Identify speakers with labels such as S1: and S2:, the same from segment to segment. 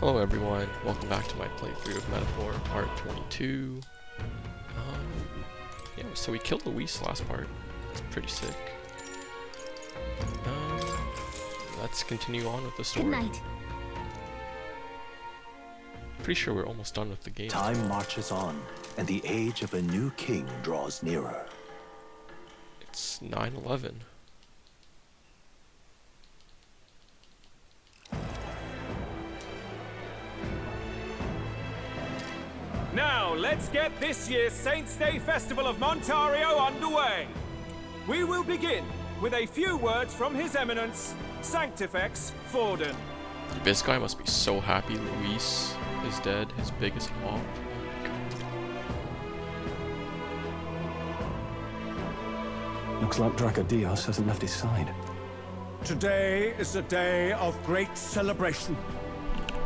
S1: Hello everyone, welcome back to my playthrough of Metaphor, part 22. Yeah, so we killed Luis last part. It's pretty sick. Let's continue on with the story.
S2: Good night.
S1: Pretty sure we're almost done with the game.
S3: Time marches on, and the age of a new king draws nearer.
S1: It's 9/11.
S4: Now, let's get this year's Saints' Day Festival of Montario underway. We will begin with a few words from His Eminence, Sanctifex Forden.
S1: This guy must be so happy Luis is dead, his biggest mob.
S5: Looks like Draco Dios hasn't left his side.
S6: Today is a day of great celebration.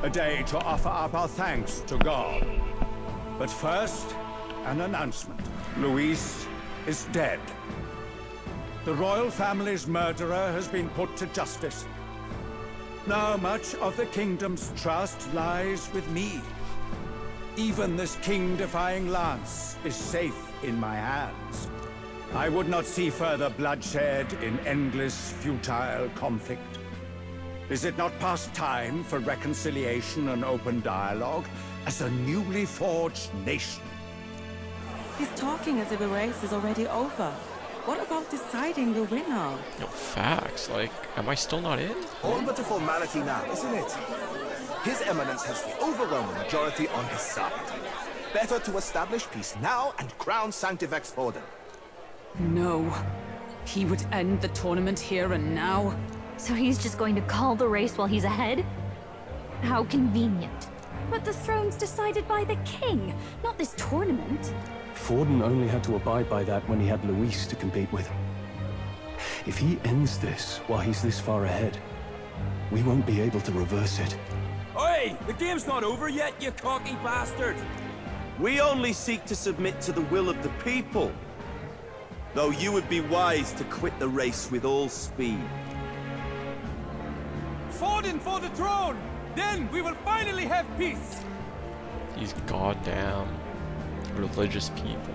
S6: A day to offer up our thanks to God. But first, an announcement. Luis is dead. The royal family's murderer has been put to justice. Now much of the kingdom's trust lies with me. Even this king-defying lance is safe in my hands. I would not see further bloodshed in endless, futile conflict. Is it not past time for reconciliation and open dialogue as a newly forged nation?
S7: He's talking as if the race is already over. What about deciding the winner?
S1: No, facts. Like, am I still not in?
S8: All but a formality now, isn't it? His Eminence has the overwhelming majority on his side. Better to establish peace now and crown Sanctifex Forden.
S9: No. He would end the tournament here and now.
S2: So he's just going to call the race while he's ahead? How convenient. But the throne's decided by the king, not this tournament.
S5: Forden only had to abide by that when he had Luis to compete with. If he ends this while he's this far ahead, we won't be able to reverse it.
S4: Oi! The game's not over yet, you cocky bastard!
S10: We only seek to submit to the will of the people. Though you would be wise to quit the race with all speed.
S4: Forden for the throne! Then we will finally have peace!
S1: These goddamn religious people.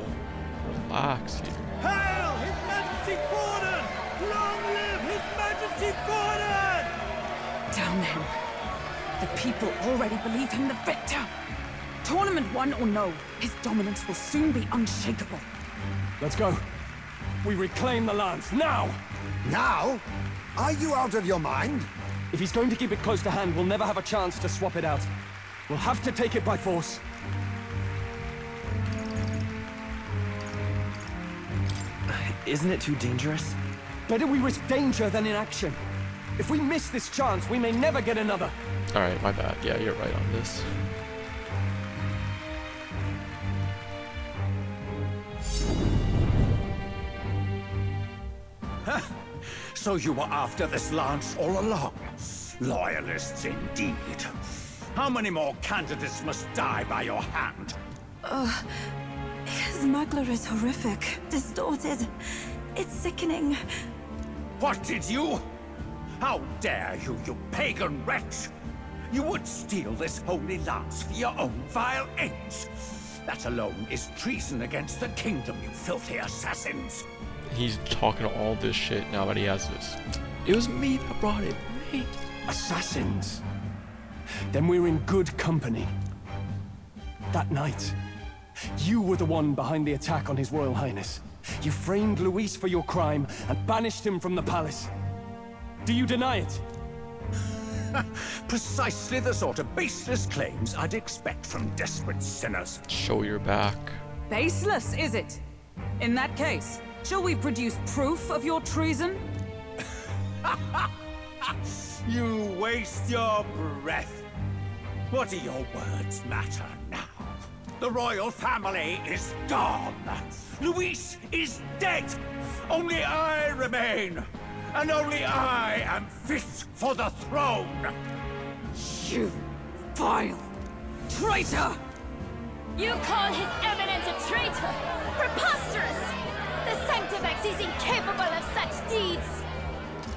S1: Relax here.
S4: Hail His Majesty Forden! Long live His Majesty Forden!
S9: Damn him. The people already believe him the victor. Tournament won or no, his dominance will soon be unshakable.
S5: Let's go. We reclaim the lance, now!
S6: Now? Are you out of your mind?
S5: If he's going to keep it close to hand, we'll never have a chance to swap it out. We'll have to take it by force.
S11: Isn't it too dangerous?
S5: Better we risk danger than inaction. If we miss this chance, we may never get another.
S1: Alright, my bad. Yeah, you're right on this.
S6: So you were after this lance all along? Loyalists indeed. How many more candidates must die by your hand?
S7: His smuggler is horrific, distorted. It's sickening.
S6: What did you? How dare you, you pagan wretch! You would steal this holy lance for your own vile ends. That alone is treason against the kingdom, you filthy assassins.
S1: He's talking all this shit now that he has this. It was me that brought it. Me.
S5: Assassins. Then we're in good company. That night, you were the one behind the attack on His Royal Highness. You framed Luis for your crime and banished him from the palace. Do you deny it?
S6: Precisely the sort of baseless claims I'd expect from desperate sinners.
S1: Show your back.
S9: Baseless, is it? In that case, shall we produce proof of your treason?
S6: You waste your breath. What do your words matter now? The royal family is gone. Luis is dead. Only I remain. And only I am fit for the throne.
S9: You vile traitor!
S2: You call His Eminence a traitor? Preposterous! The Sanctifex is incapable of such deeds!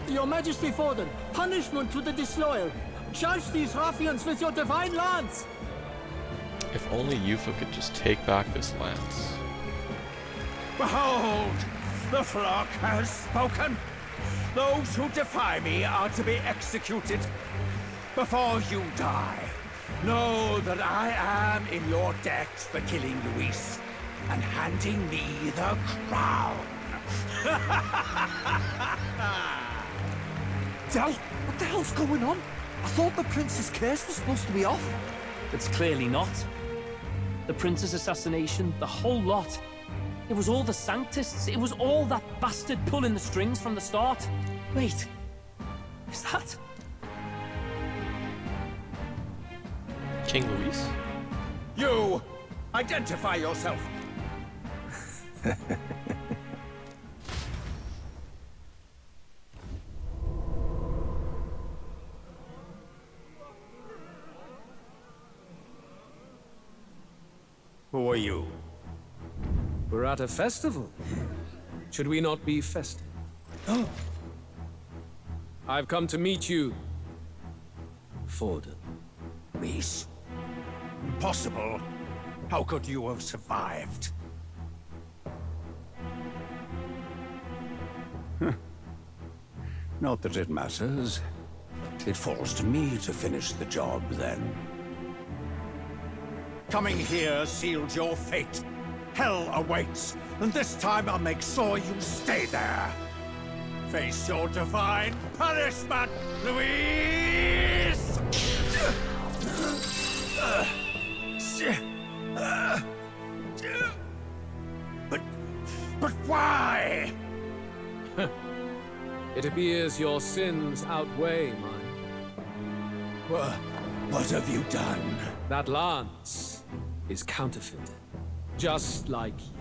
S12: Your Majesty Forden, punishment to the disloyal. Charge these ruffians with your divine lance!
S1: If only Yufa could just take back this lance.
S6: Behold, the flock has spoken. Those who defy me are to be executed. Before you die, know that I am in your debt for killing Luis and handing me the crown.
S12: Del, what the hell's going on? I thought the prince's curse was supposed to be off.
S11: It's clearly not. The prince's assassination, the whole lot. It was all the Sanctists. It was all that bastard pulling the strings from the start. Wait, is that
S1: King Luis?
S6: You! Identify yourself! Who are you?
S12: We're at a festival. Should we not be festive? Oh. I've come to meet you, Forden.
S6: Luis? Impossible. How could you have survived? Not that it matters. It falls to me to finish the job, then. Coming here sealed your fate. Hell awaits, and this time I'll make sure you stay there. Face your divine punishment, Luis! But why?
S12: It appears your sins outweigh mine.
S6: What have you done?
S12: That lance is counterfeit, just like you.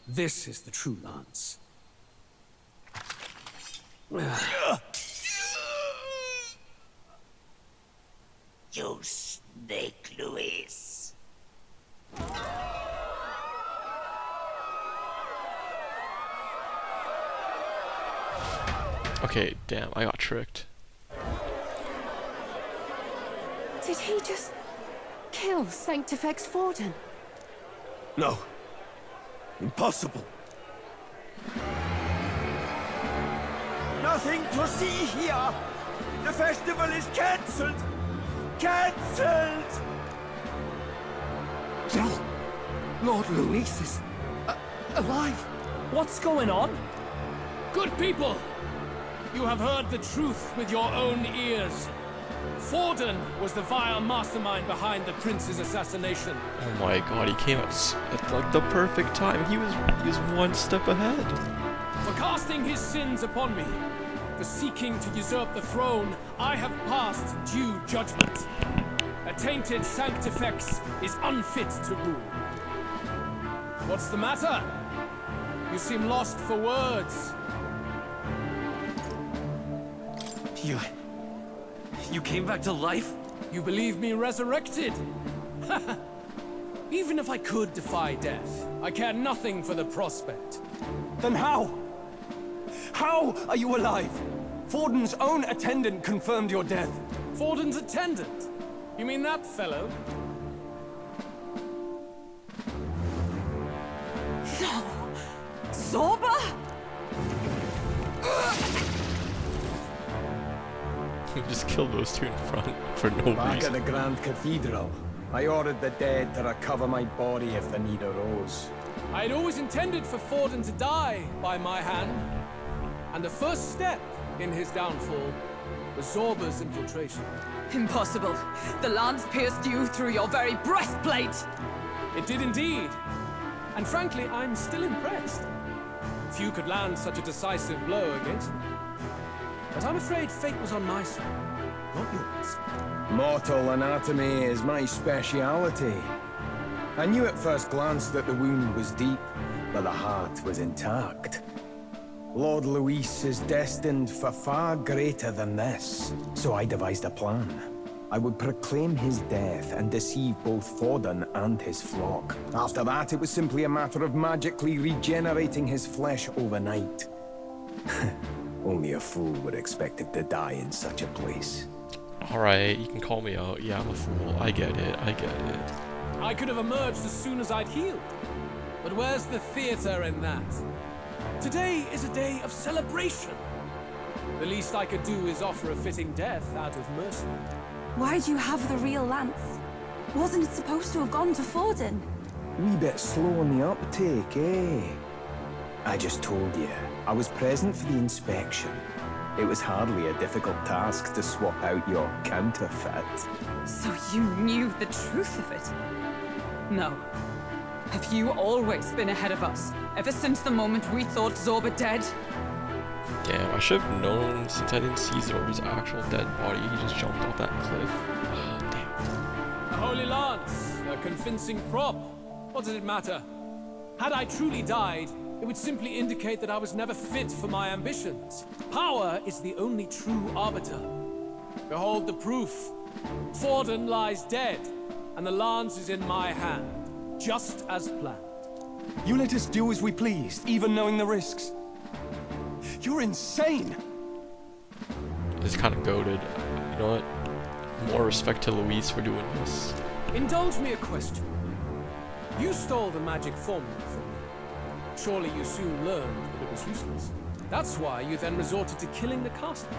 S12: This is the true lance.
S6: You snake, Luis.
S1: Okay, damn, I got tricked.
S2: Did he just kill Sanctifex Forden?
S10: No. Impossible.
S6: Nothing to see here. The festival is cancelled. Cancelled.
S12: Lord Luis is alive.
S11: What's going on?
S12: Good people, you have heard the truth with your own ears. Forden was the vile mastermind behind the prince's assassination.
S1: Oh my god, he came at like the perfect time. He was one step ahead.
S12: For casting his sins upon me, for seeking to usurp the throne, I have passed due judgment. A tainted Sanctifex is unfit to rule. What's the matter? You seem lost for words.
S11: You came back to life?
S12: You believe me resurrected? Even if I could defy death, I care nothing for the prospect.
S5: Then how? How are you alive? Forden's own attendant confirmed your death.
S12: Forden's attendant? You mean that fellow?
S9: No! Zorba?
S1: We just killed those two in front for no
S5: Back
S1: reason.
S5: at the Grand Cathedral, I ordered the dead to recover my body if the need arose.
S12: I had always intended for Forden to die by my hand. And the first step in his downfall was Zorba's infiltration.
S9: Impossible. The lance pierced you through your very breastplate!
S12: It did indeed. And frankly, I'm still impressed. Few could land such a decisive blow against me. But I'm afraid fate was on my side, not yours.
S5: Mortal anatomy is my speciality. I knew at first glance that the wound was deep, but the heart was intact. Lord Luis is destined for far greater than this, so I devised a plan. I would proclaim his death and deceive both Forden and his flock. After that, it was simply a matter of magically regenerating his flesh overnight. Only a fool would expect him to die in such a place.
S1: Alright, you can call me out. Yeah, I'm a fool. I get it. I get it.
S12: I could have emerged as soon as I'd healed. But where's the theater in that? Today is a day of celebration. The least I could do is offer a fitting death out of mercy.
S9: Why do you have the real lance? Wasn't it supposed to have gone to Forden?
S5: Wee bit slow on the uptake, eh? I just told you, I was present for the inspection. It was hardly a difficult task to swap out your counterfeit.
S9: So you knew the truth of it? No. Have you always been ahead of us? Ever since the moment we thought Zorba dead?
S1: Damn, I should have known since I didn't see Zorba's actual dead body. He just jumped off that cliff. Oh, damn.
S12: A holy lance, a convincing prop. What does it matter? Had I truly died, it would simply indicate that I was never fit for my ambitions. Power is the only true arbiter. Behold the proof. Forden lies dead, and the lance is in my hand, just as planned.
S5: You let us do as we pleased, even knowing the risks. You're insane!
S1: It's kind of goated. You know what? More respect to Luis for doing this.
S12: Indulge me a question. You stole the magic formula from me. Surely you soon learned that it was useless. That's why you then resorted to killing the caster.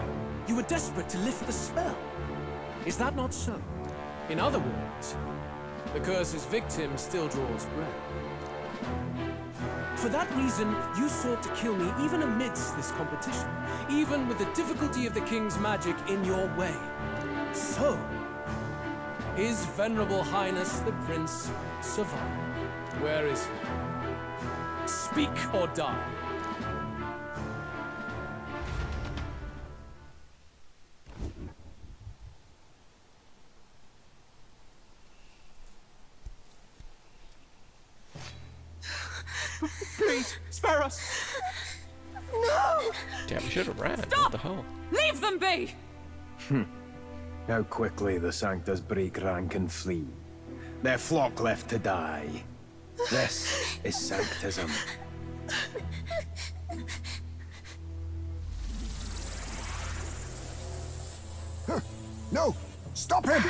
S12: You were desperate to lift the spell. Is that not so? In other words, the curse's victim still draws breath. For that reason, you sought to kill me even amidst this competition, even with the difficulty of the king's magic in your way. So, His Venerable Highness the Prince survived. Where is he? Speak or die.
S8: Please, spare us!
S9: No!
S1: Damn, we should have ran.
S9: Stop!
S1: What the hell?
S9: Leave them be!
S5: How quickly the Sanctus break rank and flee. Their flock left to die. This is Sanctism.
S8: No! Stop him!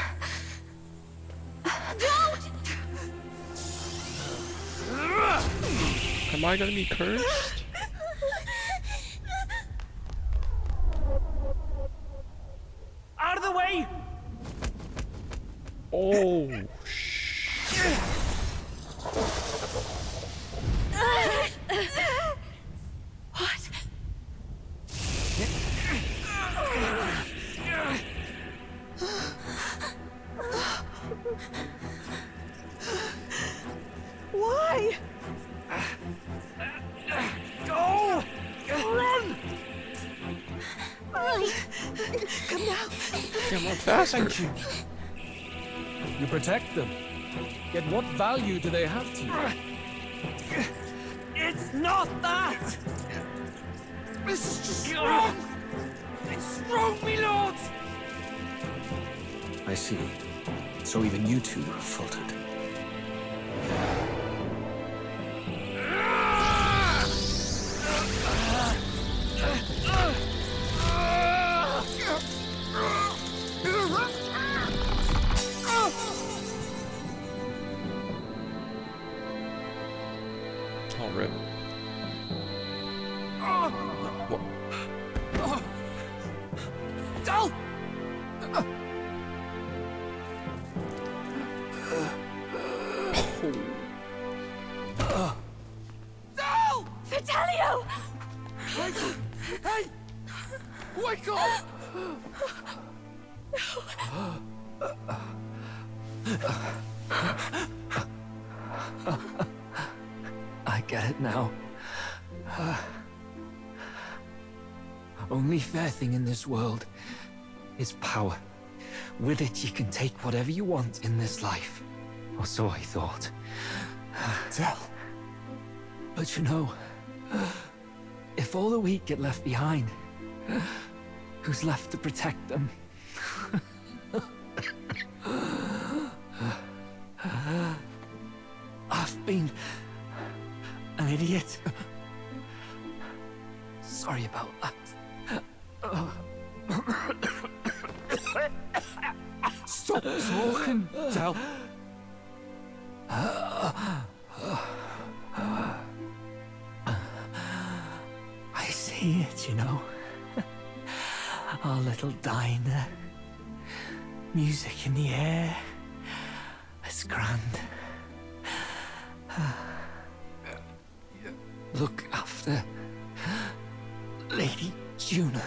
S1: Am I gonna be cursed?
S11: Out of the way!
S1: Oh, shit.
S9: What? Why?
S11: Go! Run!
S9: Come now.
S1: Damn, run faster.
S12: Thank you. You protect them. Yet what value do they have to you?
S11: It's not that!
S12: This is just wrong!
S11: It's wrong, me lord!
S3: I see. So even you two are faltered.
S1: Oh, rip. What?
S12: Dal! Dal!
S9: Basilio!
S12: Hey! Wake up!
S13: I get it now. Only fair thing in this world is power. With it, you can take whatever you want in this life. Or so I thought.
S5: Tell.
S13: But you know, if all the weak get left behind, who's left to protect them? been an idiot. Sorry about that. Stop talking, Del. I see it, you know. Our little diner. Music in the air. It's grand. Look after Lady Juna.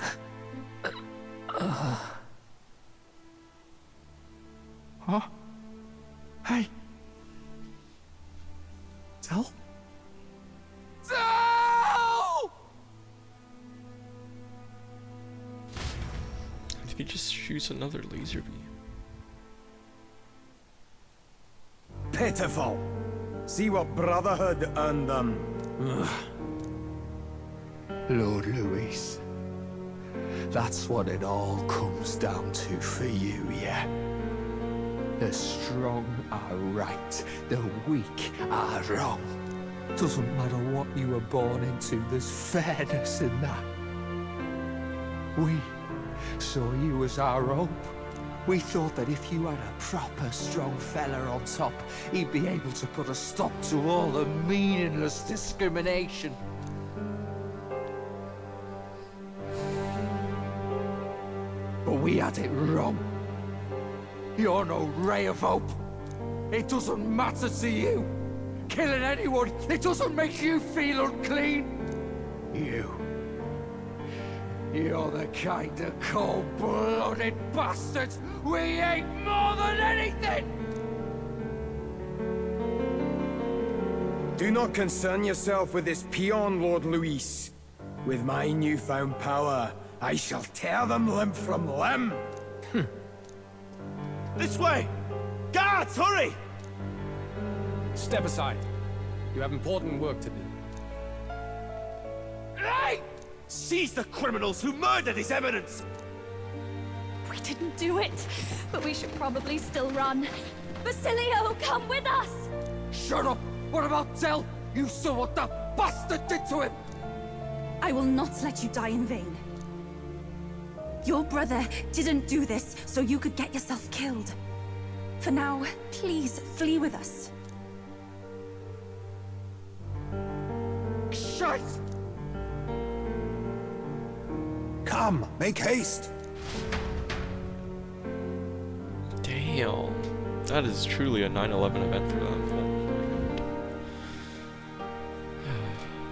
S13: Huh? Hey. Del? Del!
S1: If he just shoots another laser beam.
S6: Pitiful. See what brotherhood earned them.
S13: Lord Louis. That's what it all comes down to for you, yeah? The strong are right, the weak are wrong. Doesn't matter what you were born into, there's fairness in that. We saw you as our hope. We thought that if you had a proper strong fella on top, he'd be able to put a stop to all the meaningless discrimination. But we had it wrong. You're no ray of hope. It doesn't matter to you. Killing anyone, it doesn't make you feel unclean. You're the kind of cold-blooded bastards we hate more than anything!
S6: Do not concern yourself with this peon, Lord Louis. With my newfound power, I shall tear them limb from limb.
S10: This way! Guards, hurry!
S12: Step aside. You have important work to do.
S10: Hey! Seize the criminals who murdered His Eminence!
S2: We didn't do it, but we should probably still run. Basilio, come with us!
S13: Shut up! What about Del? You saw what that bastard did to him!
S7: I will not let you die in vain. Your brother didn't do this so you could get yourself killed. For now, please flee with us.
S13: Shite!
S3: Come, make haste.
S1: Damn. That is truly a 9/11 event for them.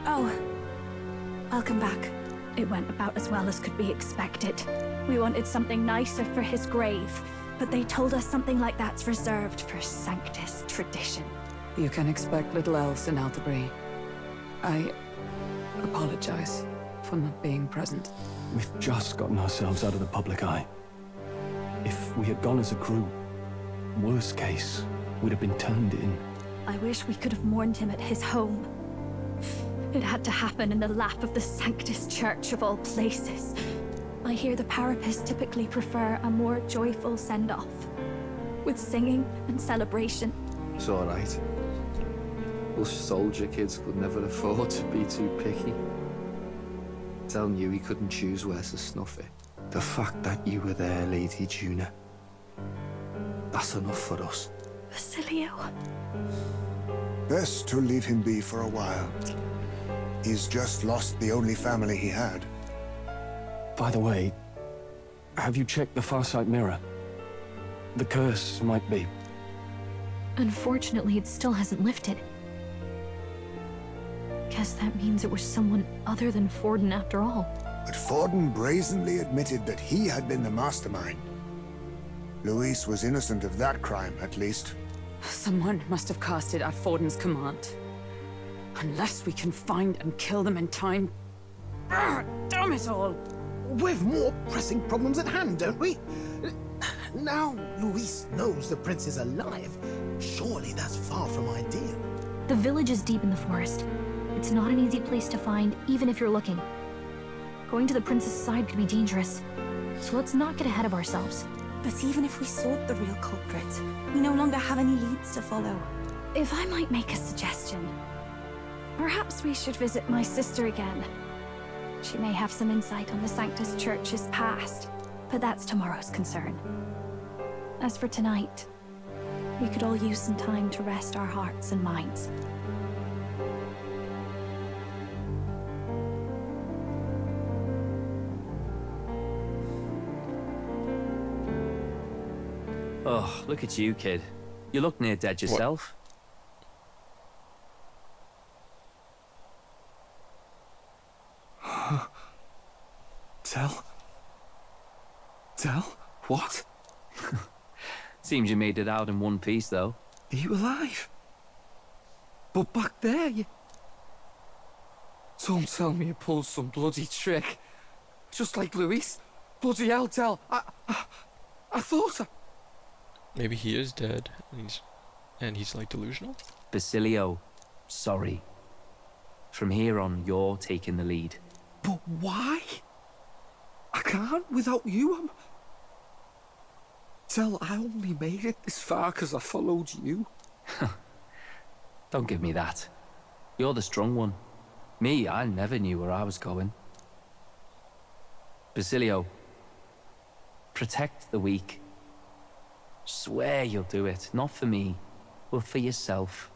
S2: Oh, welcome back. It went about as well as could be expected. We wanted something nicer for his grave, but they told us something like that's reserved for Sanctus tradition.
S9: You can expect little else in Altabury. I apologize for not being present.
S5: We've just gotten ourselves out of the public eye. If we had gone as a crew, worst case, we'd have been turned in.
S2: I wish we could have mourned him at his home. It had to happen in the lap of the Sanctus Church of all places. I hear the paripus typically prefer a more joyful send-off, with singing and celebration.
S14: It's all right. Us soldier kids could never afford to be too picky. Telling you he couldn't choose where to snuff it. The fact that you were there, Lady Juna, that's enough for us.
S2: Basilio.
S3: Best to leave him be for a while. He's just lost the only family he had.
S5: By the way, have you checked the Farsight mirror? The curse might be...
S2: Unfortunately, it still hasn't lifted. Guess that means it was someone other than Forden after all.
S3: But Forden brazenly admitted that he had been the mastermind. Louis was innocent of that crime, at least.
S9: Someone must have cast it at Forden's command. Unless we can find and kill them in time. Damn it all!
S8: We've more pressing problems at hand, don't we? Now Louis knows the prince is alive. Surely that's far from ideal.
S2: The village is deep in the forest. It's not an easy place to find, even if you're looking. Going to the prince's side could be dangerous. So let's not get ahead of ourselves.
S7: But even if we sought the real culprit, we no longer have any leads to follow.
S2: If I might make a suggestion, perhaps we should visit my sister again. She may have some insight on the Sanctus Church's past, but that's tomorrow's concern. As for tonight, we could all use some time to rest our hearts and minds.
S11: Oh, look at you, kid. You look near dead yourself.
S14: Tell? What?
S11: Seems you made it out in one piece, though.
S14: Are you alive? But back there, you... Don't tell me you pulled some bloody trick. Just like Luis. Bloody hell, Tell. I thought...
S1: Maybe he is dead, and he's like delusional?
S11: Basilio, sorry. From here on, you're taking the lead.
S14: But why? I can't without you. Tell, I only made it this far because I followed you.
S11: Don't give me that. You're the strong one. Me, I never knew where I was going. Basilio, protect the weak. Swear you'll do it, not for me, but for yourself.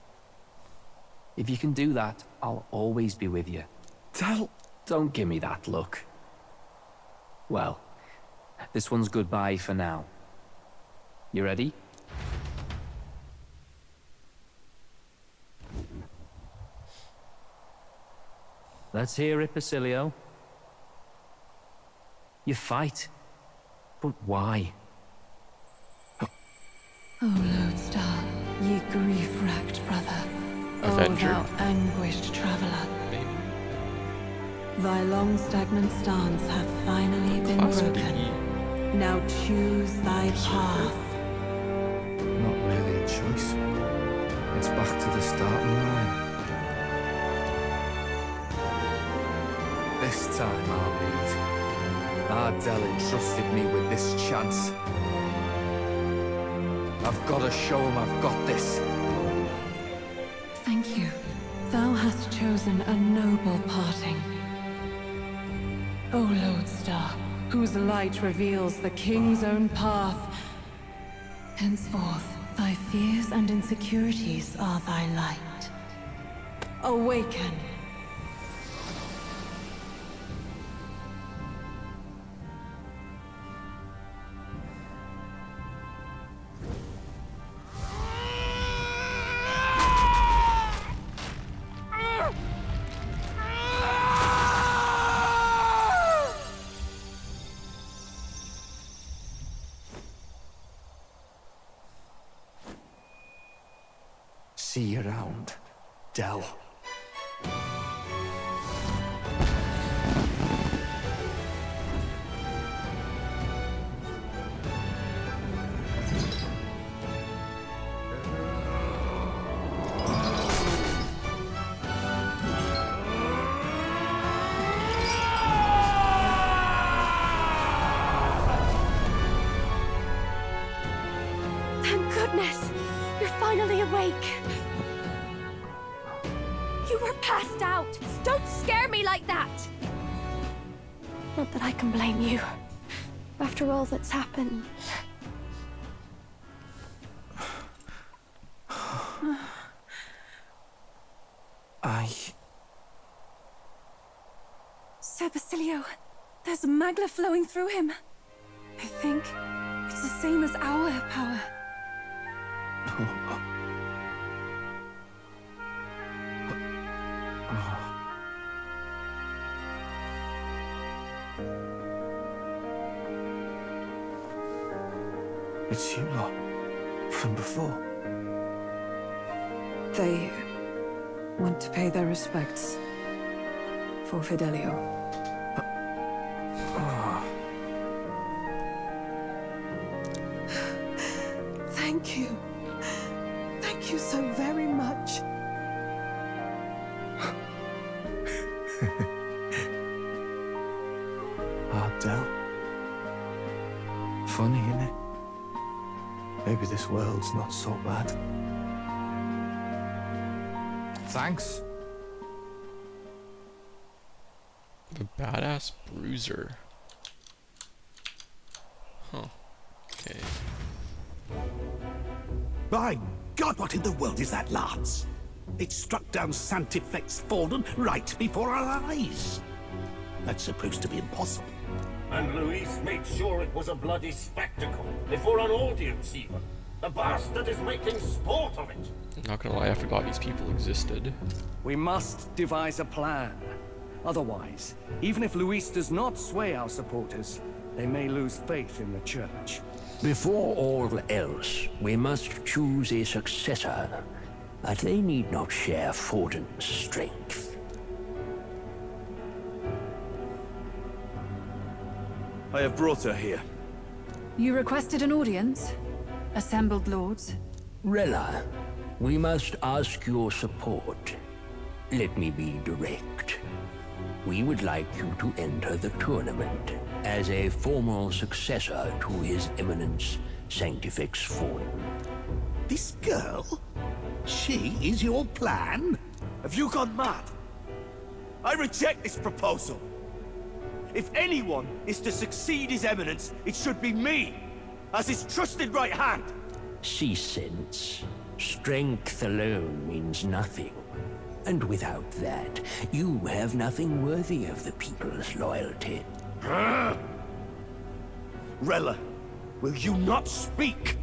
S11: If you can do that, I'll always be with you.
S14: Tell...
S11: Don't give me that look. Well, this one's goodbye for now. You ready? Let's hear it, Basilio. You fight. But why?
S7: O Lodestar, ye grief-racked brother,
S1: Avenger?
S7: O thou anguished traveler. Thy long stagnant stance hath finally been broken. Now choose thy path.
S14: Not really a choice. It's back to the starting line. This time I'll lead. Ardell entrusted me with this chance. I've got to show him I've got this.
S7: Thank you. Thou hast chosen a noble parting. O Lodestar, whose light reveals the king's own path. Henceforth, thy fears and insecurities are thy light. Awaken.
S14: See you around, Dell.
S2: Thank goodness! You're finally awake! You were passed out! Don't scare me like that! Not that I can blame you. After all that's happened.
S7: Sir Basilio, there's magla flowing through him. I think it's the same as our power.
S14: It's you lot, from before.
S15: They want to pay their respects for Fidelio.
S7: Thank you. Thank you so very much.
S14: Ardell. Funny, innit? Maybe this world's not so bad.
S13: Thanks.
S1: The badass bruiser. Huh. Okay.
S16: By God, what in the world is that, lads? It struck down Sanctifex Forden right before our eyes. That's supposed to be impossible.
S17: And Luis made sure it was a bloody spectacle, before an audience even. The bastard is making sport of it.
S1: Not gonna lie, I forgot these people existed.
S5: We must devise a plan. Otherwise, even if Luis does not sway our supporters, they may lose faith in the church.
S18: Before all else, we must choose a successor. But they need not share Forden's strength.
S10: I have brought her here.
S15: You requested an audience? Assembled lords?
S18: Rella, we must ask your support. Let me be direct. We would like you to enter the tournament as a formal successor to His Eminence Sanctifex Forden.
S16: This girl? She is your plan?
S10: Have you gone mad? I reject this proposal. If anyone is to succeed His Eminence, it should be me, as his trusted right hand.
S18: See sense. Strength alone means nothing. And without that, you have nothing worthy of the people's loyalty.
S10: Rella, will you not speak?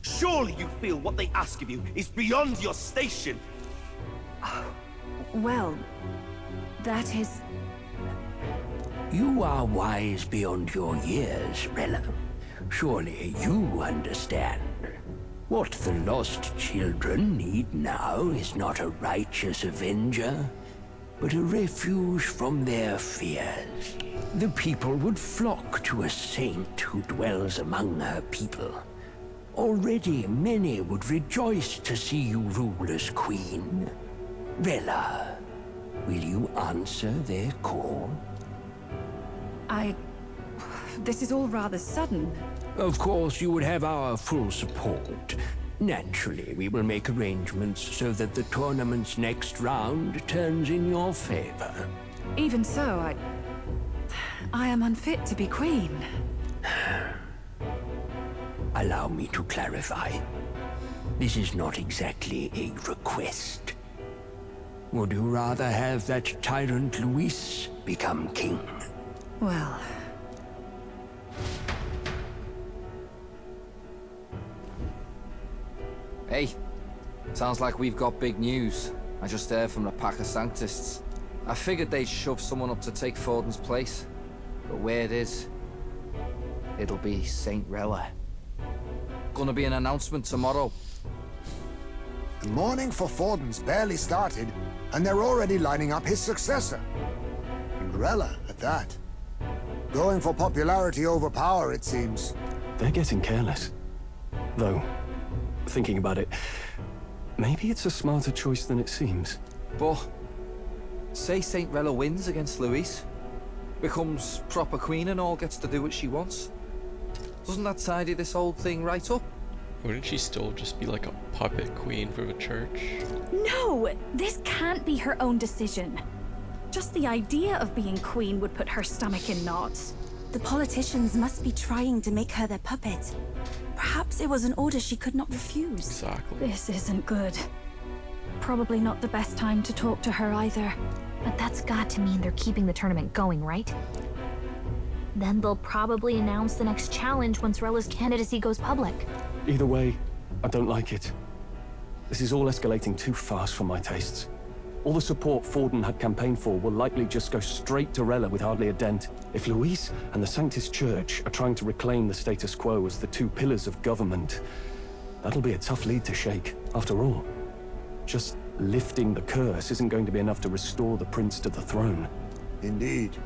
S10: Surely you feel what they ask of you is beyond your station.
S15: Well, that is...
S18: You are wise beyond your years, Rella. Surely you understand. What the lost children need now is not a righteous avenger, but a refuge from their fears. The people would flock to a saint who dwells among her people. Already many would rejoice to see you rule as queen. Rella, will you answer their call?
S15: This is all rather sudden.
S18: Of course, you would have our full support. Naturally, we will make arrangements so that the tournament's next round turns in your favor.
S15: Even so, I am unfit to be queen.
S18: Allow me to clarify. This is not exactly a request. Would you rather have that tyrant Luis become king?
S15: Well...
S13: Hey, sounds like we've got big news. I just heard from the pack of Sanctists. I figured they'd shove someone up to take Forden's place. But where it is, it'll be Saint Rella. Gonna be an announcement tomorrow.
S3: The mourning for Forden's barely started, and they're already lining up his successor. And Rella, at that. Going for popularity over power, it seems.
S5: They're getting careless. Though, thinking about it, maybe it's a smarter choice than it seems.
S13: But, say Saint Rella wins against Luis, becomes proper queen and all gets to do what she wants. Doesn't that tidy this old thing right up?
S1: Wouldn't she still just be like a puppet queen for the church?
S2: No! This can't be her own decision. Just the idea of being queen would put her stomach in knots.
S7: The politicians must be trying to make her their puppet. Perhaps it was an order she could not refuse.
S1: Exactly.
S2: This isn't good. Probably not the best time to talk to her either.
S19: But that's got to mean they're keeping the tournament going, right? Then they'll probably announce the next challenge once Rella's candidacy goes public.
S5: Either way, I don't like it. This is all escalating too fast for my tastes. All the support Forden had campaigned for will likely just go straight to Rella with hardly a dent. If Luis and the Sanctus Church are trying to reclaim the status quo as the two pillars of government, that'll be a tough lead to shake. After all, just lifting the curse isn't going to be enough to restore the prince to the throne.
S3: Indeed.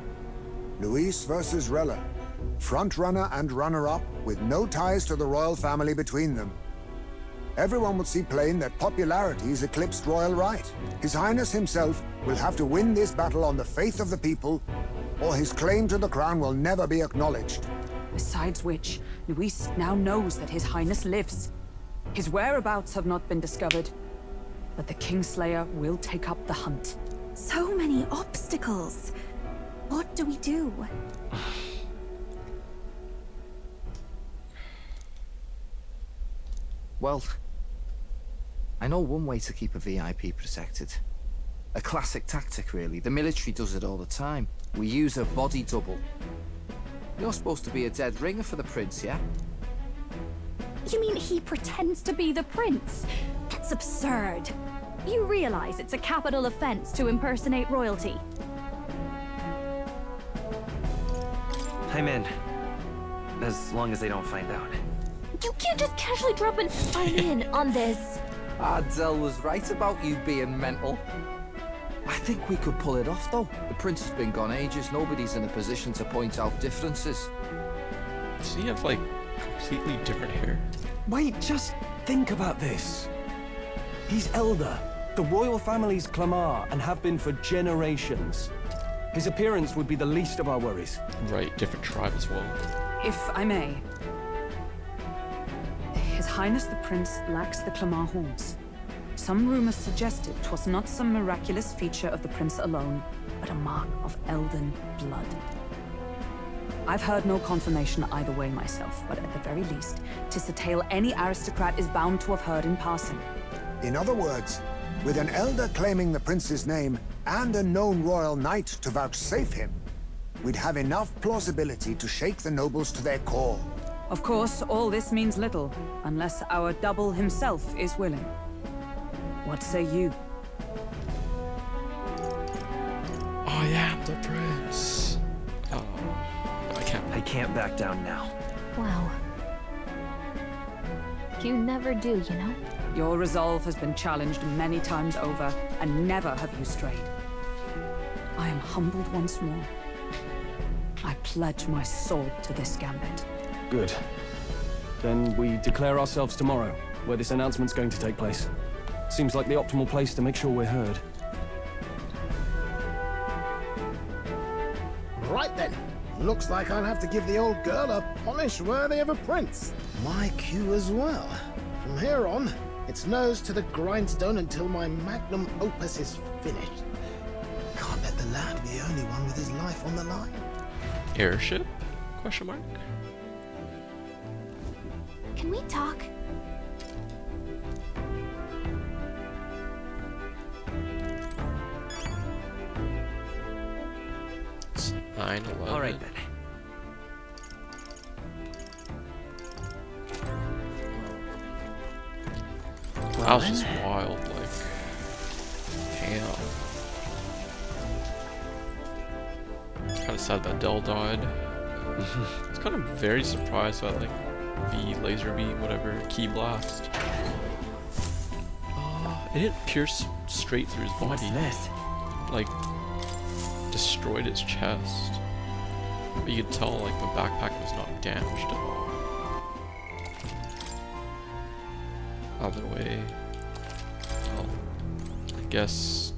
S3: Luis versus Rella. Front-runner and runner-up, with no ties to the royal family between them. Everyone would see plain that popularity is eclipsed royal right. His Highness himself will have to win this battle on the faith of the people, or his claim to the crown will never be acknowledged.
S9: Besides which, Luis now knows that His Highness lives. His whereabouts have not been discovered. but the Kingslayer will take up the hunt.
S7: So many obstacles. What do we do?
S14: Well, I know one way to keep a VIP protected. A classic tactic, really. The military does it all the time. We use a body double. You're supposed to be a dead ringer for the prince, yeah?
S2: You mean he pretends to be the prince? That's absurd. You realize it's a capital offense to impersonate royalty?
S20: I'm in. As long as they don't find out.
S19: You can't just casually drop an I'm in on this.
S14: Ardell was right about you being mental. I think we could pull it off, though. The prince has been gone ages. Nobody's in a position to point out differences.
S1: Does he have, like, completely different hair?
S5: Wait, just think about this. He's elder. The royal family's Clamar and have been for generations. His appearance would be the least of our worries.
S1: Right, different tribe as well.
S9: If I may. His Highness the Prince lacks the Clamar horns. Some rumors suggested 'twas not some miraculous feature of the prince alone, but a mark of elden blood. I've heard no confirmation either way myself, but at the very least, 'tis a tale any aristocrat is bound to have heard in passing.
S3: In other words, with an elder claiming the prince's name and a known royal knight to vouchsafe him, we'd have enough plausibility to shake the nobles to their core.
S9: Of course, all this means little, unless our double himself is willing. What say you?
S1: I am the prince. Oh,
S20: I can't back down now.
S19: Wow. You never do, you know?
S9: Your resolve has been challenged many times over, and never have you strayed. I am humbled once more. I pledge my sword to this gambit.
S5: Good. Then we declare ourselves tomorrow, where this announcement's going to take place. Seems like the optimal place to make sure we're heard.
S21: Right then. Looks like I'll have to give the old girl a polish worthy of a prince. My cue as well. From here on, it's nose to the grindstone until my magnum opus is finished. Can't let the lad be the only one with his life on the line.
S1: Airship? Question mark?
S19: Can we talk?
S1: It's 9/11.
S20: All right then.
S1: That was just wild, like, damn. Kind of sad that Dell died. I was kind of very surprised by, like, the laser beam, whatever, key blast. It didn't pierce straight through his body.
S20: What's this?
S1: Like, destroyed his chest. But you could tell, like, the backpack was not damaged at all. Either way, well, I guess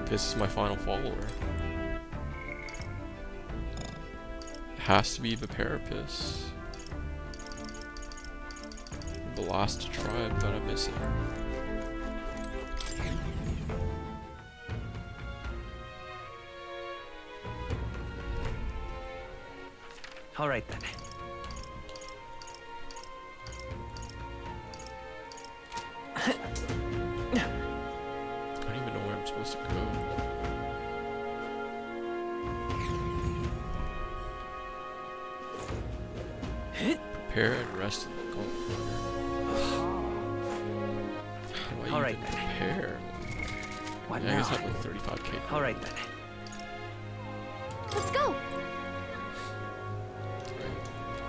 S1: this is my final follower. It has to be the paripus. The last tribe that I'm missing.
S20: All right then.
S1: I don't even know where I'm supposed to go. Prepare and rest in the gold.
S20: All right then.
S1: Prepare.
S20: What
S1: Yeah, I guess I
S20: now?
S1: have like 35k.
S20: All right then.
S19: Let's go!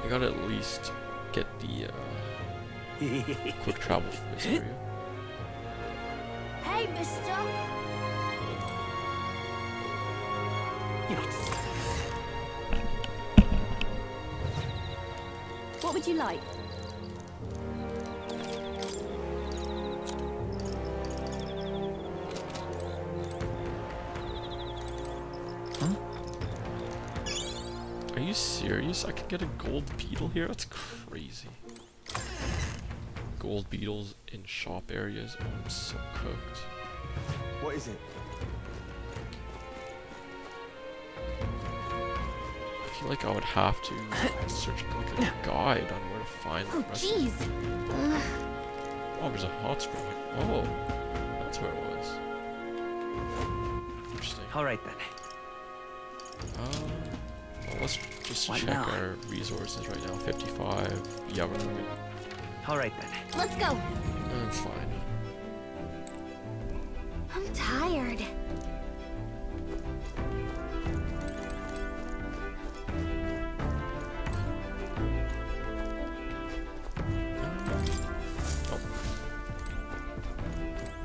S1: I gotta at least get the quick travel for this area.
S19: Hey, mister!
S2: What would you like?
S1: Are you serious? I could get a gold beetle here? That's crazy. gold beetles in shop areas. Oh, I'm so cooked.
S8: What is it?
S1: I feel like I would have to search like a guide on where to find the rest.
S19: Jeez.
S1: Oh, there's a hot spring. Oh, that's where it was. Interesting.
S20: All right then.
S1: Well, let's just
S20: What
S1: check
S20: now?
S1: our resources right now. 55. Yeah, we're good.
S20: All right then.
S19: Let's go.
S1: That's fine.
S19: I'm tired.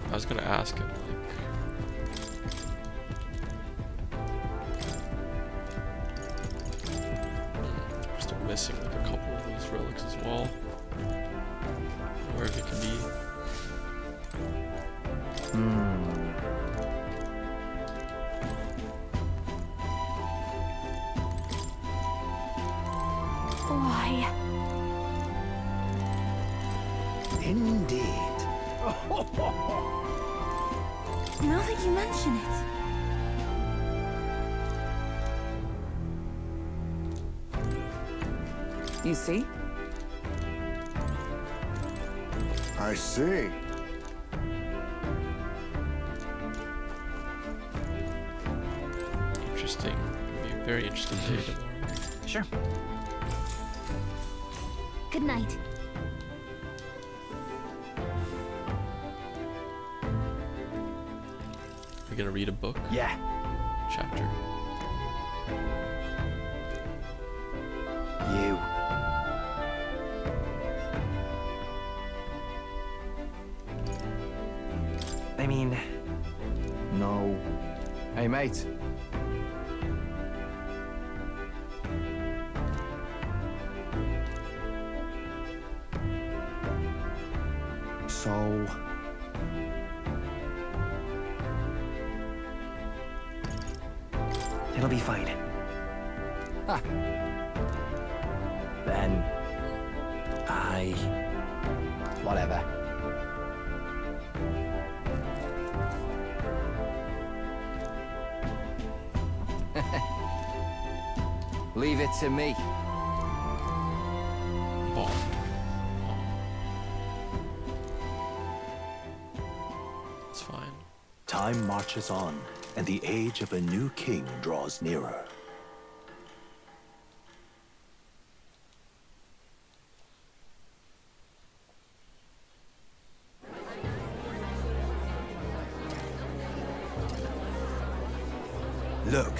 S1: I was gonna ask him, like, I'm still missing like a couple of those relics as well. Where it can be.
S2: Why?
S16: Indeed.
S7: Now that you mention it.
S9: You see?
S3: I see.
S1: Interesting. It'll be a very interesting day tomorrow.
S20: Sure.
S19: Good night.
S1: We're gonna read a book?
S8: Yeah.
S1: Chapter.
S8: You.
S20: I mean,
S8: No. Hey, mate. So...
S20: it'll be fine.
S8: Ah. Then... Whatever. Leave it to me.
S1: It's fine.
S4: Time marches on, and the age of a new king draws nearer.
S8: Look,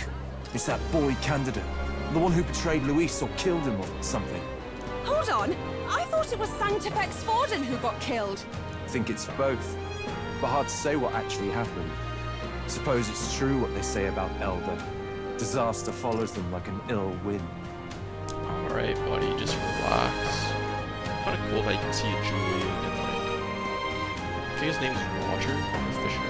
S8: it's that boy candidate. The one who betrayed Luis or killed him or something.
S7: Hold on! I thought it was Sanctifex Forden who got killed.
S8: I think it's both. But hard to say what actually happened. Suppose it's true what they say about Elder. Disaster follows them like an ill wind.
S1: Alright, buddy, just relax. Kinda cool that you can see a Julian and like... I think his name is Roger, the fisher.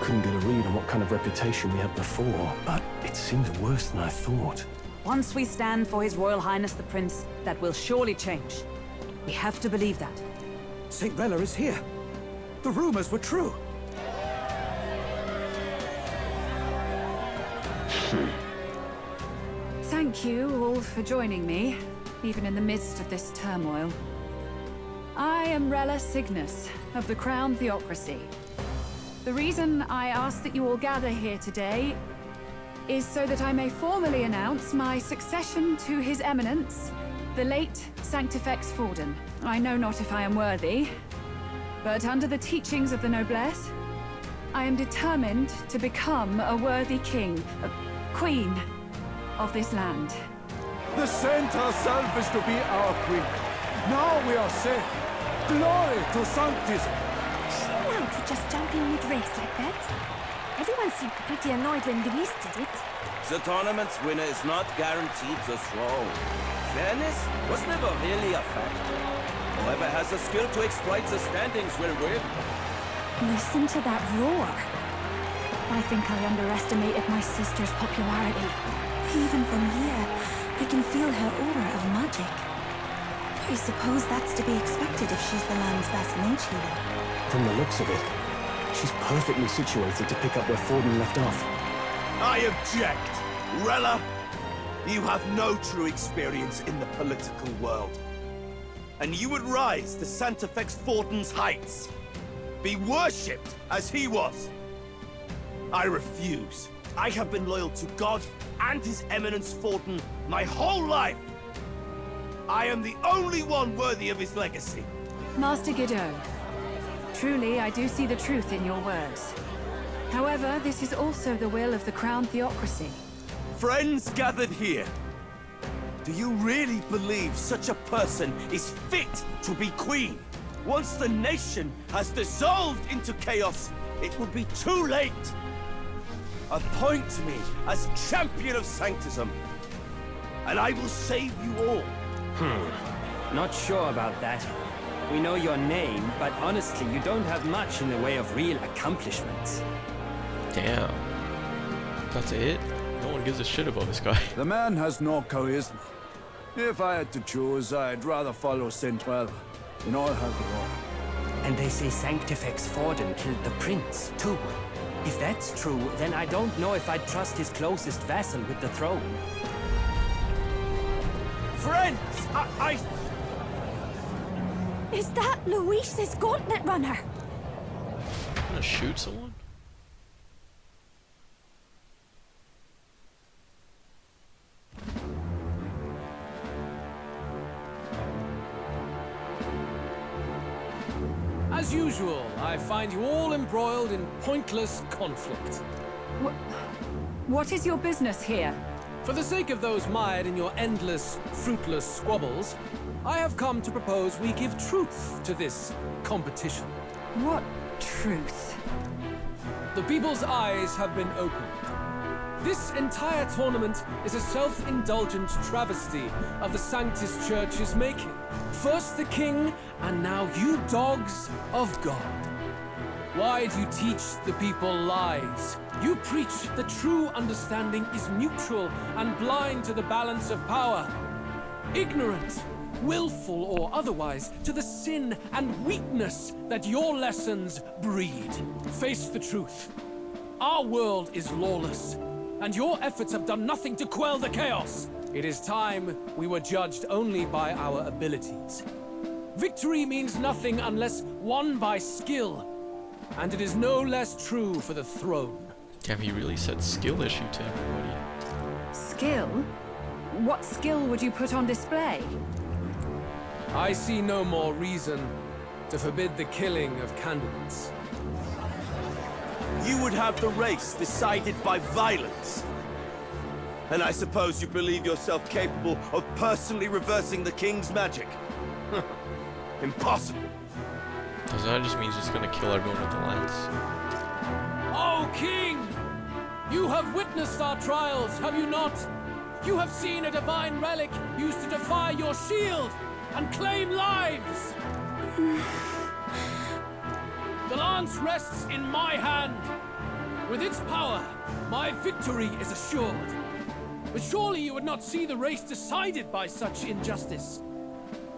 S5: Couldn't get a read on what kind of reputation we had before, but it seems worse than I thought.
S9: Once we stand for His Royal Highness the Prince, that will surely change. We have to believe that.
S16: St. Rella is here. The rumors were true.
S9: Thank you all for joining me, even in the midst of this turmoil. I am Rella Cygnus, of the Crown Theocracy. The reason I ask that you all gather here today is so that I may formally announce my succession to His Eminence, the late Sanctifex Forden. I know not if I am worthy, but under the teachings of the noblesse, I am determined to become a worthy king, a queen of this land.
S6: The saint herself is to be our queen. Now we are safe. Glory to Sanctism.
S2: Now to just jump in mid-race like that? Everyone seemed pretty annoyed when Luis did it.
S10: The tournament's winner is not guaranteed the throne. Fairness was never really a factor. Whoever has the skill to exploit the standings will win.
S2: Listen to that roar. I think I underestimated my sister's popularity.
S7: Even from here, I can feel her aura of magic. I suppose that's to be expected if she's the land's best mage healer.
S5: From the looks of it, she's perfectly situated to pick up where Forden left off.
S10: I object! Rella, you have no true experience in the political world. And you would rise to Santifex Forden's heights. Be worshipped as he was. I refuse. I have been loyal to God and His Eminence Forden my whole life. I am the only one worthy of his legacy.
S9: Master Guido, truly I do see the truth in your words. However, this is also the will of the Crown Theocracy.
S10: Friends gathered here, do you really believe such a person is fit to be queen? Once the nation has dissolved into chaos, it would be too late. Appoint me as champion of sanctism, and I will save you all.
S11: Not sure about that. We know your name, but honestly, you don't have much in the way of real accomplishments.
S1: Damn. That's it? No one gives a shit about this guy.
S6: The man has no charisma. If I had to choose, I'd rather follow Saint Rella in all her glory.
S11: And they say Sanctifex Forden killed the prince, too. If that's true, then I don't know if I'd trust his closest vassal with the throne.
S10: Friends,
S2: Is that Luis's gauntlet runner?
S1: I'm gonna shoot someone?
S12: As usual, I find you all embroiled in pointless conflict.
S9: What is your business here?
S12: For the sake of those mired in your endless, fruitless squabbles, I have come to propose we give truth to this competition.
S9: What truth?
S12: The people's eyes have been opened. This entire tournament is a self-indulgent travesty of the Sanctus Church's making. First the king, and now you dogs of God. Why do you teach the people lies? You preach the true understanding is mutual and blind to the balance of power. Ignorant, willful or otherwise, to the sin and weakness that your lessons breed. Face the truth. Our world is lawless, and your efforts have done nothing to quell the chaos. It is time we were judged only by our abilities. Victory means nothing unless won by skill, and it is no less true for the throne.
S1: Damn, he really said skill issue to everybody.
S9: Skill? What skill would you put on display?
S12: I see no more reason to forbid the killing of candidates.
S10: You would have the race decided by violence. And I suppose you believe yourself capable of personally reversing the king's magic. Impossible.
S1: Does that just mean he's just gonna kill everyone with the lance?
S12: Oh, King! You have witnessed our trials, have you not? You have seen a divine relic used to defy your shield and claim lives! The lance rests in my hand. With its power, my victory is assured. But surely you would not see the race decided by such injustice.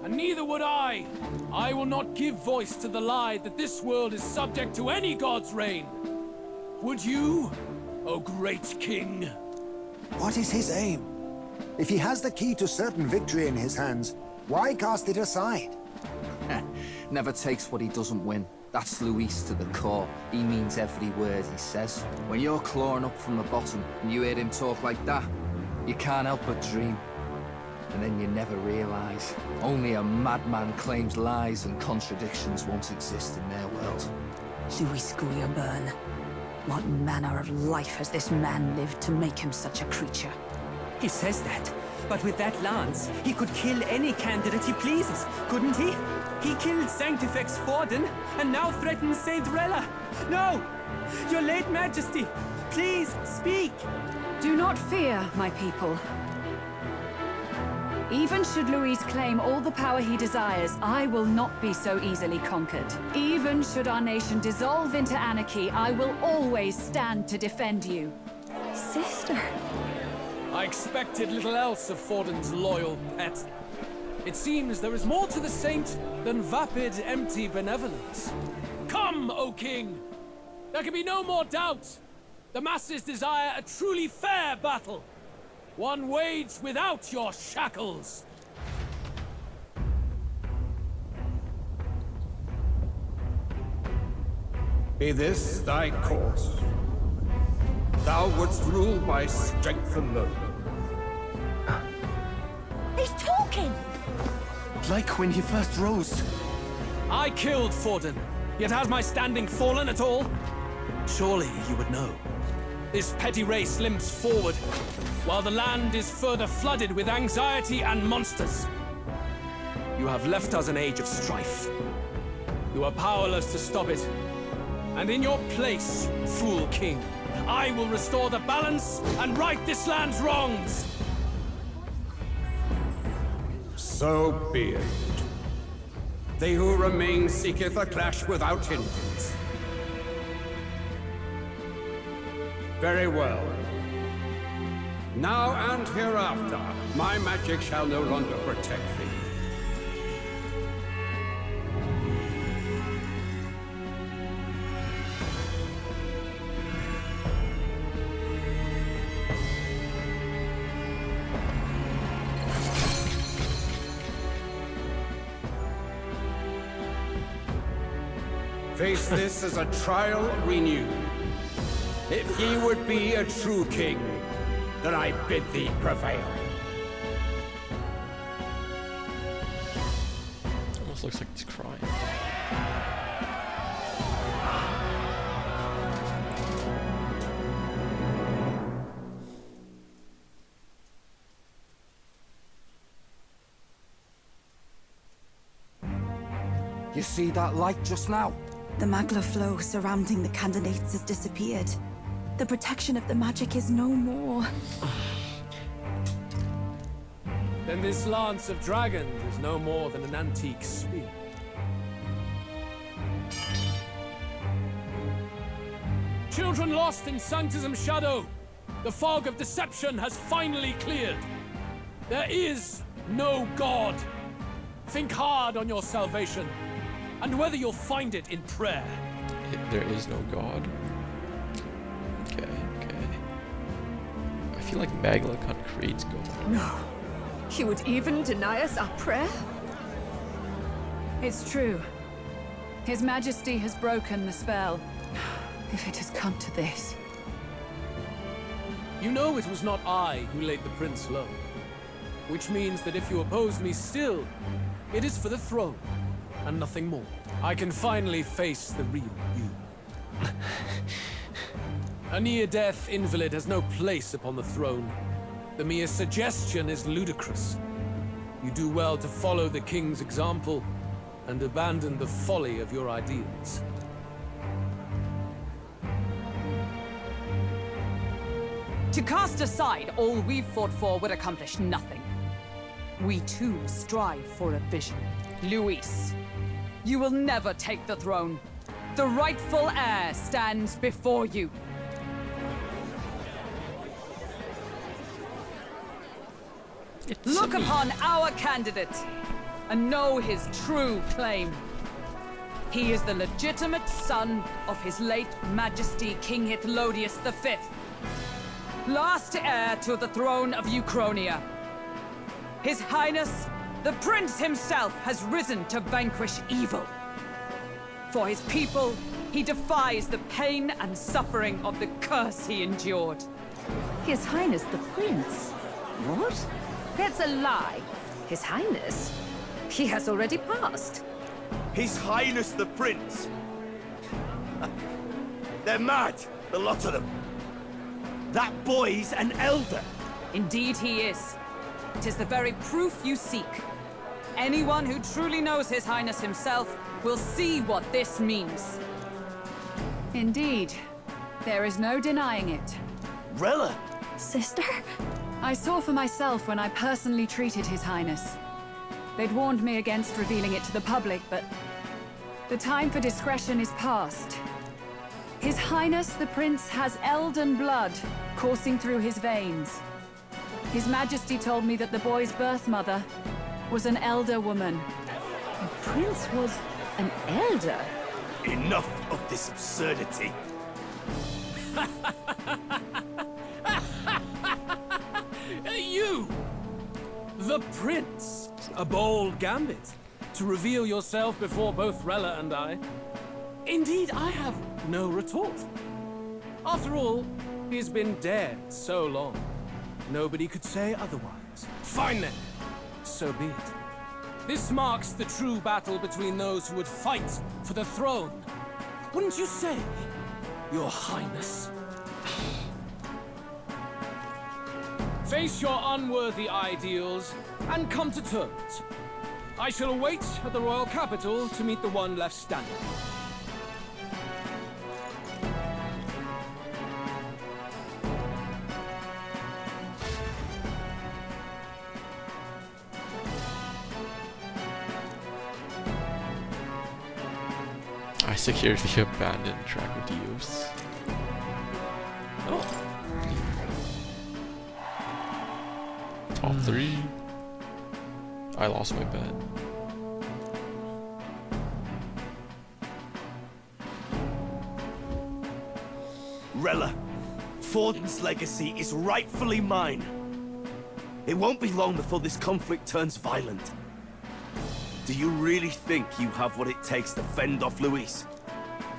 S12: And neither would I. I will not give voice to the lie that this world is subject to any god's reign. Would you, O great king?
S3: What is his aim? If he has the key to certain victory in his hands, why cast it aside?
S14: Never takes what he doesn't win. That's Luis to the core. He means every word he says. When you're clawing up from the bottom and you hear him talk like that, you can't help but dream. And then you never realize. Only a madman claims lies and contradictions won't exist in their world.
S9: Luis Guillerburn. What manner of life has this man lived to make him such a creature?
S11: He says that, but with that lance, he could kill any candidate he pleases, couldn't he? He killed Sanctifex Forden, and now threatens Saint Rella. No! Your late majesty, please, speak!
S9: Do not fear, my people. Even should Luis claim all the power he desires, I will not be so easily conquered. Even should our nation dissolve into anarchy, I will always stand to defend you.
S2: Sister.
S12: I expected little else of Forden's loyal pet. It seems there is more to the saint than vapid, empty benevolence. Come, O king! There can be no more doubt. The masses desire a truly fair battle. One waged without your shackles.
S6: Be this thy course. Thou wouldst rule by strength alone.
S7: He's talking!
S5: Like when he first rose.
S11: I killed Forden, yet has my standing fallen at all? Surely you would know. This petty race limps forward, while the land is further flooded with anxiety and monsters. You have left us an age of strife. You are powerless to stop it. And in your place, fool king, I will restore the balance and right this land's wrongs!
S6: So be it. They who remain seeketh a clash without hindrance. Very well. Now and hereafter, my magic shall no longer protect thee. Face this as a trial renewed. If ye would be a true king, then I bid thee prevail.
S1: Almost looks like he's crying.
S21: You see that light just now?
S7: The magla flow surrounding the candidates has disappeared. The protection of the magic is no more.
S12: Then this lance of dragons is no more than an antique spear. Children lost in Sanctism's shadow! The fog of deception has finally cleared! There is no God! Think hard on your salvation, and whether you'll find it in prayer.
S1: There is no God. Okay. I feel like Magla kind of creates God.
S2: No. He would even deny us our prayer?
S9: It's true. His Majesty has broken the spell. If it has come to this.
S12: You know it was not I who laid the prince low. Which means that if you oppose me still, it is for the throne, and nothing more. I can finally face the real you. A near-death invalid has no place upon the throne. The mere suggestion is ludicrous. You do well to follow the king's example, and abandon the folly of your ideals.
S9: To cast aside all we've fought for would accomplish nothing. We too strive for a vision. Luis, you will never take the throne. The rightful heir stands before you. Look upon our candidate and know his true claim. He is the legitimate son of his late Majesty King Hytlodius V, last heir to the throne of Uchronia. His Highness, the Prince himself, has risen to vanquish evil. For his people, he defies the pain and suffering of the curse he endured.
S17: His Highness the Prince? What? That's a lie. His Highness? He has already passed.
S10: His Highness the Prince? They're mad, the lot of them. That boy's an elder.
S9: Indeed he is. It is the very proof you seek. Anyone who truly knows His Highness himself will see what this means. Indeed. There is no denying it.
S10: Rella!
S2: Sister?
S9: I saw for myself when I personally treated His Highness. They'd warned me against revealing it to the public, but the time for discretion is past. His Highness the Prince has elden blood coursing through his veins. His Majesty told me that the boy's birth mother, was an elder woman. The prince was an elder?
S10: Enough of this absurdity.
S12: You! The prince! A bold gambit. To reveal yourself before both Rella and I. Indeed, I have no retort. After all, he's been dead so long. Nobody could say otherwise. Fine then. So be it. This marks the true battle between those who would fight for the throne. Wouldn't you say, Your Highness? Face your unworthy ideals and come to terms. I shall await at the royal capital to meet the one left standing.
S1: I secured the abandoned track with the youths. Oh. Top 3. I lost my bet.
S10: Rella, Forden's legacy is rightfully mine. It won't be long before this conflict turns violent. Do you really think you have what it takes to fend off Luis?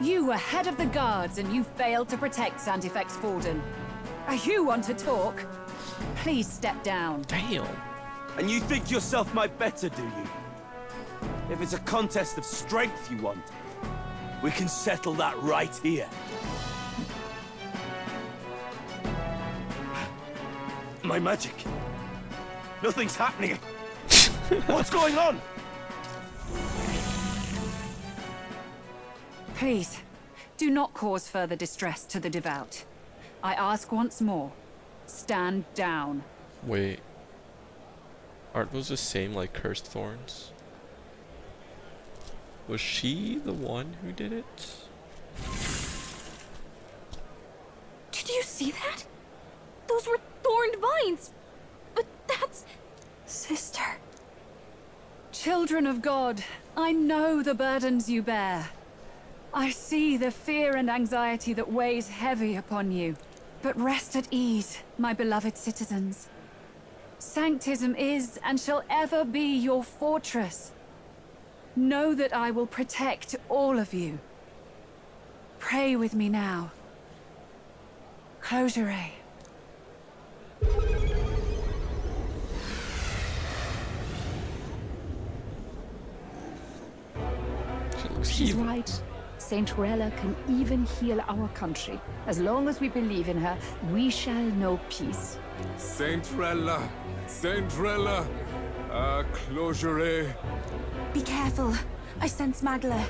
S9: You were head of the guards and you failed to protect Santifex Forden. You want to talk? Please step down.
S1: Damn.
S10: And you think yourself my better, do you? If it's a contest of strength you want, we can settle that right here. My magic. Nothing's happening. What's going on?
S9: Please, do not cause further distress to the devout. I ask once more, stand down.
S1: Wait. Aren't those the same like cursed thorns? Was she the one who did it?
S2: Did you see that? Those were thorned vines. But that's... Sister.
S9: Children of God, I know the burdens you bear. I see the fear and anxiety that weighs heavy upon you. But rest at ease, my beloved citizens. Sanctism is and shall ever be your fortress. Know that I will protect all of you. Pray with me now. Closure.
S17: She's right. Saint Rella can even heal our country. As long as we believe in her, we shall know peace.
S18: Saint Rella! Saint Rella! Closure.
S7: Be careful. I sense Magla.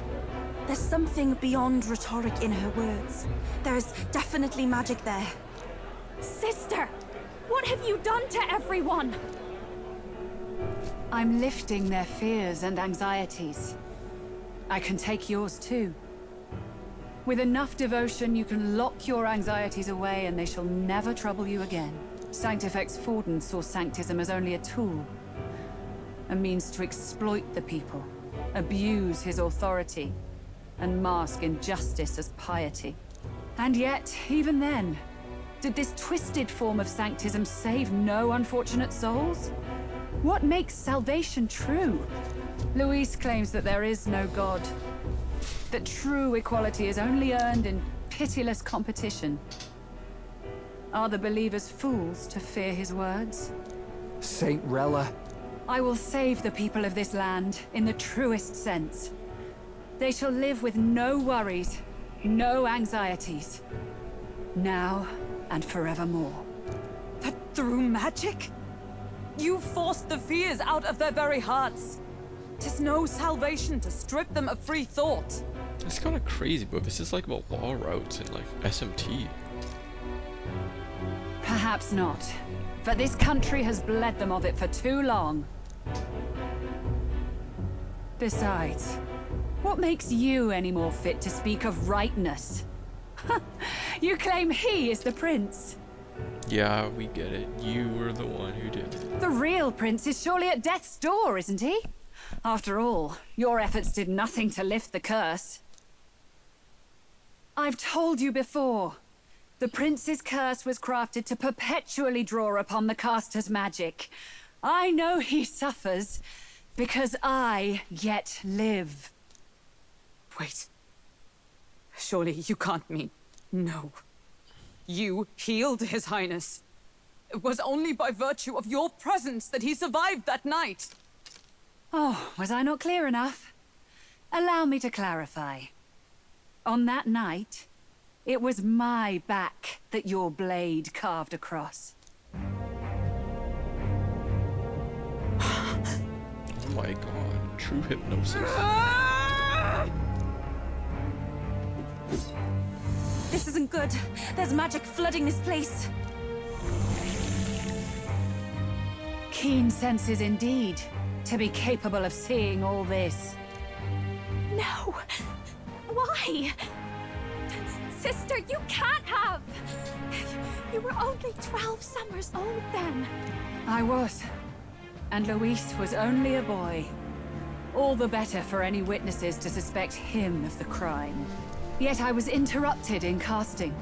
S7: There's something beyond rhetoric in her words. There's definitely magic there.
S2: Sister! What have you done to everyone?
S9: I'm lifting their fears and anxieties. I can take yours too. With enough devotion, you can lock your anxieties away and they shall never trouble you again. Sanctifex Forden saw Sanctism as only a tool. A means to exploit the people, abuse his authority, and mask injustice as piety. And yet, even then, did this twisted form of Sanctism save no unfortunate souls? What makes salvation true? Luis claims that there is no God. That true equality is only earned in pitiless competition. Are the believers fools to fear his words?
S13: Saint Rella.
S9: I will save the people of this land in the truest sense. They shall live with no worries, no anxieties. Now and forevermore.
S7: But through magic? You forced the fears out of their very hearts. 'Tis no salvation to strip them of free thought.
S1: It's kind of crazy, but this is like about law routes and like SMT.
S9: Perhaps not. But this country has bled them of it for too long. Besides, what makes you any more fit to speak of rightness? You claim he is the prince.
S1: Yeah, we get it. You were the one who did it.
S9: The real prince is surely at death's door, isn't he? After all, your efforts did nothing to lift the curse. I've told you before. The prince's curse was crafted to perpetually draw upon the caster's magic. I know he suffers because I yet live.
S15: Wait. Surely you can't mean... No. You healed His Highness. It was only by virtue of your presence that he survived that night.
S9: Oh, was I not clear enough? Allow me to clarify. On that night, it was my back that your blade carved across.
S1: Oh my god, true hypnosis.
S7: This isn't good. There's magic flooding this place.
S9: Keen senses indeed, to be capable of seeing all this.
S2: No! Why? Sister, you can't have! You were only 12 summers old then.
S9: I was. And Luis was only a boy. All the better for any witnesses to suspect him of the crime. Yet I was interrupted in casting.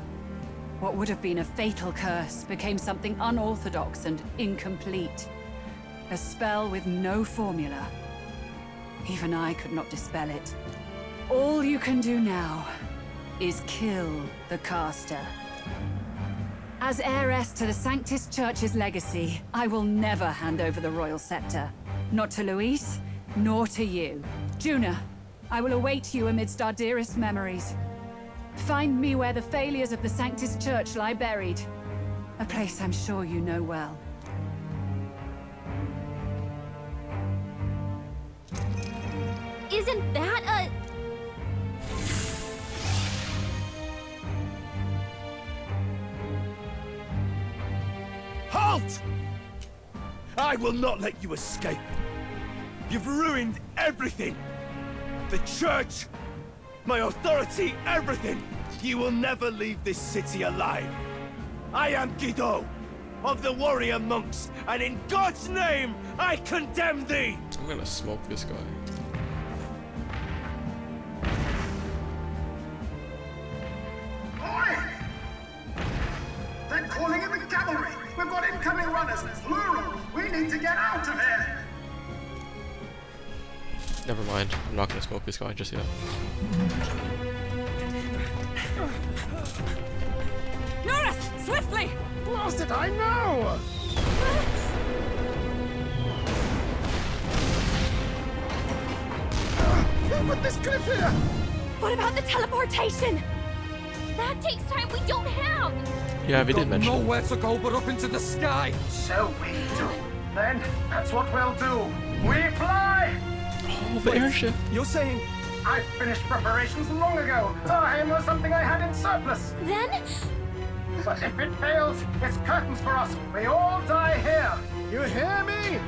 S9: What would have been a fatal curse became something unorthodox and incomplete. A spell with no formula. Even I could not dispel it. All you can do now is kill the caster. As heiress to the Sanctus Church's legacy, I will never hand over the royal scepter. Not to Luis, nor to you. Juna, I will await you amidst our dearest memories. Find me where the failures of the Sanctus Church lie buried. A place I'm sure you know well.
S19: Isn't that a...
S10: Halt! I will not let you escape. You've ruined everything. The church, my authority, everything. You will never leave this city alive. I am Guido, of the warrior monks, and in God's name, I condemn thee!
S1: I'm gonna smoke this guy.
S21: Oi! They're calling in the cavalry! We've got incoming runners, plural! We need to get out of here!
S1: Never mind. I'm not gonna smoke this guy just yet.
S15: Norris, swiftly!
S21: Lost it, I know! Put this cliff here!
S2: What about the teleportation? That takes time we don't have!
S1: Yeah, we did mention.
S12: Nowhere to go but up into the sky!
S21: So we do. Then, that's what we'll do. We fly!
S1: Oh, the airship!
S21: You're saying... I finished preparations long ago. Time was something I had in surplus.
S2: Then?
S21: But if it fails, it's curtains for us. We all die here. You hear me?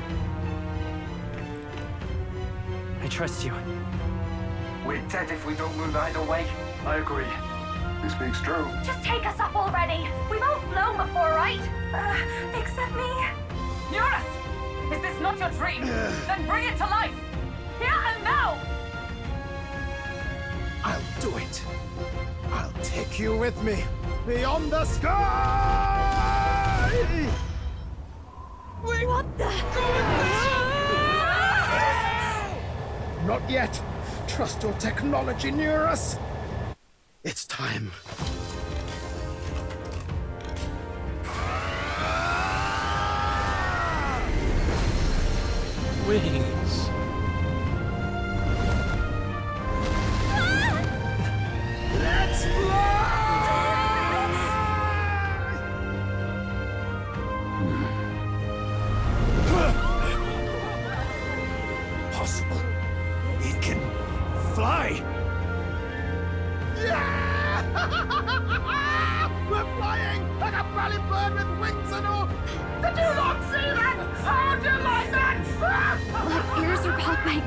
S20: I trust you.
S21: We're dead if we don't move either way. I agree. He speaks true.
S2: Just take us up already. We've all flown before, right? Except me.
S15: Norris! Is this not your dream? Then bring it to life! Here and now!
S21: I'll do it. I'll take you with me. Beyond the sky!
S2: What the?
S21: Not yet. Trust your technology near us. It's time.
S1: Wings.
S21: Let's fly!
S10: Possible. It can fly.
S21: Yeah! We're flying like a bally bird with wings and all. Did you not see that? How do you like that?
S2: My ears are popping.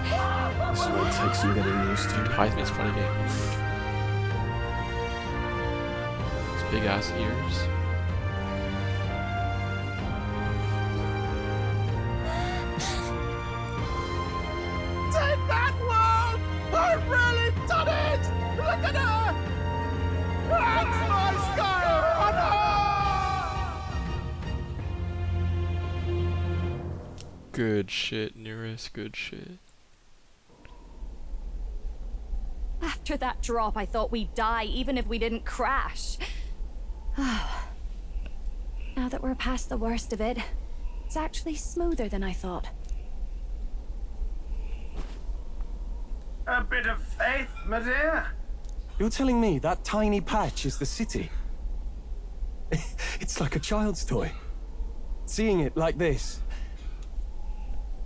S14: This will take some getting used to.
S1: Dude, Heisman's funny game. His big ass ears. Good shit, Nearest, good shit.
S2: After that drop, I thought we'd die, even if we didn't crash. Oh. Now that we're past the worst of it, it's actually smoother than I thought.
S4: A bit of faith, my dear?
S5: You're telling me that tiny patch is the city? It's like a child's toy. Seeing it like this,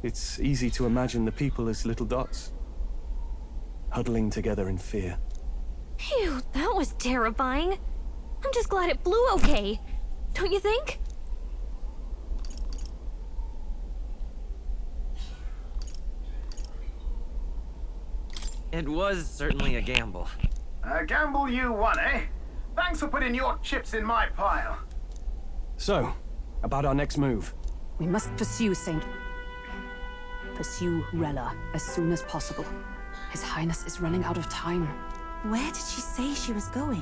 S5: it's easy to imagine the people as little dots, huddling together in fear.
S19: Phew, that was terrifying. I'm just glad it flew okay. Don't you think?
S20: It was certainly a gamble.
S4: A gamble you won, eh? Thanks for putting your chips in my pile.
S5: So, about our next move.
S9: We must pursue Rella as soon as possible. His Highness is running out of time.
S7: Where did she say she was going?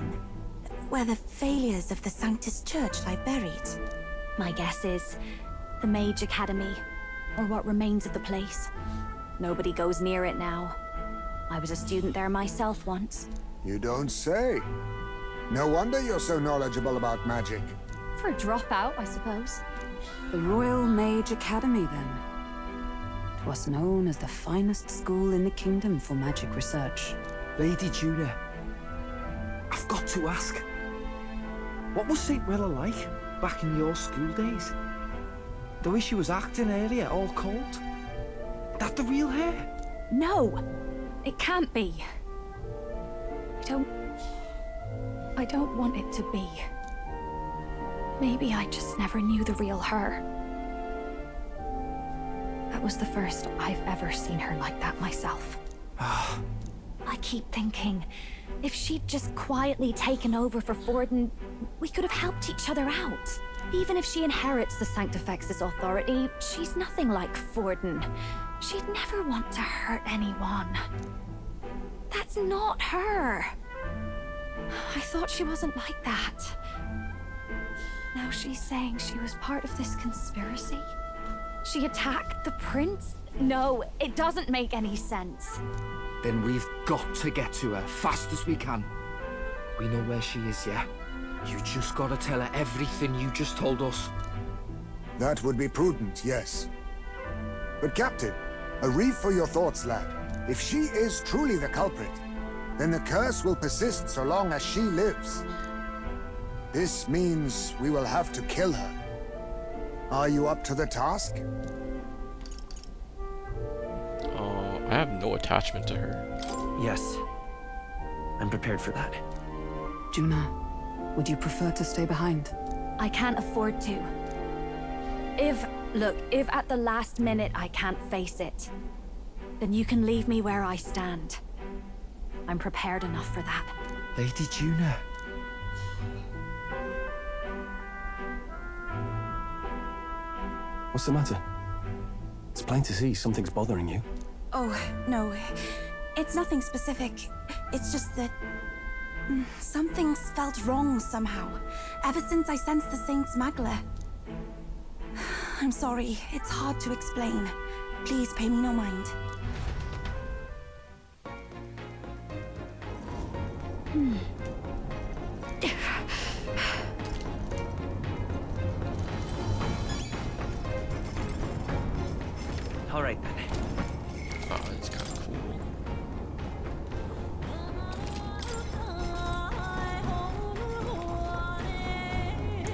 S7: Where the failures of the Sanctus Church lie buried?
S2: My guess is the Mage Academy, or what remains of the place. Nobody goes near it now. I was a student there myself once.
S3: You don't say. No wonder you're so knowledgeable about magic.
S2: For a dropout, I suppose.
S9: The Royal Mage Academy, then. It was known as the finest school in the kingdom for magic research.
S14: Lady Juna, I've got to ask. What was St. Rella like back in your school days? The way she was acting earlier, all cold? That the real hair?
S2: No! It can't be. I don't want it to be. Maybe I just never knew the real her. That was the first I've ever seen her like that myself. I keep thinking, if she'd just quietly taken over for Forden, we could have helped each other out. Even if she inherits the Sanctifex's authority, she's nothing like Forden. She'd never want to hurt anyone. That's not her. I thought she wasn't like that. Now she's saying she was part of this conspiracy? She attacked the prince? No, it doesn't make any sense.
S14: Then we've got to get to her fast as we can. We know where she is, yeah? You just gotta tell her everything you just told us.
S3: That would be prudent, yes. But Captain, a reef for your thoughts, lad. If she is truly the culprit, then the curse will persist so long as she lives. This means we will have to kill her. Are you up to the task?
S1: I have no attachment to her.
S20: Yes. I'm prepared for that.
S9: Juna, would you prefer to stay behind?
S2: I can't afford to. If at the last minute I can't face it, then you can leave me where I stand. I'm prepared enough for that.
S14: Lady Juna.
S5: What's the matter? It's plain to see something's bothering you.
S7: Oh, no. It's nothing specific. It's just that... something's felt wrong somehow. Ever since I sensed the Saint's Magla. I'm sorry. It's hard to explain. Please pay me no mind.
S20: All right, then.
S1: Oh, it's kind of cool.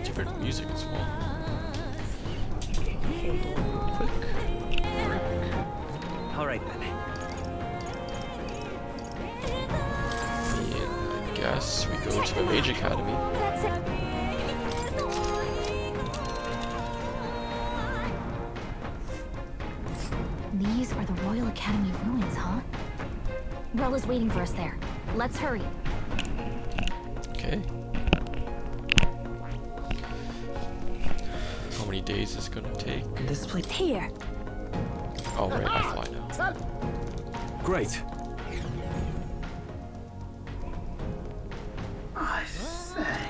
S1: Different music as well. Hold on real quick.
S20: All right, then.
S1: And I guess we go to the Mage Academy.
S19: These are the Royal Academy ruins, huh? Rella's waiting for us there. Let's hurry.
S1: Okay. How many days is it gonna take?
S20: This place
S2: here.
S1: Oh right, I fly now.
S5: Great.
S4: I say,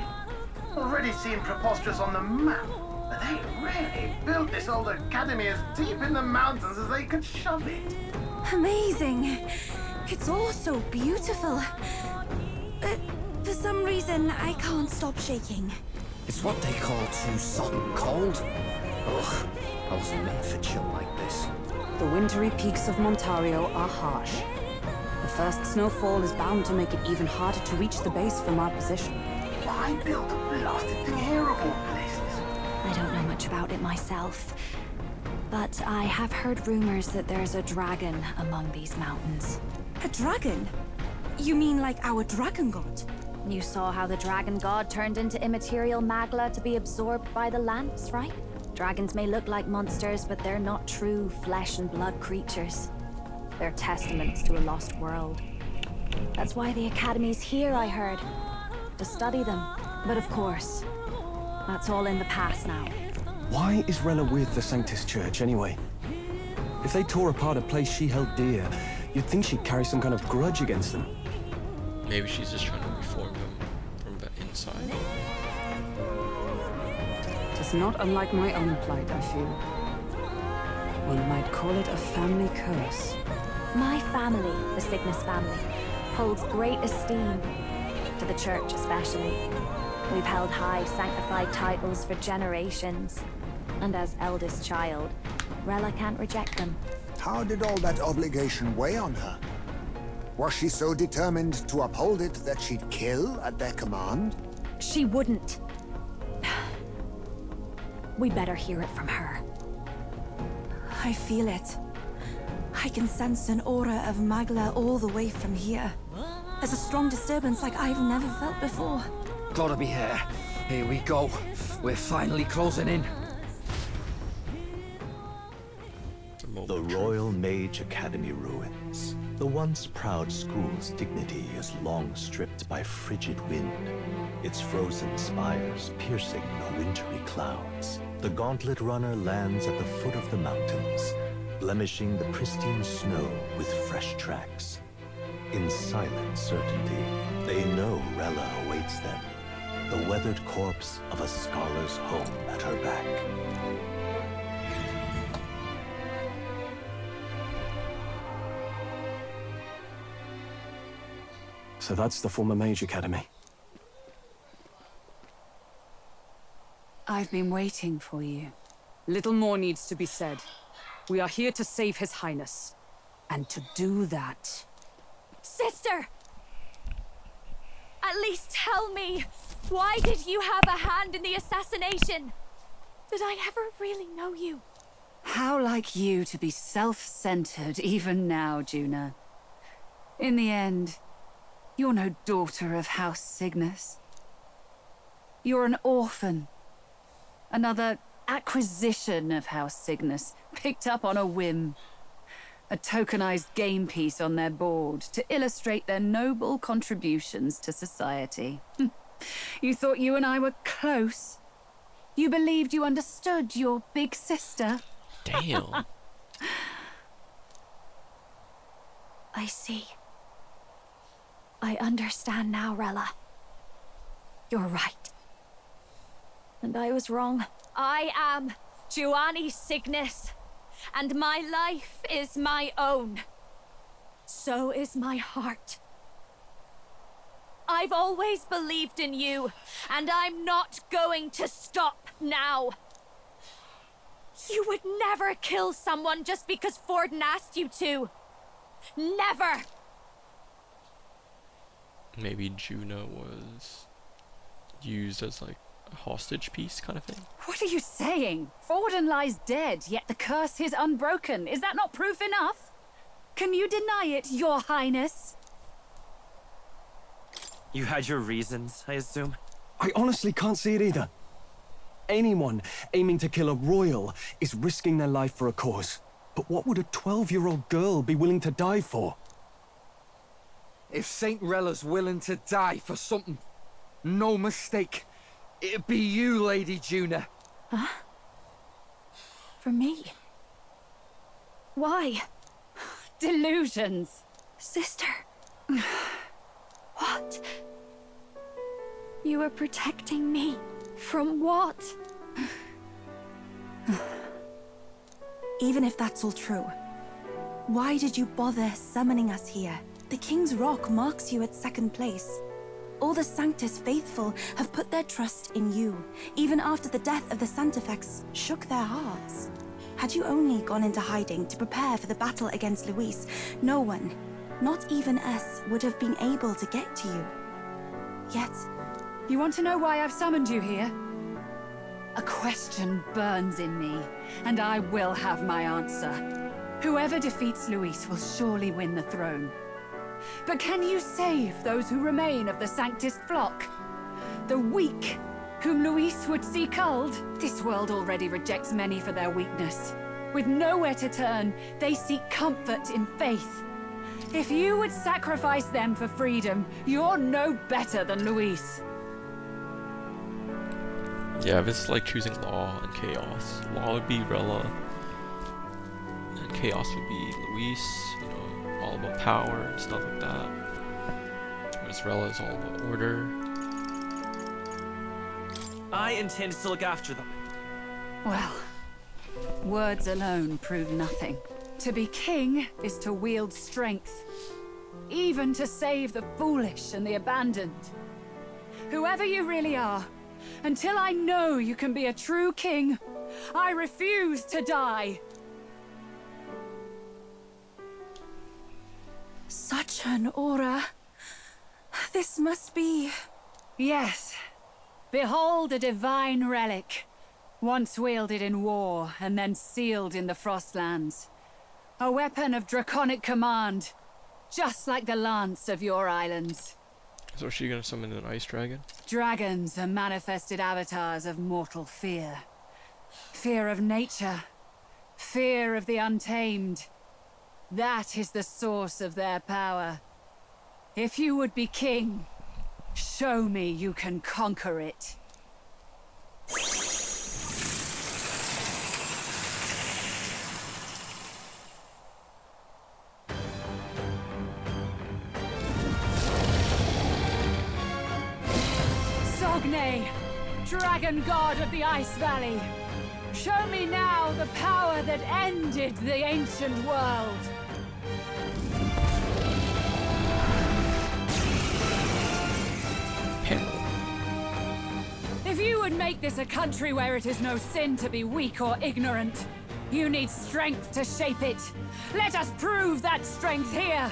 S4: already seem preposterous on the map, but they really built this old academy as deep in the mountains as they could shove it.
S7: Amazing. It's all so beautiful. But for some reason, I can't stop shaking.
S14: It's what they call too sudden cold. Ugh, I wasn't made for chill like this.
S9: The wintry peaks of Montario are harsh. The first snowfall is bound to make it even harder to reach the base from our position.
S4: Why build a blasted thing here of all places?
S2: I don't know much about it myself, but I have heard rumors that there's a dragon among these mountains.
S7: A dragon? You mean like our dragon god?
S2: You saw how the dragon god turned into immaterial magla to be absorbed by the lance, right? Dragons may look like monsters, but they're not true flesh and blood creatures. They're testaments to a lost world. That's why the Academy's here, I heard. To study them. But of course, that's all in the past now.
S5: Why is Rella with the Sanctus Church, anyway? If they tore apart a place she held dear, you'd think she'd carry some kind of grudge against them.
S1: Maybe she's just trying to reform them from the inside.
S9: It is not unlike my own plight, I feel. One might call it a family curse.
S2: My family, the Cygnus family, holds great esteem, to the church especially. We've held high sanctified titles for generations, and as eldest child, Rella can't reject them.
S3: How did all that obligation weigh on her? Was she so determined to uphold it that she'd kill at their command?
S2: She wouldn't. We'd better hear it from her.
S7: I feel it. I can sense an aura of Magla all the way from here. There's a strong disturbance like I've never felt before.
S14: Gotta be here. Here we go. We're finally closing in.
S8: The Royal Mage Academy ruins. The once proud school's dignity is long stripped by frigid wind, its frozen spires piercing the wintry clouds. The gauntlet runner lands at the foot of the mountains, blemishing the pristine snow with fresh tracks. In silent certainty, they know Rella awaits them, the weathered corpse of a scholar's home at her back.
S5: So that's the former Mage Academy.
S9: I've been waiting for you. Little more needs to be said. We are here to save His Highness. And to do that...
S2: Sister! At least tell me, why did you have a hand in the assassination? Did I ever really know you?
S9: How like you to be self-centered even now, Juna. In the end, you're no daughter of House Cygnus. You're an orphan. Another acquisition of House Cygnus, picked up on a whim. A tokenized game piece on their board to illustrate their noble contributions to society. You thought you and I were close. You believed you understood your big sister.
S1: Damn.
S2: I see. I understand now, Rella. You're right. And I was wrong. I am Giovanni Cygnus, and my life is my own. So is my heart. I've always believed in you, and I'm not going to stop now. You would never kill someone just because Forden asked you to. Never!
S1: Maybe Juna was used as like a hostage piece kind of thing.
S9: What are you saying? Forden lies dead, yet the curse is unbroken. Is that not proof enough? Can you deny it, Your Highness?
S20: You had your reasons, I assume?
S5: I honestly can't see it either. Anyone aiming to kill a royal is risking their life for a cause. But what would a 12-year-old girl be willing to die for?
S13: If Saint Rella's willing to die for something, no mistake, it'd be you, Lady Juna.
S2: Huh? For me? Why?
S9: Delusions.
S2: Sister. What? You are protecting me from what?
S7: even if that's all true. Why did you bother summoning us here? The King's Rock marks you at second place. All the Sanctus faithful have put their trust in you, even after the death of the Santafex shook their hearts. Had you only gone into hiding to prepare for the battle against Luis, no one, not even us, would have been able to get to you. Yet...
S17: You want to know why I've summoned you here? A question burns in me, and I will have my answer. Whoever defeats Luis will surely win the throne. But can you save those who remain of the Sanctus flock? The weak, whom Luis would see culled? This world already rejects many for their weakness. With nowhere to turn, they seek comfort in faith. If you would sacrifice them for freedom, you're no better than Luis.
S1: Yeah, if it's like choosing law and chaos, law would be Rella, and chaos would be Luis, you know, all about power and stuff like that. Whereas Rella is all about order.
S20: I intend to look after them.
S17: Well, words alone prove nothing. To be king is to wield strength, even to save the foolish and the abandoned. Whoever you really are, until I know you can be a true king, I refuse to die.
S7: Such an aura. This must be...
S17: Yes. Behold a divine relic, once wielded in war and then sealed in the Frostlands. A weapon of draconic command, just like the lance of your islands.
S1: So is she gonna summon an ice dragon?
S17: Dragons are manifested avatars of mortal fear. Fear of nature. Fear of the untamed. That is the source of their power. If you would be king, show me you can conquer it. Sogne, dragon god of the Ice Valley. Show me now the power that ended the ancient world. If you would make this a country where it is no sin to be weak or ignorant, you need strength to shape it. Let us prove that strength here.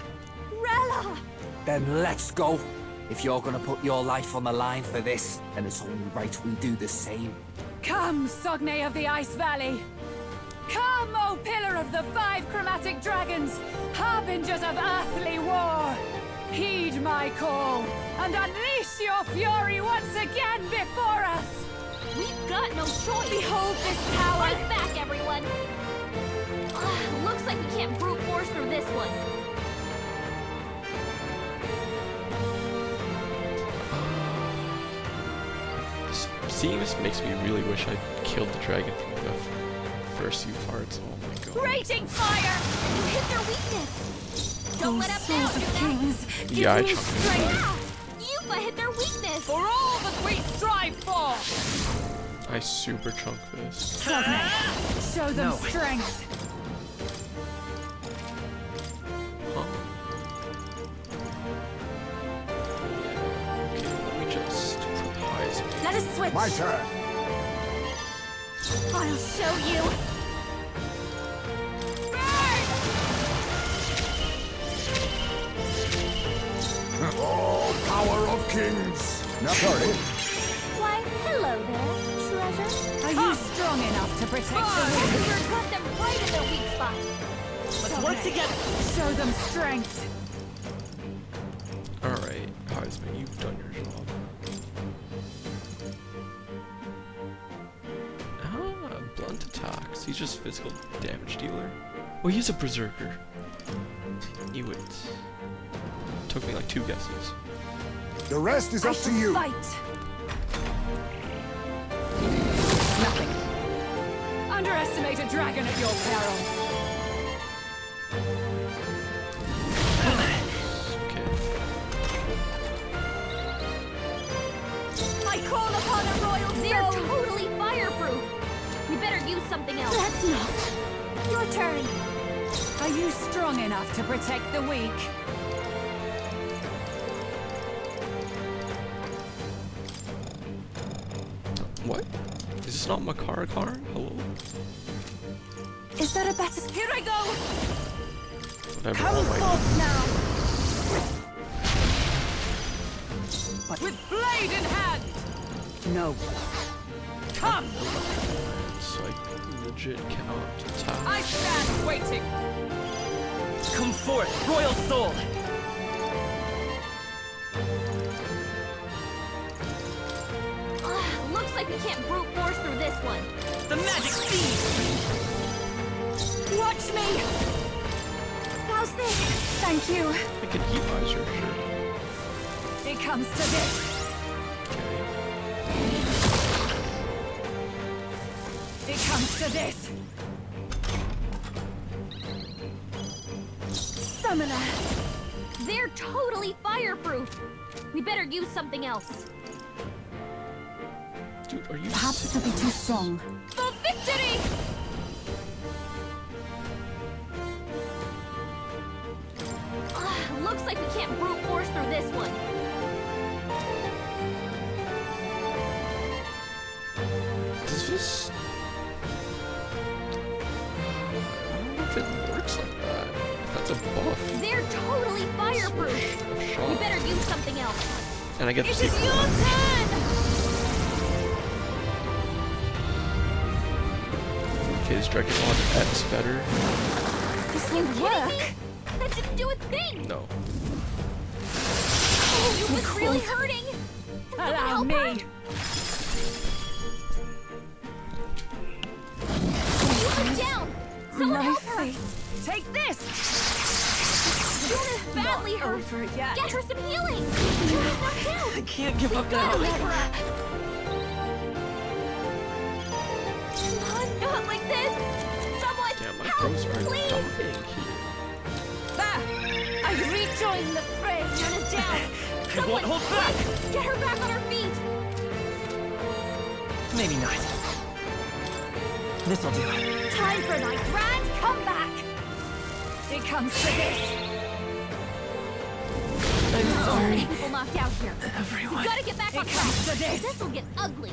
S2: Rella!
S16: Then let's go. If you're gonna put your life on the line for this, then it's only right we do the same.
S17: Come, Sogne of the Ice Valley. Come, O Pillar of the 5 chromatic dragons, harbingers of earthly war. Heed my call, and unleash your fury once again before us!
S19: We've got no choice!
S2: Behold this power!
S19: Fight back, everyone! Looks like we can't brute force through this one.
S1: Seeing this makes me really wish I'd killed the dragon from the first few parts. Oh my god.
S2: Raging fire! You hit their weakness! Don't let up now,
S7: kings,
S1: yeah, I chunked
S2: Yupa hit their weakness!
S15: For all that we strive for!
S1: I super chunk this.
S17: Sogne, show them strength.
S1: Huh? Okay, let me just surprise me.
S7: Let us switch.
S3: My turn.
S2: I'll show you!
S3: Oh, power of kings! Now, sorry.
S2: Why, hello there, treasure.
S17: Are you strong enough to protect the weak?
S2: You've got them right in their weak spot.
S15: Let's work together.
S17: Show them strength.
S1: Alright, Heisman, you've done your job. Ah, blunt attacks. He's just physical damage dealer. Oh, he's a berserker. Knew it. Took me like 2 guesses.
S3: The rest is up to you.
S7: Fight.
S17: Nothing. Underestimate a dragon at your peril.
S1: Okay.
S2: I call upon a royal
S19: They're
S2: soul.
S19: totally fireproof. We better use something else.
S2: Let's not. Your turn.
S17: Are you strong enough to protect the weak?
S1: What? Is this not Makara Karn? Hello?
S7: Is there a better...
S15: Here I go!
S1: Whatever.
S15: Come
S1: Oh my
S15: forth now! But with blade in hand!
S9: No.
S15: Come!
S1: It's like legit cannot attack.
S15: I stand waiting!
S20: Come forth, royal soul!
S19: Looks like we can't brute force through this one.
S20: The magic seed!
S2: Watch me! How's this? Thank you.
S1: I can heat eyes your shirt.
S17: It comes to this. It comes to this.
S19: Summoner. They're totally fireproof. We better use something else.
S1: Dude, are you
S9: Perhaps this will be too strong.
S19: For victory! Looks like we can't brute force through this one.
S1: Does this... I don't know if it works like that. If that's a buff.
S19: They're totally fireproof. We better use something else.
S1: And I get to see...
S19: It is your turn!
S1: Okay, is Dragon Ball X better?
S19: This won't work. That didn't do a thing.
S1: No.
S19: Oh, it was really hurting.
S17: Allow me.
S19: Put down. Someone help her.
S17: Take this.
S19: Yuna's badly hurt.
S17: Over yet.
S19: Get her some healing. Yuna's knocked down.
S20: I can't give up now.
S19: Not like this! Someone
S1: Damn, my
S19: help,
S1: bros are
S19: please!
S1: dying here.
S19: There! I rejoin the fray! Yuna's down!
S20: It won't hold back!
S19: Get her back on her feet!
S20: Maybe not. This'll do.
S2: Time for my grand comeback!
S17: It comes to this.
S19: I'm sorry. People knocked out here.
S20: Everyone.
S19: You gotta get back on track.
S17: To this.
S19: This'll get ugly.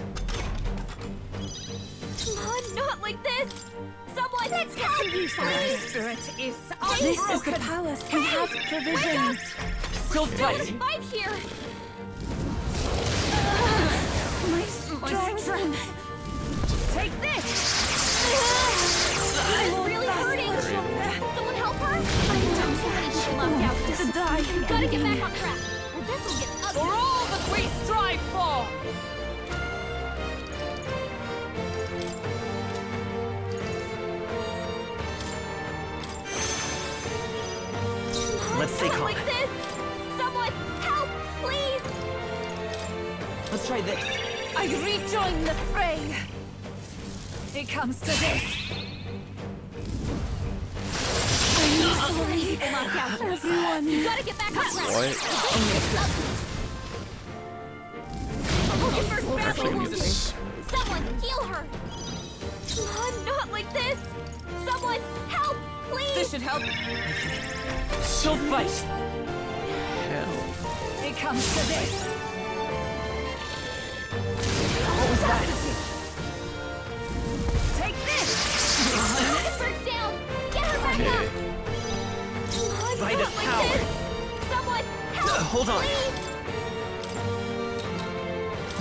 S19: Come on, not like this! Someone, let's get some use out of this!
S17: Spirit is
S7: This is the palace. We have provisions.
S20: Still
S19: There's a
S20: fighting.
S19: fight here!
S17: my strength. Take this.
S19: It's really hurting! Someone help her? I don't see many people knocked out here.
S7: To die.
S19: You gotta get back on track, or this'll get ugly!
S15: For all that we strive for!
S20: Let's stay
S19: Not
S20: calm.
S19: like this! Someone help, please!
S20: Let's try this.
S17: I rejoin the fray. It comes to this.
S19: So many people knocked out here.
S7: Everyone.
S19: You gotta get back on track.
S1: What?
S19: Looking for
S1: Actually,
S19: Basilio.
S1: it's...
S19: Someone heal her! Come on, not like this! Someone help, please!
S15: This should help.
S20: Still fight.
S1: Hell.
S17: It comes to this.
S19: What was that?
S17: Take this.
S19: Birds down! Get her back
S1: Okay.
S19: up! Come on,
S20: Right
S19: not
S20: as
S19: like
S20: power.
S19: this! Someone help,
S20: Hold on.
S19: please!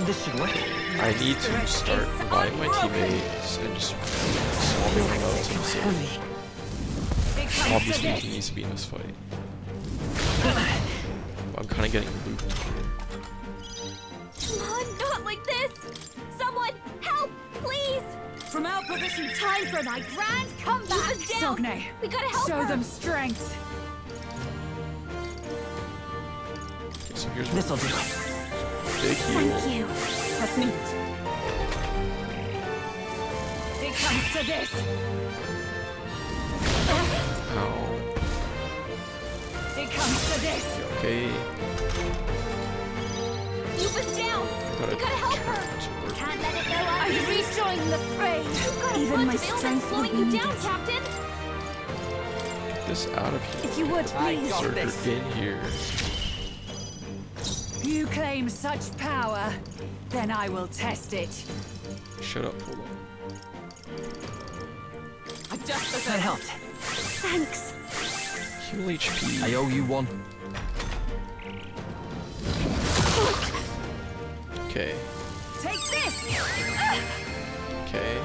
S20: This should work.
S1: I need to start reviving my teammates and just swapping them out to be safe.
S17: It comes to
S1: Obviously,
S17: this.
S1: he needs to be in this fight. I'm kind of getting looped here.
S19: Come on, not like this! Someone help, please!
S15: From our provision,
S2: Time for my grand comeback!
S19: Yuna's down!
S17: Sogne,
S19: We gotta help
S17: show
S19: her!
S17: them strength.
S1: Okay, so here's
S20: This'll do.
S1: big heal.
S2: Thank you.
S15: let's meet.
S17: It comes to this.
S1: Ow.
S17: It comes to this.
S1: Okay.
S19: Yuba's down!
S1: gotta
S2: help her. Can't let it go on. I'm rejoining the fray.
S7: Even my strength
S2: slowing you down, Captain.
S1: Get this out of here.
S17: If you would, please.
S1: Berserker in here.
S17: You claim such power, then I will test it.
S1: Shut up, hold on.
S15: I just
S16: helped.
S2: Thanks.
S1: Heal HP.
S16: I owe you one.
S1: Okay.
S17: Take this.
S1: Okay.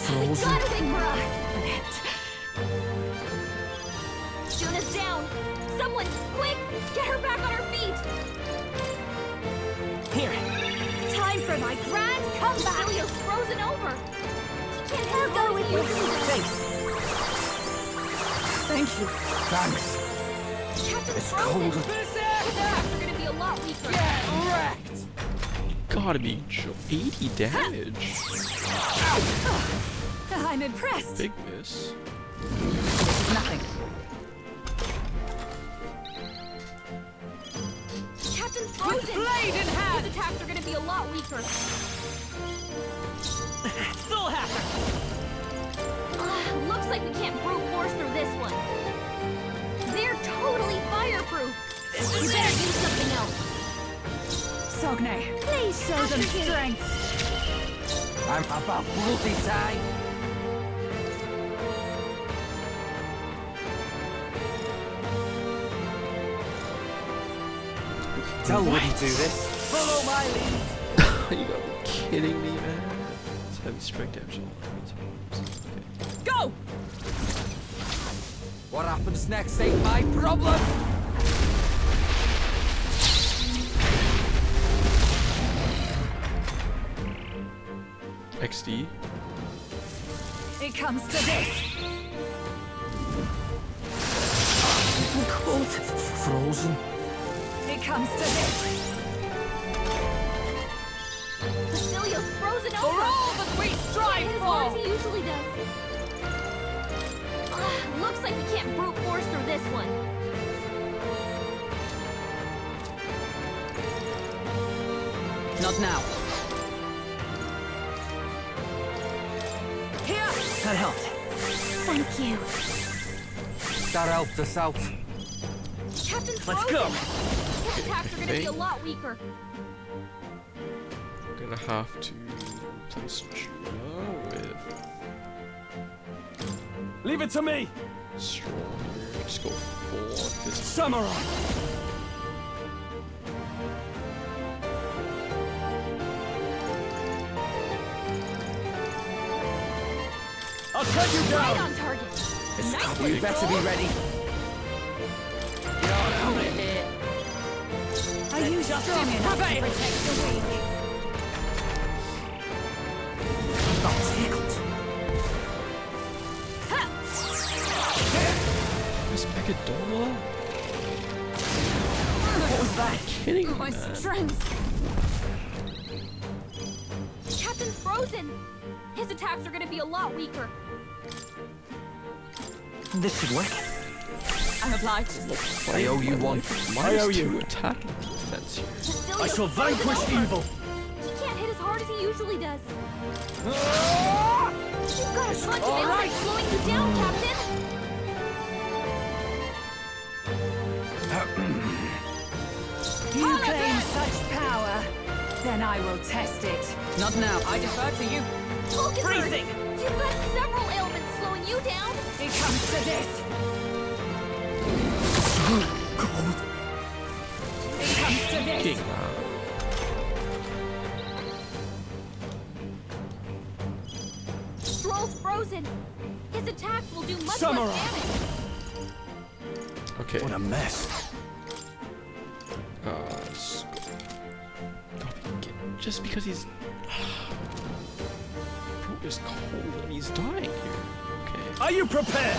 S16: Frozen.
S2: Juna's down. Someone, quick, get her back on her feet.
S16: Here.
S2: Time for my grand comeback. Basilio's frozen over. He can't go with you.
S17: Thank you.
S16: Thanks.
S2: Captain
S16: It's
S2: frozen.
S16: cold.
S2: His attacks are gonna be a lot weaker.
S17: Get wrecked.
S1: Gotta be 80 damage.
S17: I'm impressed.
S1: Big miss.
S17: Nothing.
S2: Captain frozen.
S17: Blade in hand.
S2: His attacks are gonna be a lot weaker.
S16: Still happen.
S2: Looks like we can't brute force through this one. They're totally fireproof. We better do something else.
S17: Sogne, please show them strength.
S16: I'm about multi-side. Tell Woody to do this. Follow my lead.
S1: You gotta be kidding me, man. It's heavy strike damage all times. Okay.
S17: Go!
S16: What happens next ain't my problem.
S1: XD.
S17: It comes to this.
S16: Cold. Frozen.
S17: It comes to this.
S2: Basilio's frozen over.
S17: For all that we strive
S2: As long as
S17: for.
S2: he usually does. Looks like we can't brute force through this one.
S15: Not now.
S17: Here.
S16: That helped.
S2: Thank you.
S16: That helped us out.
S2: Captain
S16: Let's
S2: frozen.
S16: go.
S2: His attacks are gonna be a lot weaker.
S1: I'm gonna have to place Juna with
S5: Leave it to me.
S1: strong here. Just go full on physical.
S5: Samurai. I'll cut you down.
S2: Right on target. Nice
S16: You better be ready.
S17: Are you strong enough to protect the weak?
S16: Not tickled.
S1: Miss Megadola?
S16: What was that?
S1: Kidding me,
S2: My
S1: man.
S2: strength. Captain frozen. His attacks are gonna be a lot weaker.
S16: This should work.
S15: I'm obliged.
S16: I owe you one.
S5: I owe you.
S1: Attack and defense here.
S2: Basilio's
S5: I shall
S2: frozen
S5: vanquish
S2: over.
S5: evil.
S2: He can't hit as hard as he usually does. You've got a bunch of
S16: all right.
S2: elements slowing you down, Captain.
S17: You claim such power, then I will test it.
S15: Not now. I defer to you.
S2: Freezing. You've got several ailments slowing you down.
S17: It comes to this.
S16: Cold.
S17: It comes to this.
S1: King,
S2: Stroll's frozen. His attacks will do much
S5: Samurai.
S2: less damage.
S1: Okay.
S5: What a mess.
S1: Just because he's Bro is cold and he's dying here. Okay.
S5: Are you prepared?